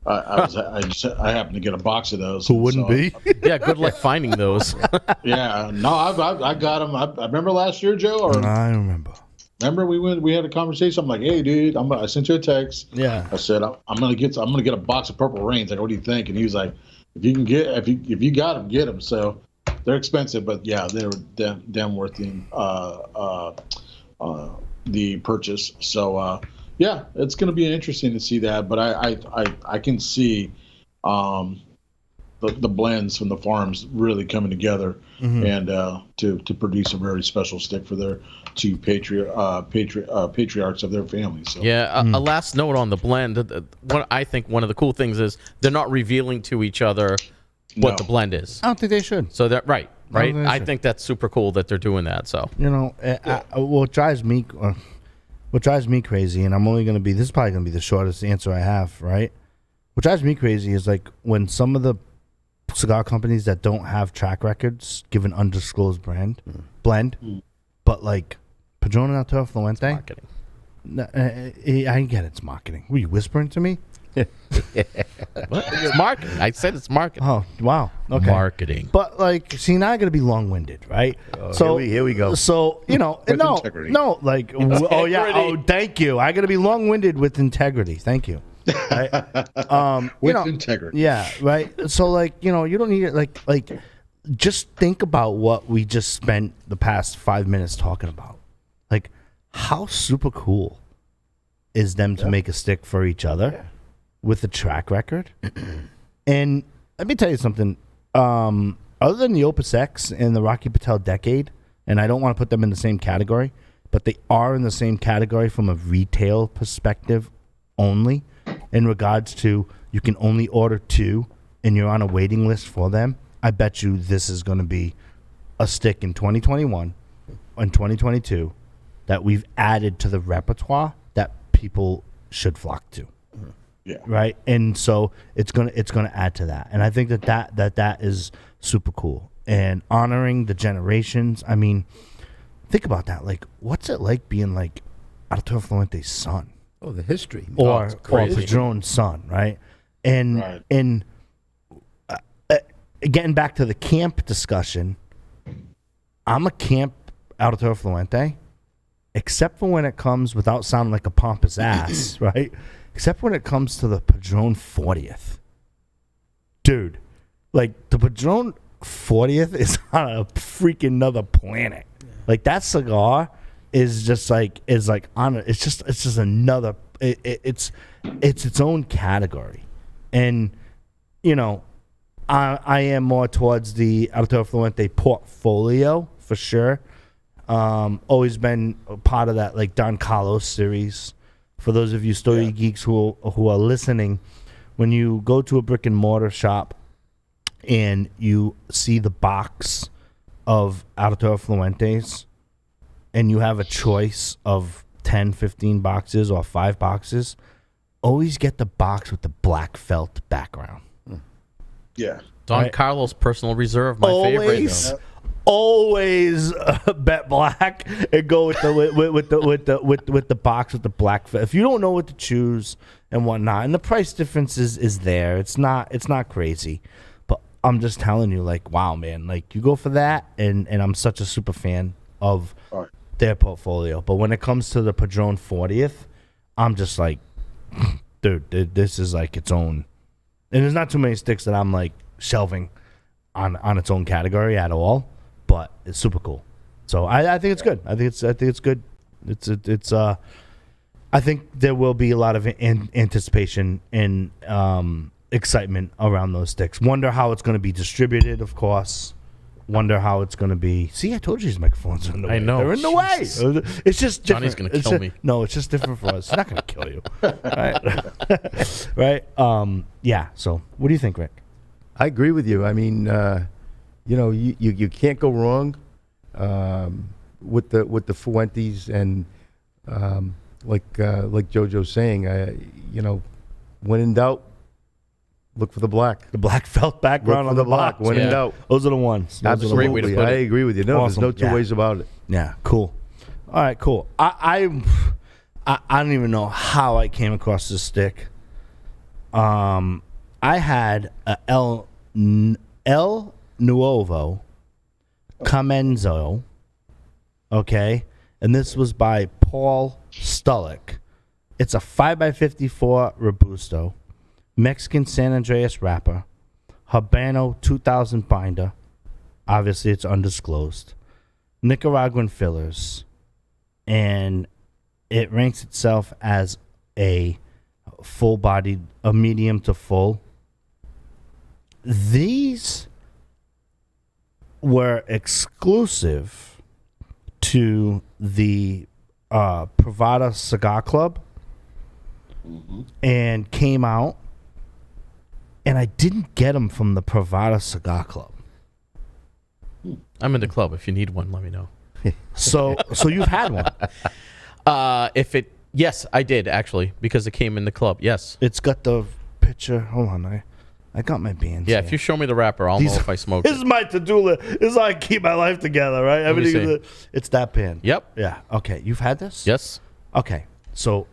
I happened to get a box of those. Who wouldn't be? Yeah, good luck finding those. Yeah, no, I got them. I remember last year, Joe. Or I remember. Remember we had a conversation. I'm like, hey, dude, I sent you a text. Yeah. I said I'm gonna get a box of Purple Rains. Like, what do you think? And he was like, if you got them, get them. So they're expensive, but yeah, they were damn worth the purchase. So yeah, it's going to be interesting to see that. But I can see the blends from the farms really coming together and to produce a very special stick for their two patriarchs of their families. So. Yeah, a last note on the blend. I think one of the cool things is they're not revealing to each other what the blend is. I don't think they should. So that right. I should. think that's super cool that they're doing that. So what drives me crazy, and I'm only going to be, this is probably going to be the shortest answer I have, right? What drives me crazy is like when some of the cigar companies that don't have track records give an undisclosed blend, but like Padron and Arturo Fuente. marketing. I get it's marketing. Were you whispering to me? What? It's marketing. I said it's marketing. Oh, wow. Okay. Marketing. But like, see, now I got to be long-winded, right? So here we go. So integrity. Oh yeah. Oh, thank you. I got to be long-winded with integrity. Thank you. Right? Integrity. Yeah. Right. So like, you don't need it. Like, just think about what we just spent the past 5 minutes talking about. Like, how super cool is them to make a stick for each other with a track record? And let me tell you something. Other than the Opus X and the Rocky Patel Decade, and I don't want to put them in the same category, but they are in the same category from a retail perspective only, in regards to you can only order 2 and you're on a waiting list for them. I bet you this is going to be a stick in 2021 and 2022 that we've added to the repertoire that people should flock to. Yeah. Right. And so it's gonna add to that. And I think that is super cool. And honoring the generations. I mean, think about that. Like, what's it like being like Arturo Fuente's son? Oh, the history. Or Padron's son, right? And getting back to the camp discussion, I'm a camp Arturo Fuente, except for when it comes, without sounding like a pompous ass, right? Except when it comes to the Padron 40th. Dude, like the Padron 40th is on a freaking another planet. Like that cigar is just like it's just another it's its own category. And I am more towards the Arturo Fuente portfolio for sure. Always been a part of that like Don Carlos series. For those of you Stogie geeks who are listening, when you go to a brick and mortar shop and you see the box of Arturo Fuentes and you have a choice of 10, 15 boxes or 5 boxes, always get the box with the black felt background. Yeah. Don Carlos Personal Reserve, my favorite. Always bet black and go with the box with the black. If you don't know what to choose and whatnot, and the price difference is there. It's not crazy, but I'm just telling you, like, wow, man, like you go for that, and I'm such a super fan of their portfolio. But when it comes to the Padron 40th, I'm just like, dude, this is like its own. And there's not too many sticks that I'm like shelving on its own category at all. But it's super cool. So I think it's good. I think it's good. It's I think there will be a lot of anticipation and excitement around those sticks. Wonder how it's going to be distributed, of course. Wonder how it's going to be. See, I told you these microphones are in the way. I know. They're in the way. It's just different. Johnny's going to kill me. No, it's just different for us. It's not going to kill you. Right? Right? Yeah. So, what do you think, Rick? I agree with you. I mean, you can't go wrong with the Fuentes, and like JoJo's saying, when in doubt, look for the black. The black felt background on the black. box. When in doubt, those are the ones. Great way to absolutely. put I it. agree with you. No, Awesome. there's no two ways about it. Yeah, cool. All right, cool. I don't even know how I came across this stick. I had a El Nuovo Comenzo, okay, and this was by Paul Stullick. It's a 5x54 Robusto, Mexican San Andreas wrapper, Habano 2000 binder. Obviously, it's undisclosed. Nicaraguan fillers, and it ranks itself as a full-bodied, a medium to full. These were exclusive to the Privada Cigar Club, and came out, and I didn't get them from the Privada Cigar Club. I'm in the club. If you need one, let me know. So you've had one. Yes, I did actually, because it came in the club. Yes. It's got the picture. Hold on, I got my bands. Yeah, here. if you show me the wrapper, I'll know if I smoked This is it. my to-do list. This is how I keep my life together, right? me Everything. see. It's that band. Yep. Yeah. Okay. You've had this? Yes. Okay. So,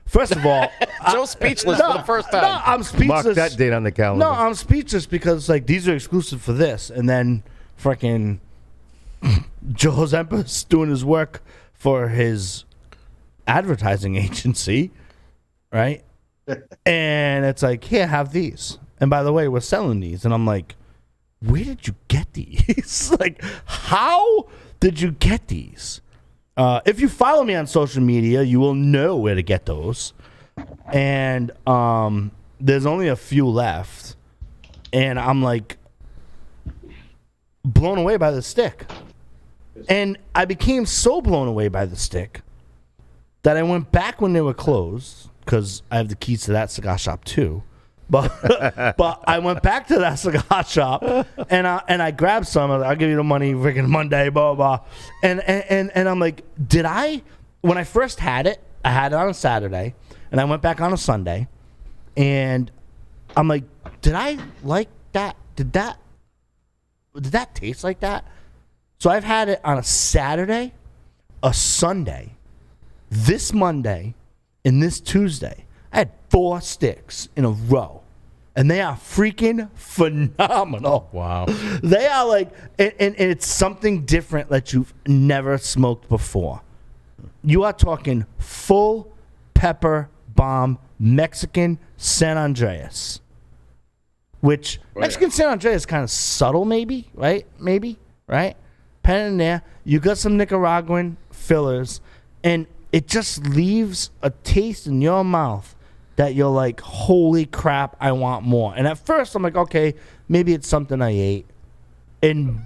first of all, Joe's speechless for the first time. No, I'm speechless. Mark that date on the calendar. No, I'm speechless because like these are exclusive for this, and then freaking Joe Zempas doing his work for his advertising agency, right? And it's like, here, have these. And by the way, we're selling these, and I'm like, where did you get these? Like, how did you get these? If you follow me on social media, you will know where to get those. And there's only a few left. And I'm like blown away by the stick. And I became so blown away by the stick that I went back when they were closed, because I have the keys to that cigar shop too. But I went back to that cigar shop and I grabbed some. I'll give you the money freaking Monday, blah, blah. And I'm like, when I first had it, I had it on a Saturday and I went back on a Sunday, and I'm like, did I like that? Did that taste like that? So I've had it on a Saturday, a Sunday, this Monday, and this Tuesday. I had 4 sticks in a row, and they are freaking phenomenal. Wow. They are like, and it's something different that you've never smoked before. You are talking full pepper bomb Mexican San Andreas, which Mexican San Andreas is kind of subtle, maybe, right? Right? Pen in there. You got some Nicaraguan fillers, and it just leaves a taste in your mouth that you're like, holy crap, I want more. And at first, I'm like, okay, maybe it's something I ate in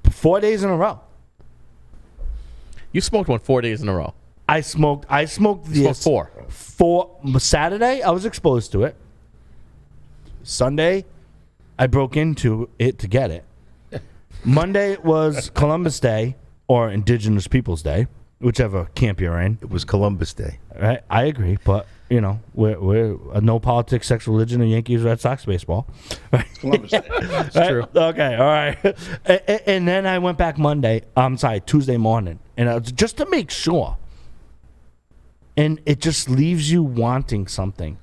4 days in a row. You smoked one 4 days in a row. I smoked this. Smoked 4. Saturday, I was exposed to it. Sunday, I broke into it to get it. Monday was Columbus Day, or Indigenous Peoples Day, whichever camp you're in. It was Columbus Day. Right? I agree, but you know, we're no politics, sex, religion, or Yankees, Red Sox, baseball. Right? Columbus Day. It's true. Okay, all right. And then I went back Tuesday morning, and I was, just to make sure. And it just leaves you wanting something.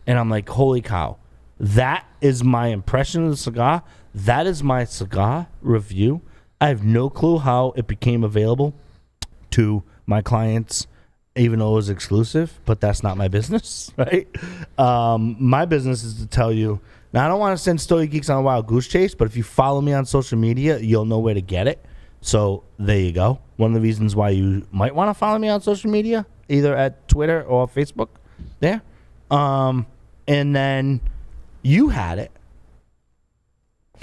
And I'm like, holy cow. That is my impression of the cigar. That is my cigar review. I have no clue how it became available to my clients, even though it was exclusive, but that's not my business, right? My business is to tell you. Now, I don't want to send Stogie Geeks on a wild goose chase, but if you follow me on social media, you'll know where to get it. So there you go. One of the reasons why you might want to follow me on social media, either at Twitter or Facebook there. And then you had it.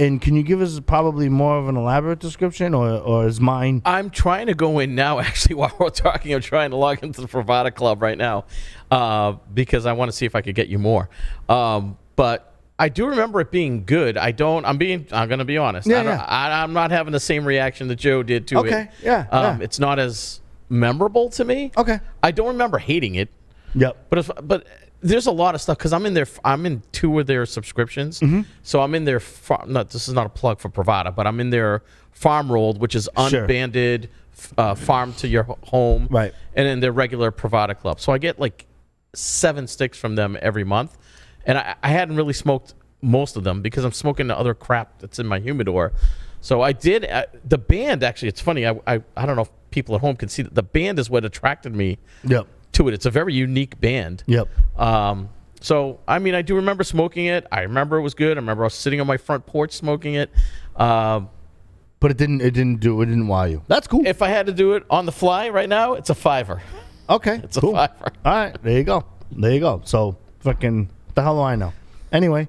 And can you give us probably more of an elaborate description, or is mine? I'm trying to go in now, actually, while we're talking. I'm trying to log into the Pravada Club right now because I want to see if I could get you more. But I do remember it being good. I'm going to be honest. I'm not having the same reaction that Joe did to it. Okay, yeah. It's not as memorable to me. Okay. I don't remember hating it. Yep. But there's a lot of stuff because I'm in 2 of their subscriptions. So I'm in their this is not a plug for Pravada, but I'm in their farm rolled, which is unbanded farm to your home, right? And then their regular Pravada Club. So I get like 7 sticks from them every month, and I hadn't really smoked most of them because I'm smoking the other crap that's in my humidor. So I did the band. Actually, it's funny. I don't know if people at home can see that the band is what attracted me. Yep. To it. It's a very unique band. Yep. So I mean, I do remember smoking it. I remember it was good. I remember I was sitting on my front porch smoking it. But it didn't wow you. That's cool. If I had to do it on the fly right now, it's a $5. Okay. It's cool. a $5. All right, there you go. So fucking the hell do I know? Anyway,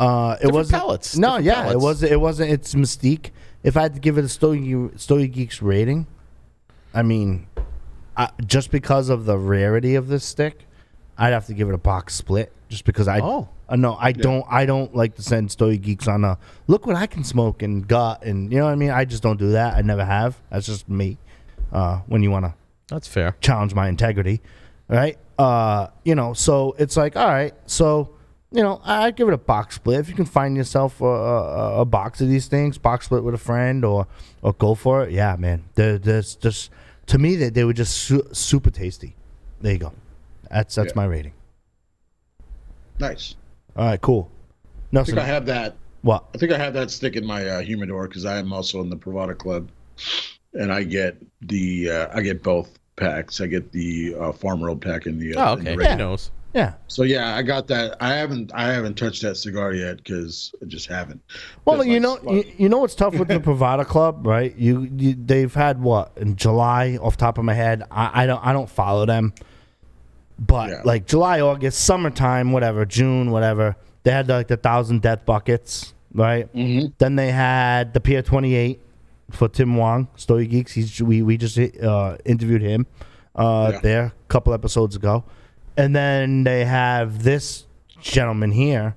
it was pellets. No, yeah, it wasn't its mystique. If I had to give it a Stogie Geeks rating, I mean, just because of the rarity of this stick, I'd have to give it a box split. Just because I don't like to send Stogie Geeks on a look what I can smoke and gut, and you know what I mean. I just don't do that. I never have. That's just me. When you want to, that's fair. Challenge my integrity, right? So it's like, all right, so I'd give it a box split. If you can find yourself a box of these things, box split with a friend, or go for it. Yeah, man. There's just. To me, they were just super tasty. There you go. That's my rating. Nice. All right, cool. Nelson, I think I have that. What? I think I have that stick in my humidor because I am also in the Pravada Club, and I get both packs. I get the farm rolled pack and the. Oh, okay. He knows. Yeah. So yeah, I got that. I haven't touched that cigar yet because I just haven't. Well, you know what's tough with the Pravada Club, right? They've had what in July off the top of my head. I don't follow them, but like July, August, summertime, whatever, June, whatever. They had like the 1,000 death buckets, right? Mm-hmm. Then they had the Pier 28 for Tim Wong, Stogie Geeks. We just interviewed him there a couple episodes ago. And then they have this gentleman here,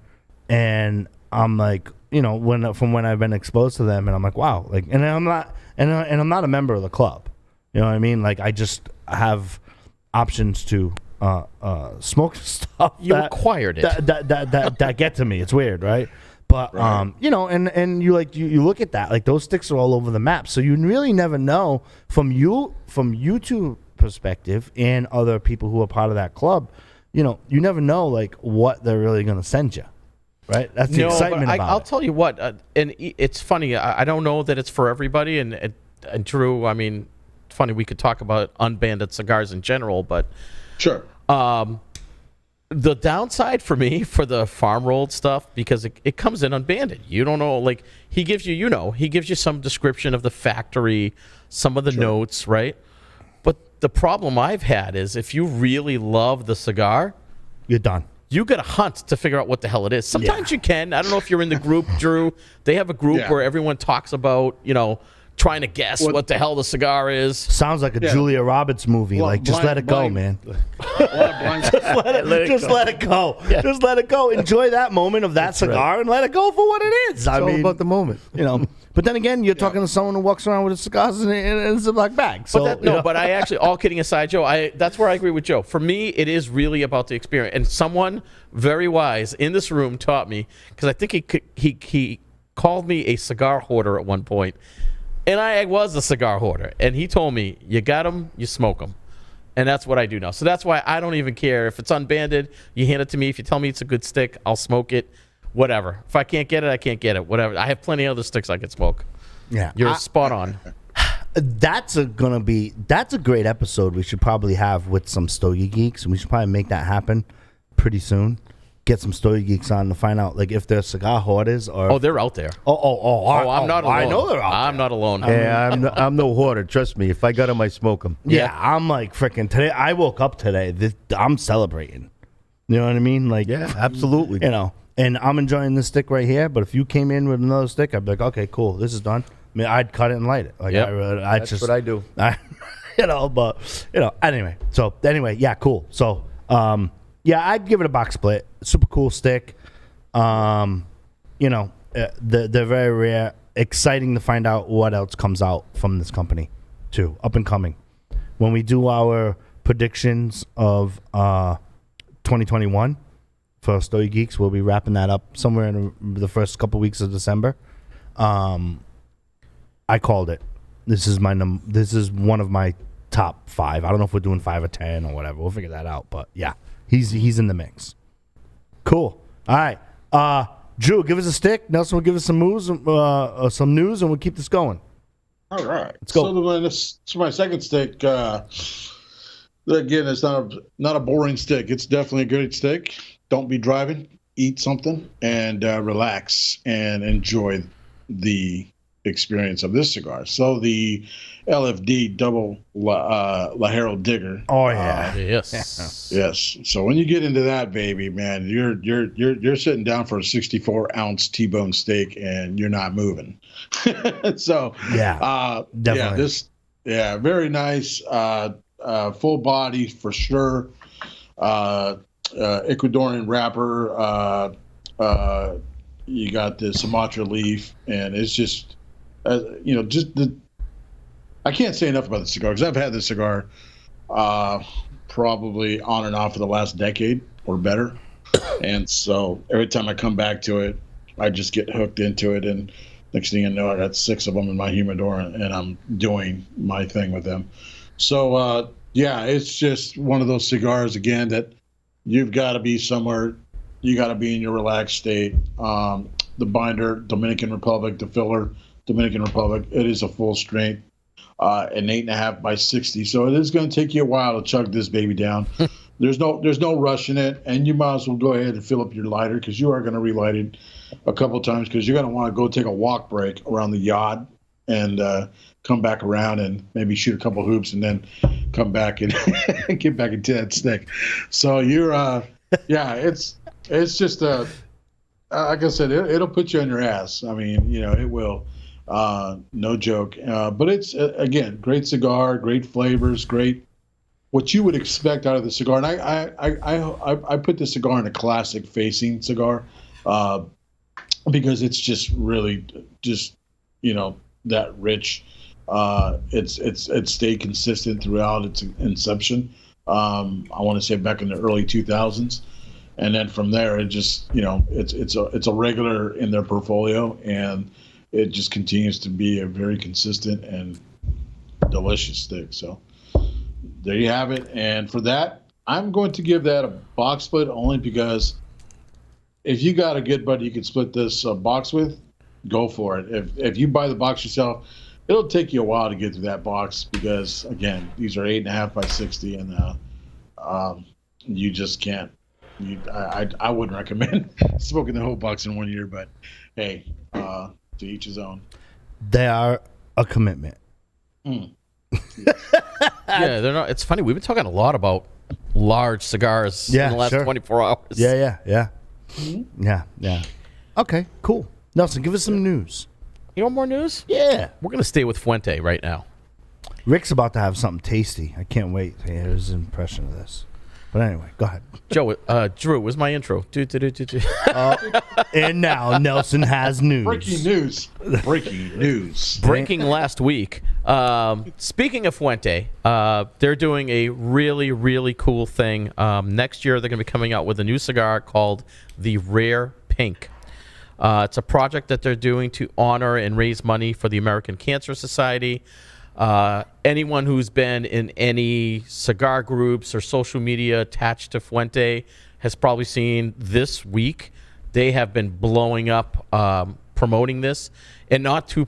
and I'm like, from when I've been exposed to them, and I'm like, wow, like, and I'm not a member of the club, you know what I mean? Like, I just have options to smoke stuff. You acquired it. That get to me. It's weird, right? But right. And you look at that, like those sticks are all over the map, so you really never know from YouTube perspective and other people who are part of that club, you never know like what they're really going to send you, right? That's the excitement about I'll it. tell you what, and it's funny. I don't know that it's for everybody, and Drew. I mean, it's funny we could talk about unbanded cigars in general, but sure. The downside for me for the farm rolled stuff because it comes in unbanded. You don't know, like he gives you some description of the factory, some of the notes, right? The problem I've had is if you really love the cigar, you're done. You got to hunt to figure out what the hell it is. Sometimes you can. I don't know if you're in the group, Drew. They have a group where everyone talks about, trying to guess what the hell the cigar is. Sounds like a Julia Roberts movie. Just let it go, man. Just let it go. Yeah. Just let it go. Enjoy that moment of that cigar and let it go for what it is. It's all about the moment. But then again, you're talking to someone who walks around with his cigars in a Ziploc bag. So, but I actually, all kidding aside, Joe, that's where I agree with Joe. For me, it is really about the experience. And someone very wise in this room taught me, because I think he called me a cigar hoarder at one point. And I was a cigar hoarder. And he told me, you got them, you smoke them. And that's what I do now. So that's why I don't even care. If it's unbanded, you hand it to me. If you tell me it's a good stick, I'll smoke it. Whatever. If I can't get it, I can't get it. Whatever. I have plenty of other sticks I can smoke. Yeah. You're spot on. That's a great episode we should probably have with some Stogie Geeks. And we should probably make that happen pretty soon. get some Stogie Geeks on to find out like if they're cigar hoarders or. Oh, they're out there. I'm not alone. I know they're out I'm there. not alone. Yeah, I'm no hoarder. Trust me. If I got them, I smoke them. Yeah, I'm like freaking today. I woke up today. I'm celebrating. You know what I mean? Like, Yeah, absolutely. you know, and I'm enjoying this stick right here. But if you came in with another stick, I'd be like, okay, cool, this is done. I mean, I'd cut it and light it. Like, Yep. I That's just what I do. Anyway. So anyway, yeah, cool. So yeah, I'd give it a box split. Super cool stick. They're very rare. Exciting to find out what else comes out from this company, too. Up and coming. When we do our predictions of 2021 for Stogie Geeks, we'll be wrapping that up somewhere in the first couple weeks of December. I called it. This is This is one of my top 5. I don't know if we're doing 5 or 10 or whatever. We'll figure that out. But yeah, he's in the mix. Cool. All right. Drew, give us a stick. Nelson will give us some news, and we'll keep this going. All right, let's go. So this is my second stick. Again, it's not a boring stick. It's definitely a good stick. Don't be driving. Eat something and relax and enjoy the experience of this cigar. So the LFD double Lajero Digger. Oh yeah. Yes. Yes. So when you get into that, baby, man, you're sitting down for a 64-ounce T-bone steak and you're not moving. So definitely. Very nice. Full body for sure. Ecuadorian wrapper. You got the Sumatra leaf, and it's just I can't say enough about the cigar because I've had this cigar probably on and off for the last decade or better. And so every time I come back to it, I just get hooked into it. And next thing you know, I got 6 of them in my humidor and I'm doing my thing with them. So, it's just one of those cigars, again, that you've got to be somewhere. You got to be in your relaxed state. The binder, Dominican Republic, the filler, Dominican Republic, it is a full strength. An 8.5 by 60. So it is going to take you a while to chug this baby down. There's no rush in it, and you might as well go ahead and fill up your lighter because you are going to relight it a couple of times because you're going to want to go take a walk break around the yard and come back around and maybe shoot a couple hoops and then come back and get back into that stick. So you're it's just like I said, it'll put you on your ass. I mean, it will. No joke. But it's, again, great cigar, great flavors, great what you would expect out of the cigar. And I put the cigar in a classic facing cigar because it's just really just, that rich. It's stayed consistent throughout its inception. I want to say back in the early 2000s. And then from there, it just, it's a regular in their portfolio, and it just continues to be a very consistent and delicious stick. So there you have it. And for that, I'm going to give that a box split only because if you got a good buddy you can split this box with, go for it. If you buy the box yourself, it'll take you a while to get through that box because, again, these are 8.5 by 60, and you just can't. I wouldn't recommend smoking the whole box in 1 year, but hey, to each his own. They are a commitment. Yeah, they're not. It's funny. We've been talking a lot about large cigars in the last 24 hours. Yeah. Mm-hmm. Yeah. Okay, cool. Nelson, give us some news. You want more news? Yeah. We're going to stay with Fuente right now. Rick's about to have something tasty. I can't wait to hear his impression of this. But anyway, go ahead. Drew, where's my intro? And now Nelson has news. Breaking news. Breaking last week. Speaking of Fuente, they're doing a really, really cool thing. Next year, they're going to be coming out with a new cigar called the Rare Pink. It's a project that they're doing to honor and raise money for the American Cancer Society. Anyone who's been in any cigar groups or social media attached to Fuente has probably seen this week they have been blowing up promoting this, and not to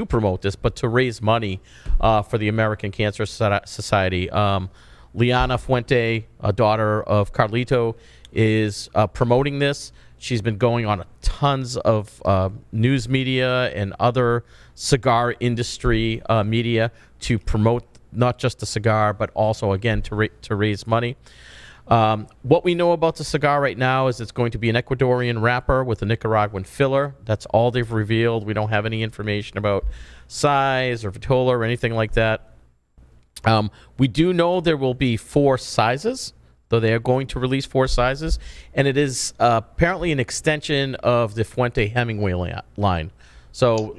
promote this, but to raise money for the American Cancer Society. Liana Fuente, a daughter of Carlito, is promoting this. She's been going on tons of news media and other cigar industry media to promote not just the cigar, but also, again, to raise money. What we know about the cigar right now is it's going to be an Ecuadorian wrapper with a Nicaraguan filler. That's all they've revealed. We don't have any information about size or vitola or anything like that. We do know there will be 4 sizes, though they are going to release 4 sizes, and it is apparently an extension of the Fuente Hemingway line. So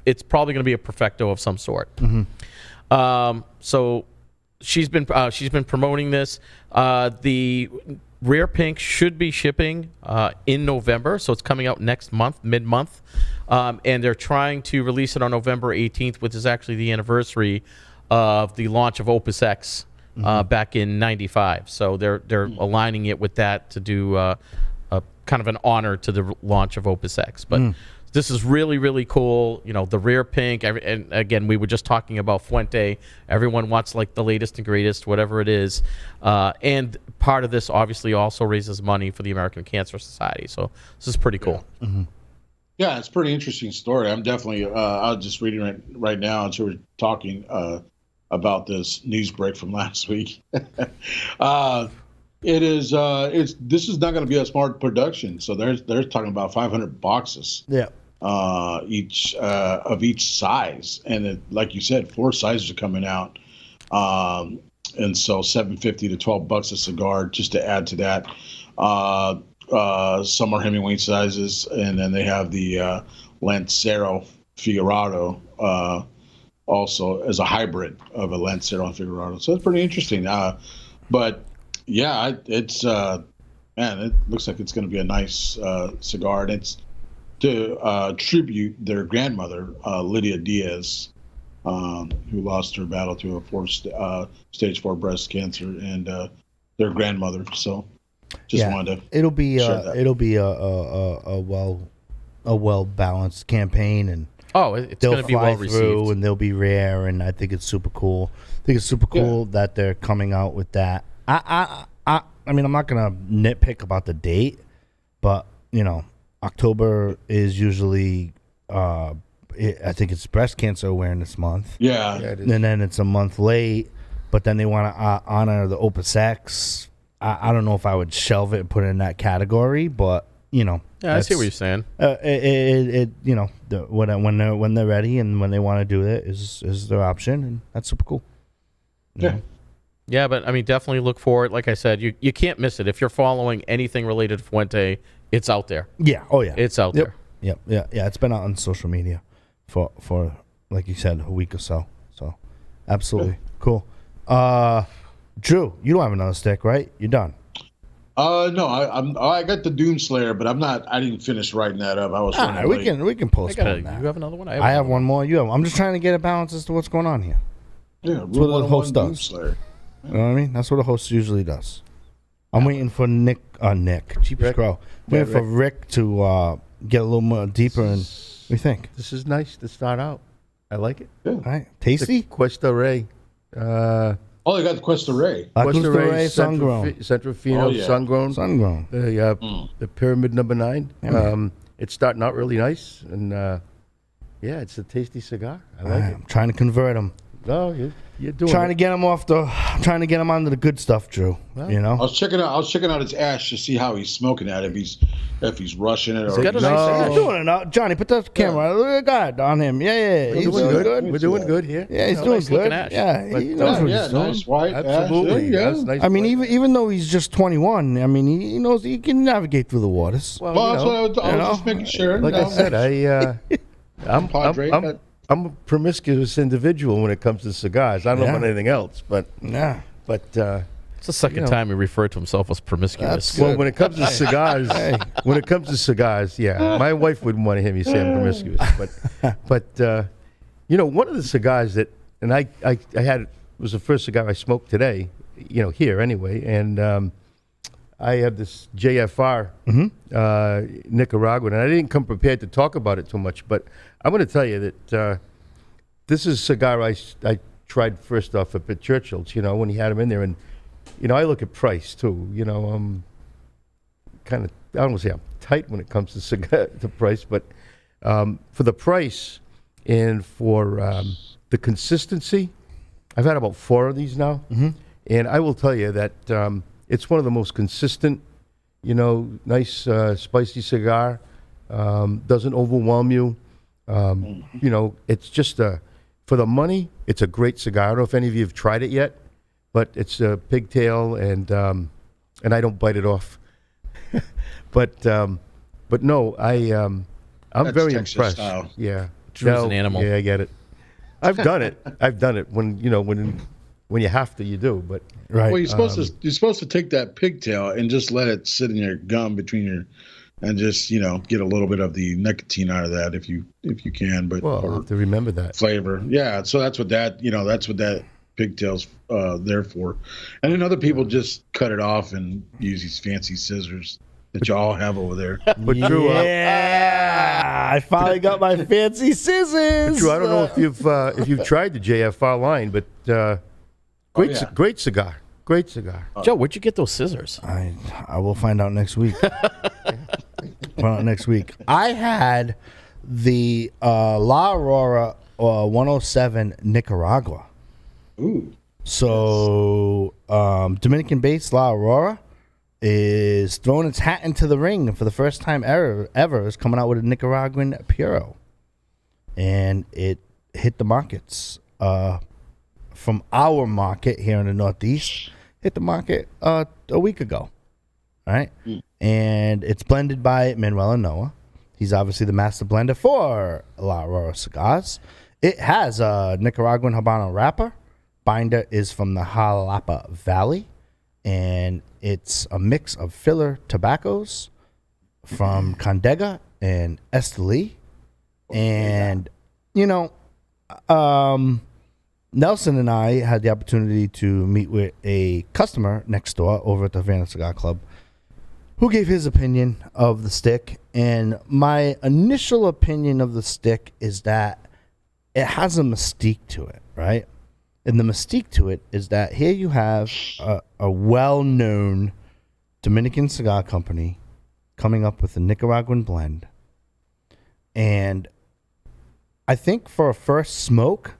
it's probably going to be a perfecto of some sort. So she's been promoting this. The Rare Pink should be shipping in November, so it's coming out next month, mid-month, and they're trying to release it on November 18th, which is actually the anniversary of the launch of Opus X back in '95. So they're aligning it with that to do a kind of an honor to the launch of Opus X. But this is really, really cool. You know, the Rare Pink, and again, we were just talking about Fuente. Everyone wants like the latest and greatest, whatever it is. And part of this obviously also raises money for the American Cancer Society. So this is pretty cool. Yeah, it's a pretty interesting story. I'm definitely, I was just reading it right now as we were talking about this news break from last week. This is not going to be a smart production. So they're talking about 500 boxes. Yeah. Each of each size, and like you said, 4 sizes are coming out, and so $7.50 to $12 a cigar. Just to add to that, some are Hemingway sizes, and then they have the Lancero Figurado also as a hybrid of a Lancero and Figurado. So it's pretty interesting. But yeah, it's it looks like it's going to be a nice cigar, and it's to tribute their grandmother, Lydia Diaz, who lost her battle to a stage 4 breast cancer, and their grandmother. So, just wanted to. It'll be a well balanced campaign, and it's going to be well received, and they'll be rare, and I think it's super cool. I think it's super cool that they're coming out with that. I mean, I'm not gonna nitpick about the date, but you know. October is usually, I think it's Breast Cancer Awareness Month. Yeah, it is. And then it's a month late, but then they want to honor the Opus X. I don't know if I would shelve it and put it in that category, but you know. Yeah, I see what you're saying. When they're ready and when they want to do it is their option, and that's super cool. Yeah. Yeah, but I mean, definitely look for it. Like I said, you can't miss it. If you're following anything related to Fuente, it's out there. Yeah. Oh, yeah. It's out there. Yep. Yeah. It's been out on social media for like you said, a week or so. So, absolutely cool. Drew, you don't have another stick, right? You're done. No, I got the Doomslayer, but I didn't finish writing that up. I was. We can postpone that. You have another one? I have one more. You have. I'm just trying to get a balance as to what's going on here. Yeah, that's what the host does. Doomslayer. You know what I mean? That's what a host usually does. I'm waiting for Nick, Cheapest Crow. Waiting for Rick to get a little more deeper. And what do you think? This is nice to start out. I like it. Yeah. All right. Tasty? The Cuesta Rey. They got the Cuesta Rey. Cuesta Rey Sungrown. Centrofino Sungrown. Sungrown. The Pyramid number 9. Yeah, it's starting out really nice. And, it's a tasty cigar. I like it. I'm trying to convert them. No, you're doing trying it. to get them trying to get them onto the good stuff, Drew. Well, you know? I was checking out his ash to see how he's smoking at, if he's rushing it or got a nice ash. He's doing it now. Johnny, put the camera. Look at God on him. Yeah. He's doing good. We're doing good here. Yeah, he's doing nice looking good. ash. Yeah, he knows what he's doing. Nice white Absolutely. ash. That's nice. I mean, even though he's just 21, I mean, he knows he can navigate through the waters. Well, that's what I was just making sure. Like I said, Padre, I'm a promiscuous individual when it comes to cigars. I don't know about anything else, but It's the second time he referred to himself as promiscuous. Well, when it comes to cigars, my wife wouldn't want to hear me say I'm promiscuous. But one of the cigars that, and I had, was the first cigar I smoked today, here anyway, and I have this JFR Nicaraguan, and I didn't come prepared to talk about it too much, but I'm going to tell you that this is a cigar I tried first off up at Churchill's, when he had them in there, and I look at price too. kind of, I don't want to say I'm tight when it comes to cigar the price, but for the price and for the consistency, I've had about 4 of these now, and I will tell you that it's one of the most consistent, nice spicy cigar. Doesn't overwhelm you. It's just for the money, it's a great cigar. I don't know if any of you have tried it yet, but it's a pigtail, and I don't bite it off. but no, I'm That's very Texas impressed. style. Yeah, Drew's an animal. Yeah, I get it. I've done it. when you have to, you do. But Right. Well, you're supposed to take that pigtail and just let it sit in your gum and just get a little bit of the nicotine out of that if you can. But well, I'll have to remember that. flavor, yeah. So that's what that pigtail's there for. And then other people just cut it off and use these fancy scissors that you all have over there. But Drew, Yeah, I finally got my fancy scissors. Drew, I don't know if you've tried the JFR line, but great cigar. Great cigar. Joe, where'd you get those scissors? I will find out next week. I had the La Aurora 107 Nicaragua. Ooh. So Dominican-based La Aurora is throwing its hat into the ring, and for the first time ever is coming out with a Nicaraguan Puro. And it hit the markets. From our market here in the Northeast, hit the market a week ago. All right? And it's blended by Manuel Noah. He's obviously the master blender for La Aurora cigars. It has a Nicaraguan Habano wrapper. Binder is from the Jalapa Valley. And it's a mix of filler tobaccos from Condega and Esteli. And, Nelson and I had the opportunity to meet with a customer next door over at the Havana Cigar Club who gave his opinion of the stick. And my initial opinion of the stick is that it has a mystique to it, right? And the mystique to it is that here you have a well-known Dominican cigar company coming up with a Nicaraguan blend. And I think for a first smoke,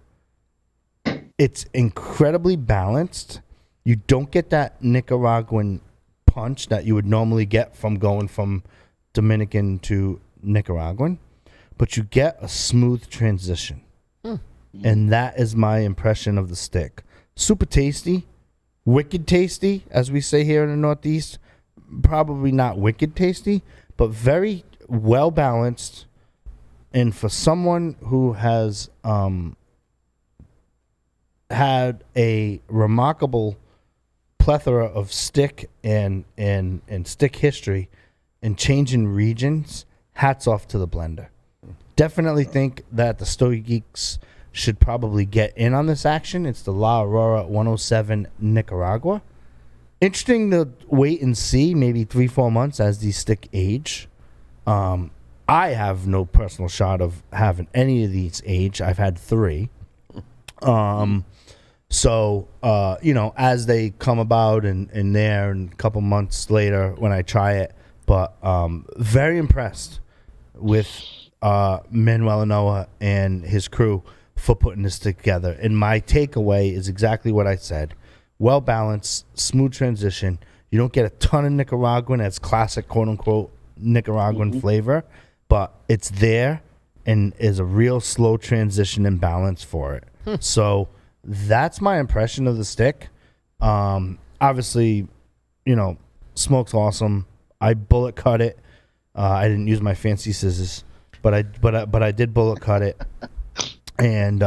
it's incredibly balanced. You don't get that Nicaraguan punch that you would normally get from going from Dominican to Nicaraguan, but you get a smooth transition. And that is my impression of the stick. Super tasty, wicked tasty, as we say here in the Northeast. Probably not wicked tasty, but very well balanced. And for someone who has had a remarkable plethora of stick and stick history and change in regions, hats off to the blender. Definitely think that the Stogie Geeks should probably get in on this action. It's the La Aurora 107 Nicaragua. Interesting to wait and see, maybe 3-4 months as these stick age. I have no personal shot of having any of these age. I've had 3. So, as they come about and there and a couple months later when I try it, but very impressed with Manuel Noah and his crew for putting this together. And my takeaway is exactly what I said. Well balanced, smooth transition. You don't get a ton of Nicaraguan as classic quote unquote Nicaraguan flavor, but it's there and is a real slow transition and balance for it. So that's my impression of the stick. Obviously, smoke's awesome. I bullet cut it. I didn't use my fancy scissors, but I did bullet cut it. And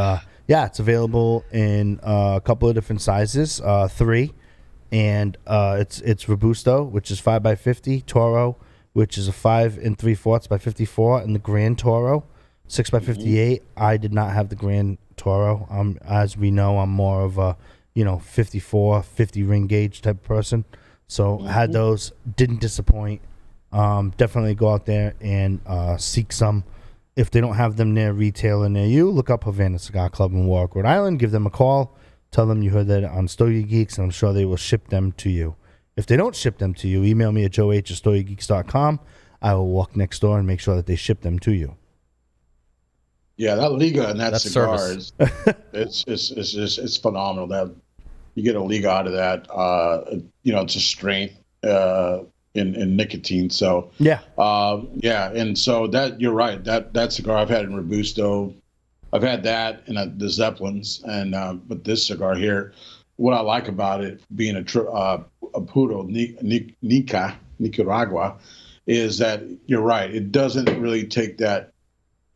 it's available in a couple of different sizes, 3, and it's Robusto, which is 5x50, Toro, which is a 5 3/4 by 54, and the Grand Toro, 6x58. I did not have the Grand Toro. As we know, I'm more of a 54, 50 ring gauge type of person. So had those, didn't disappoint. Definitely go out there and seek some. If they don't have them near retail or near you, look up Havana Cigar Club in Warwick, Rhode Island. Give them a call. Tell them you heard that on Stogie Geeks, and I'm sure they will ship them to you. If they don't ship them to you, email me at joeh@StogieGeeks.com. I will walk next door and make sure that they ship them to you. Yeah, that Liga and that That's cigar service. it's phenomenal. That you get a Liga out of that. It's a strength in nicotine. So Yeah. and so that you're right. That cigar I've had in Robusto, I've had that in the Zeppelins, and but this cigar here, what I like about it being a Puro Nicaragua, is that you're right. It doesn't really take that,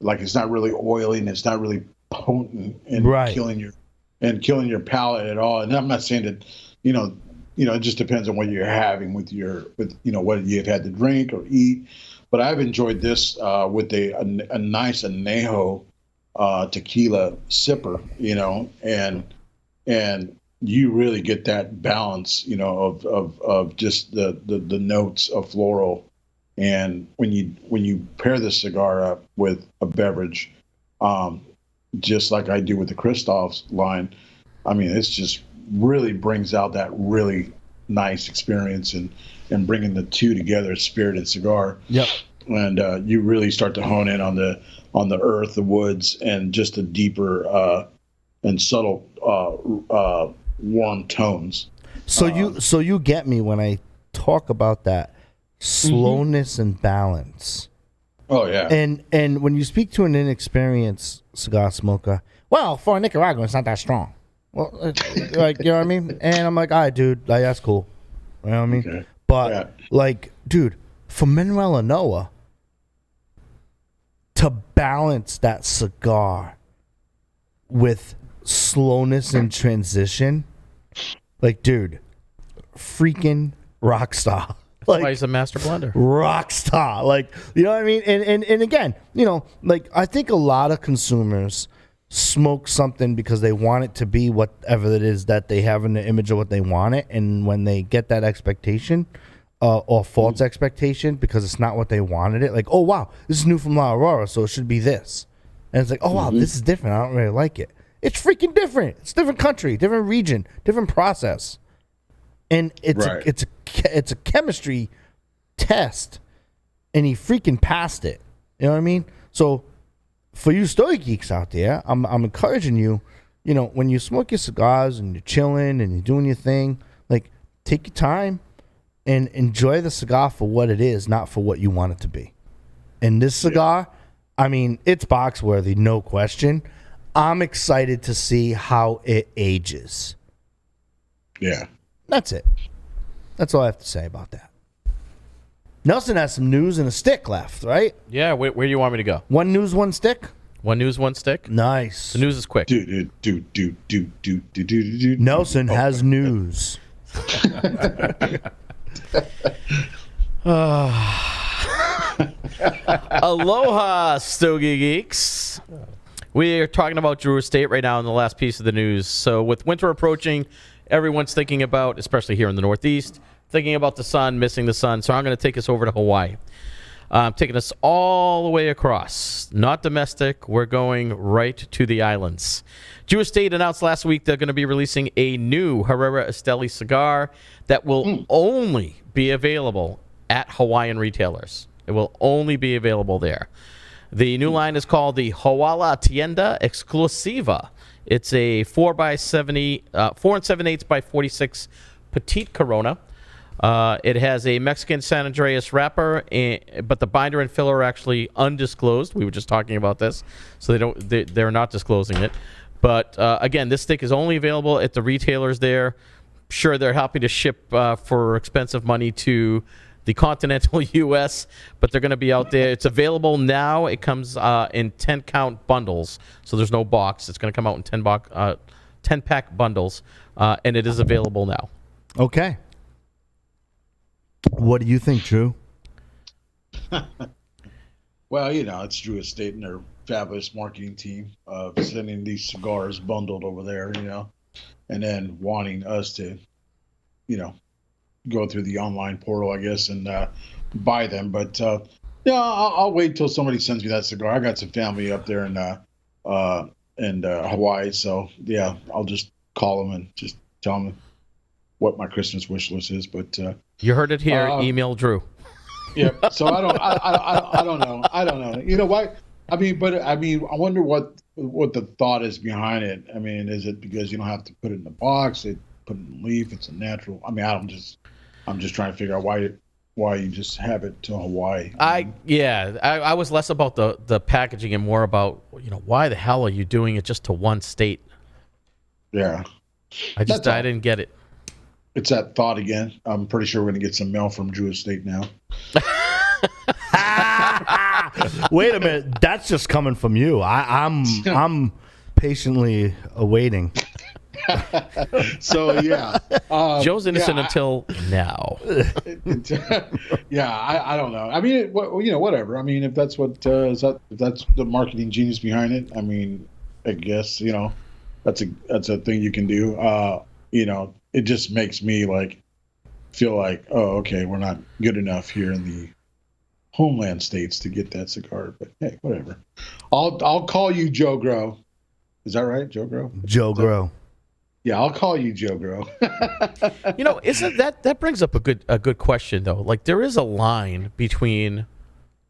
like it's not really oily and it's not really potent and Right. killing your palate at all. And I'm not saying that, it just depends on what you're having with what you've had to drink or eat. But I've enjoyed this with a nice añejo tequila sipper, and you really get that balance, of just the notes of floral. And when you pair the cigar up with a beverage, just like I do with the Christoph's line, I mean, it's just really brings out that really nice experience and bringing the two together, spirit and cigar. Yep. And you really start to hone in on the earth, the woods, and just the deeper and subtle warm tones. So you get me when I talk about that slowness and balance. Oh yeah. And when you speak to an inexperienced cigar smoker, well, for a Nicaraguan, it's not that strong. Well, like, you know what I mean? And I'm like, all right, dude, like, that's cool. You know what I mean? Okay. But, Yeah. like, dude, for Manuel Noah to balance that cigar with slowness and transition, like, dude, freaking rock star. That's why he's a master blender. Rock star. Like, you know what I mean? And again, like, I think a lot of consumers smoke something because they want it to be whatever it is that they have in the image of what they want it. And when they get that expectation or false expectation because it's not what they wanted it, like, oh, wow, this is new from La Aurora, so it should be this. And it's like, oh, wow, this is different. I don't really like it. It's freaking different. It's a different country, different region, different process. And it's Right. it's a chemistry test, and he freaking passed it. You know what I mean? So for you Stogie geeks out there, I'm encouraging you. When you smoke your cigars and you're chilling and you're doing your thing, like, take your time and enjoy the cigar for what it is, not for what you want it to be. And this cigar, I mean, it's box worthy, no question. I'm excited to see how it ages. Yeah. That's it. That's all I have to say about that. Nelson has some news and a stick left, right? Yeah, where do you want me to go? One news, one stick? One news, one stick? Nice. The news is quick. Do. Nelson has news. Aloha, Stogie Geeks. We are talking about Drew Estate right now in the last piece of the news. So with winter approaching, everyone's thinking about, especially here in the Northeast, thinking about the sun, missing the sun. So I'm going to take us over to Hawaii. I'm taking us all the way across. Not domestic. We're going right to the islands. Drew Estate announced last week they're going to be releasing a new Herrera Esteli cigar that will only be available at Hawaiian retailers. It will only be available there. The new line is called the Hawala Tienda Exclusiva. It's a 4 7/8 by 46 petite Corona. It has a Mexican San Andreas wrapper, but the binder and filler are actually undisclosed. We were just talking about this, so they're not disclosing it. But again, this stick is only available at the retailers there. Sure, they're happy to ship for expensive money to the continental U.S., but they're going to be out there. It's available now. It comes in 10-count bundles, so there's no box. It's going to come out in 10-pack bundles, and it is available now. Okay. What do you think, Drew? Well, it's Drew Estate and their fabulous marketing team of sending these cigars bundled over there, and then wanting us to, go through the online portal, I guess, and buy them. But I'll wait till somebody sends me that cigar. I got some family up there in Hawaii, so yeah, I'll just call them and just tell them what my Christmas wish list is. But You heard it here. Email Drew. yeah. So I don't know. I don't know. You know why? I wonder what the thought is behind it. I mean, is it because you don't have to put it in the box? Put it in leaf. It's a natural. I mean, I'm just trying to figure out why you just have it to Hawaii. I was less about the packaging and more about, why the hell are you doing it just to one state? Yeah. I didn't get it. It's that thought again. I'm pretty sure we're going to get some mail from Drew Estate now. Wait a minute. That's just coming from you. I'm patiently awaiting. So yeah, Joe's innocent until now. I don't know. I mean, whatever. I mean, if that's what if that's the marketing genius behind it, I mean, I guess that's a thing you can do. It just makes me feel like, oh, okay, we're not good enough here in the homeland states to get that cigar. But hey, whatever. I'll call you Joe Grow. Is that right, Joe Grow? Joe Grow. Yeah, I'll call you Joe Grow. Isn't that brings up a good question though? Like there is a line between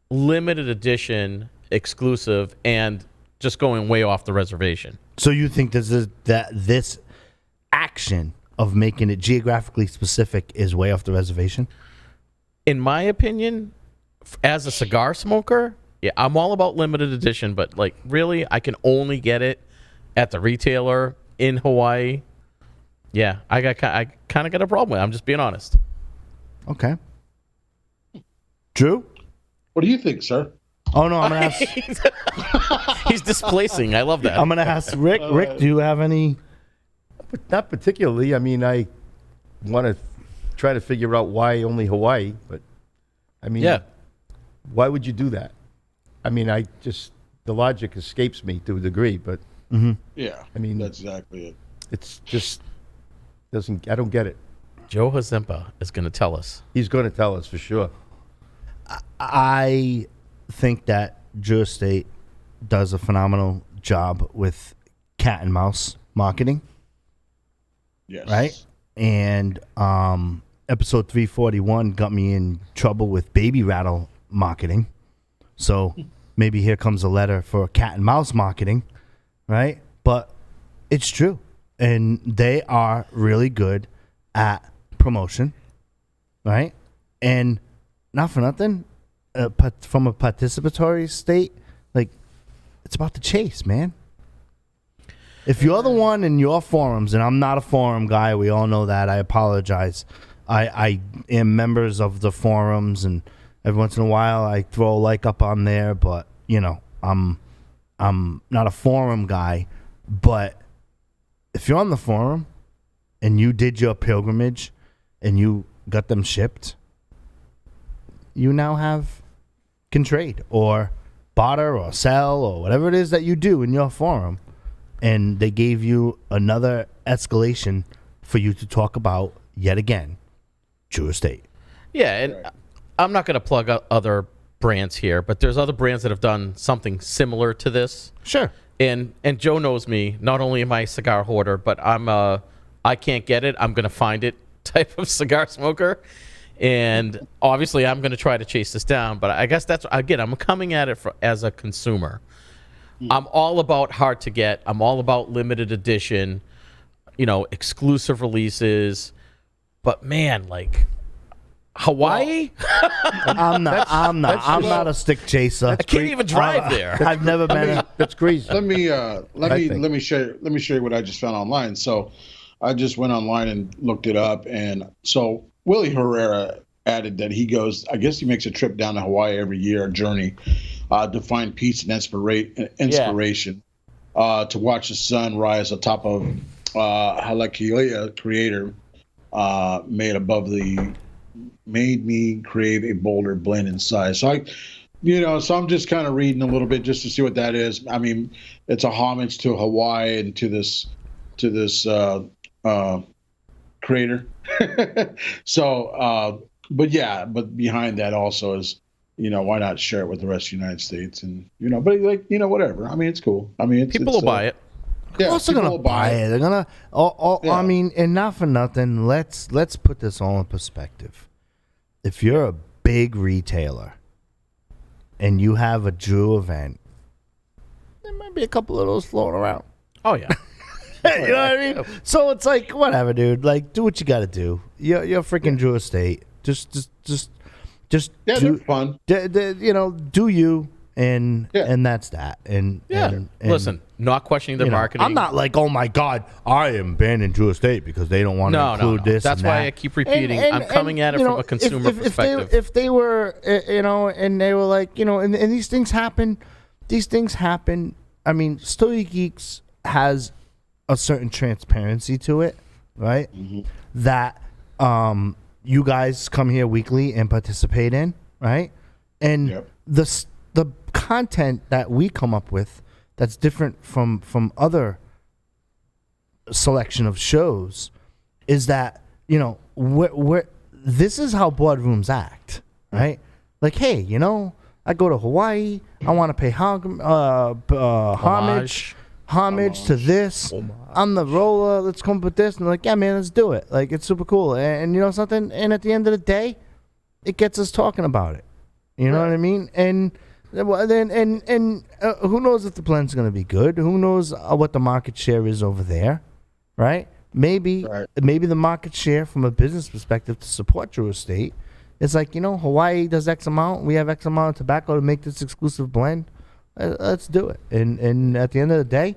limited edition, exclusive, and just going way off the reservation. So you think this action of making it geographically specific is way off the reservation? In my opinion, as a cigar smoker, yeah, I'm all about limited edition, but really, I can only get it at the retailer in Hawaii. Yeah, I kind of got a problem with it. I'm just being honest. Okay. Drew? What do you think, sir? Oh, no, I'm going to ask... He's displacing. I love that. I'm going to ask Rick. Rick, do you have any... Not particularly. I mean, I want to try to figure out why only Hawaii, but I mean, why would you do that? I mean, the logic escapes me to a degree, but yeah, I mean, that's exactly it. It's just I don't get it. Joe Hazempa is going to tell us. He's going to tell us for sure. I think that Drew Estate does a phenomenal job with cat and mouse marketing. Yes. Right? And episode 341 got me in trouble with baby rattle marketing. So maybe here comes a letter for cat and mouse marketing, right? But it's true. And they are really good at promotion, right? And not for nothing, from a participatory state, it's about the chase, man. If you're the one in your forums, and I'm not a forum guy, we all know that. I apologize. I am members of the forums, and every once in a while I throw a like up on there, but I'm not a forum guy. But if you're on the forum and you did your pilgrimage and you got them shipped, you now can trade or barter or sell or whatever it is that you do in your forum. And they gave you another escalation for you to talk about yet again, Drew Estate. Yeah, and I'm not going to plug other brands here, but there's other brands that have done something similar to this. Sure. And Joe knows me. Not only am I a cigar hoarder, but I can't get it, I'm going to find it type of cigar smoker. And obviously, I'm going to try to chase this down. But I guess I'm coming at it as a consumer. I'm all about hard to get. I'm all about limited edition, exclusive releases. But man, Hawaii? I'm not a stick chaser. I can't even drive there. I've never been. That's crazy. Let me show you what I just found online. So I just went online and looked it up, and so Willie Herrera added that I guess he makes a trip down to Hawaii every year, a journey, to find peace and inspiration, to watch the sun rise atop of Halakilea Creator made me crave a bolder blend in size. So so I'm just kind of reading a little bit just to see what that is. I mean, it's a homage to Hawaii and to this creator. So, but behind that also is, why not share it with the rest of the United States? And, but whatever. I mean, it's cool. I mean, people will buy it. Yeah, course they're people gonna will buy it. They're gonna. Yeah. I mean, and not for nothing. Let's put this all in perspective. If you're a big retailer and you have a Drew event, there might be a couple of those floating around. Oh yeah. You know what I mean? So it's like, whatever, dude. Like, do what you got to do. You're freaking Drew Estate. Just Yeah, do, they're fun. do you, and that's that. And Listen, not questioning their marketing. I'm not like, oh my God, I am banning Drew Estate because they don't want to include this. That's and why that. I keep repeating. I'm coming at it you from know, a consumer perspective. If they were, and they were like, and these things happen. These things happen. I mean, Stogie Geeks has a certain transparency to it, right? Mm-hmm. That you guys come here weekly and participate in, right? And the content that we come up with that's different from other selection of shows is that we're this is how boardrooms act, right? Like, hey, I go to Hawaii, I want to pay homage to this. I'm the roller. Let's come up with this. And they're like, yeah, man, let's do it. Like, it's super cool. And you know something? And at the end of the day, it gets us talking about it. You know what I mean? And then who knows if the blend's going to be good? Who knows what the market share is over there, right? Maybe the market share from a business perspective to support Drew Estate is like, Hawaii does X amount. We have X amount of tobacco to make this exclusive blend. Let's do it. And at the end of the day,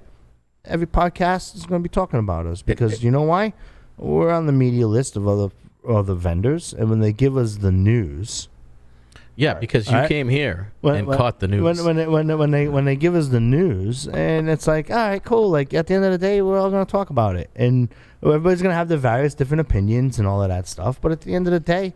every podcast is going to be talking about us because you know why? We're on the media list of other vendors, and when they give us the news, because you came here and caught the news. When they give us the news, and it's like, all right, cool. Like, at the end of the day, we're all going to talk about it, and everybody's going to have their various different opinions and all of that stuff. But at the end of the day,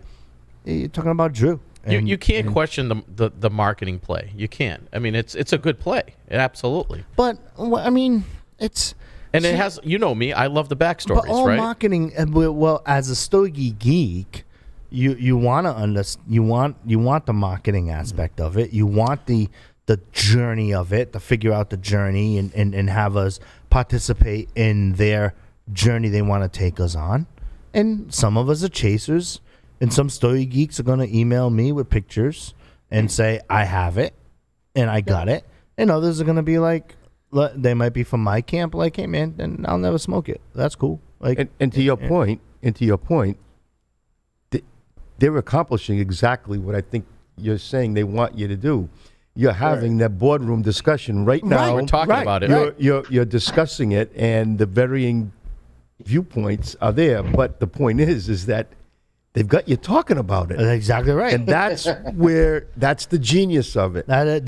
you're talking about Drew. You can't question the marketing play. You can't. I mean, it's a good play. Absolutely. But I mean, it has. You know me. I love the backstories. But all right? marketing. Well, as a Stogie geek, you want to understand. You want the marketing aspect of it. You want the journey of it, to figure out the journey and have us participate in their journey they want to take us on. And some of us are chasers. And some Stogie geeks are going to email me with pictures and say, I have it and I got it. And others are going to be like, they might be from my camp, like, hey, man, then I'll never smoke it. That's cool. Like, and to your point, they're accomplishing exactly what I think you're saying they want you to do. You're having that boardroom discussion right now. We're talking about it. You're discussing it, and the varying viewpoints are there. But the point is that they've got you talking about it. That's exactly right. And that's the genius of it. That is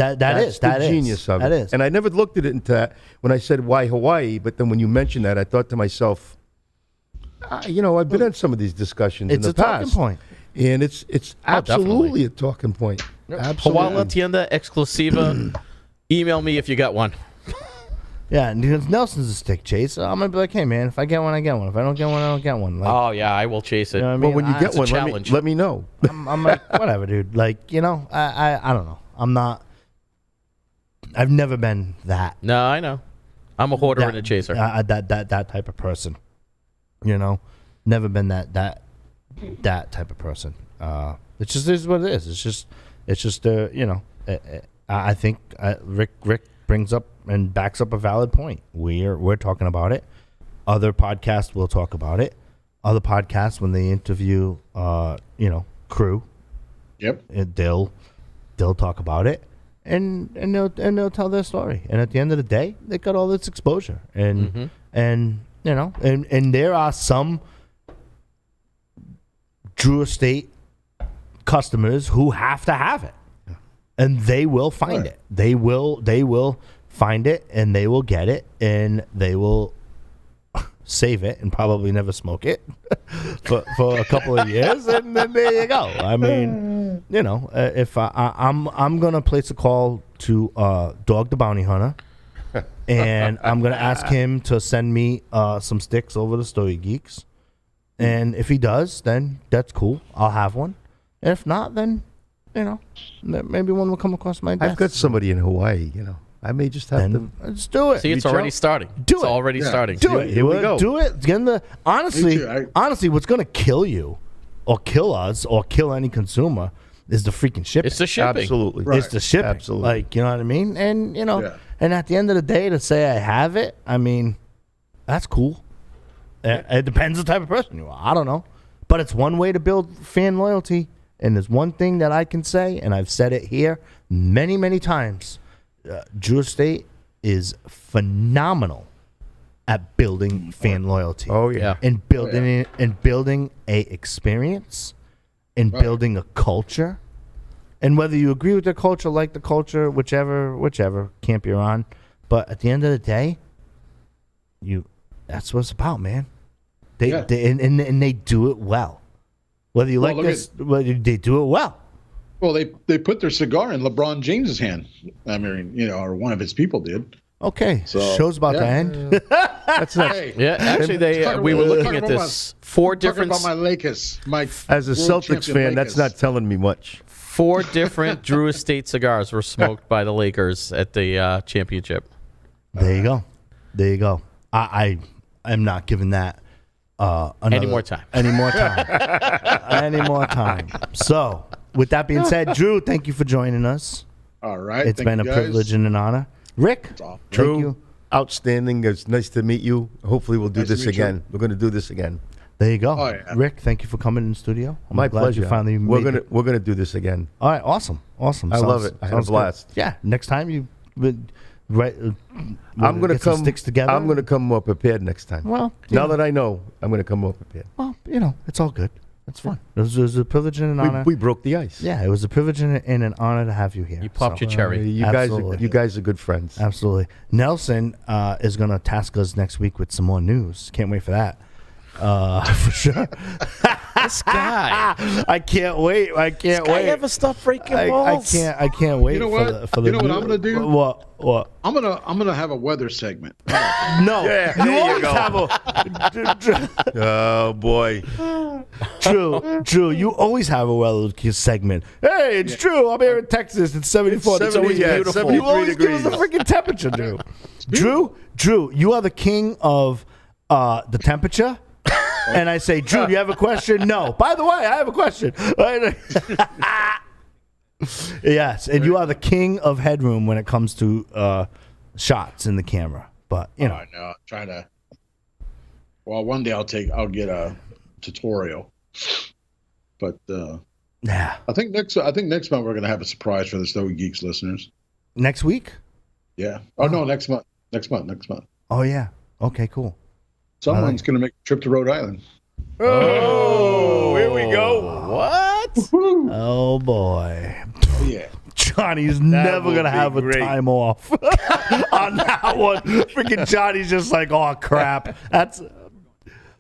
the genius of it. That is. And I never looked at it into that when I said, why Hawaii? But then when you mentioned that, I thought to myself, I've been on some of these discussions in the past. It's a talking point. And it's absolutely a talking point. Absolutely. Hawala Tienda Exclusiva. Email me if you got one. Yeah, and because Nelson's a stick chaser, I'm gonna be like, hey man, if I get one, I get one. If I don't get one, I don't get one. Like, oh yeah, I will chase it. You know what I mean? Well, when you get one, let me know. I'm like, whatever, dude. Like, I don't know. I've never been that. No, I know. I'm a hoarder and a chaser. That type of person. Never been that type of person. It just is what it is. It's just I think Rick brings up and backs up a valid point. We're talking about it. Other podcasts will talk about it. Other podcasts, when they interview crew, they'll talk about it and they'll tell their story. And at the end of the day, they got all this exposure. And and there are some Drew Estate customers who have to have it. And they will find it. They will find it, and they will get it, and they will save it, and probably never smoke it for a couple of years, and then there you go. I mean, if I'm gonna place a call to Dog the Bounty Hunter, and I'm gonna ask him to send me some sticks over to Stogie Geeks, and if he does, then that's cool. I'll have one. And if not, then maybe one will come across my desk. I've got somebody in Hawaii, I may just have then let's do it. See, it's Reach already out. starting. Do it's it. already starting. Do it. Here we go. Do it. It's gonna, honestly, Me too. honestly, what's gonna kill you, or kill us, or kill any consumer, is the freaking shipping. It's the shipping. Absolutely. Right. It's the shipping. Absolutely. Like, you know what I mean? And Yeah. and at the end of the day, to say I have it, I mean, that's cool. It depends the type of person you are. I don't know, but it's one way to build fan loyalty. And there's one thing that I can say, and I've said it here many, many times. Drew Estate is phenomenal at building fan loyalty. Oh yeah. And building a experience, and building a culture. And whether you agree with the culture, like the culture, whichever camp you're on, but at the end of the day, that's what it's about, man. They they do it well. Whether you like this, whether they do it well. Well, they put their cigar in LeBron James's hand. I mean, or one of his people did. Okay, So, show's about to end. That's not. Hey, Yeah, actually, we were looking at this. Four different Talking about my Lakers. As a world Celtics champion fan, that's Lakers. not telling me much. 4 different Drew Estate cigars were smoked by the Lakers at the championship. There you go. There you go. I am not giving that Any more time. Any more time. Any more time. So, with that being said, Drew, thank you for joining us. All right. It's thank been a you guys. privilege and an honor. Rick, awesome. thank Drew, you. outstanding. It's nice to meet you. Hopefully, we'll do Nice to this meet you. again. We're going to do this again. There you go. Oh, yeah. Rick, thank you for coming in the studio. I'm My glad pleasure. You finally we're made gonna we're gonna do this again. All right, awesome. I love it. I had a sounds good. blast. Yeah, next time you would I'm gonna get some come. sticks together. I'm gonna come more prepared next time. Well, now that I know, I'm gonna come more prepared. well, it's all good. It's fun. It was a privilege and an honor. We broke the ice. Yeah, it was a privilege and an honor to have you here. You popped So, your cherry. Absolutely. You guys are good friends. Absolutely. Nelson is going to task us next week with some more news. Can't wait for that. For sure. This guy. I can't wait. I can't wait. ever stop breaking balls? I can't wait. You know what? For the You know what new- I'm gonna do? What? I'm gonna have a weather segment. No. Yeah, you there you always go. have a Oh boy. Drew, you always have a weather segment. Hey, it's Drew. I'm here in Texas. It's 74. It's 70, always yeah, beautiful. 73 You always give us the degrees. freaking temperature, Drew, you are the king of the temperature. And I say, Drew, do you have a question? No. By the way, I have a question. Yes, and you are the king of headroom when it comes to shots in the camera. But I know. I'm trying to. Well, one day I'll get a tutorial. But yeah, I think next month we're gonna have a surprise for the Stogie Geeks listeners. next week. Yeah. Oh no, next month. Next month. Oh yeah. Okay, cool. Someone's gonna make a trip to Rhode Island. Oh, here we go. What? Oh boy. Yeah. Johnny's never will gonna be have a great. time off on that one. Freaking Johnny's just like, oh crap. That's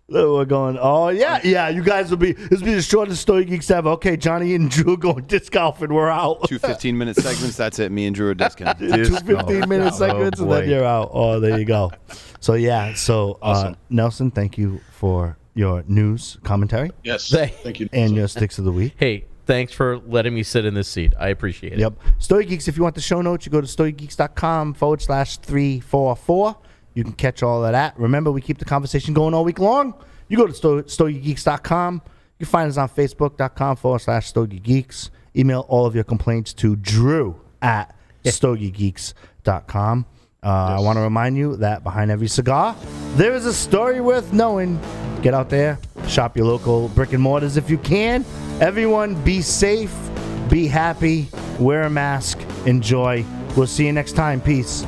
we're going. Oh yeah. You guys will be. This will be the shortest Stogie Geeks ever. Okay, Johnny and Drew going disc golf and we're out. 2 15-minute segments. That's it. Me and Drew are discing. Two 15-minute segments and then you're out. Oh, there you go. So yeah. So Awesome. Nelson, thank you for your news commentary Yes. They- Thank you. and your sticks of the week. Hey, thanks for letting me sit in this seat. I appreciate it. Yep. Stogie Geeks, if you want the show notes, you go to stogiegeeks.com/344. You can catch all of that. Remember, we keep the conversation going all week long. You go to stogiegeeks.com. You can find us on facebook.com/StogieGeeks. Email all of your complaints to drew@stogiegeeks.com. I want to remind you that behind every cigar, there is a story worth knowing. Get out there, shop your local brick and mortars if you can. Everyone, be safe, be happy, wear a mask, enjoy. We'll see you next time. Peace.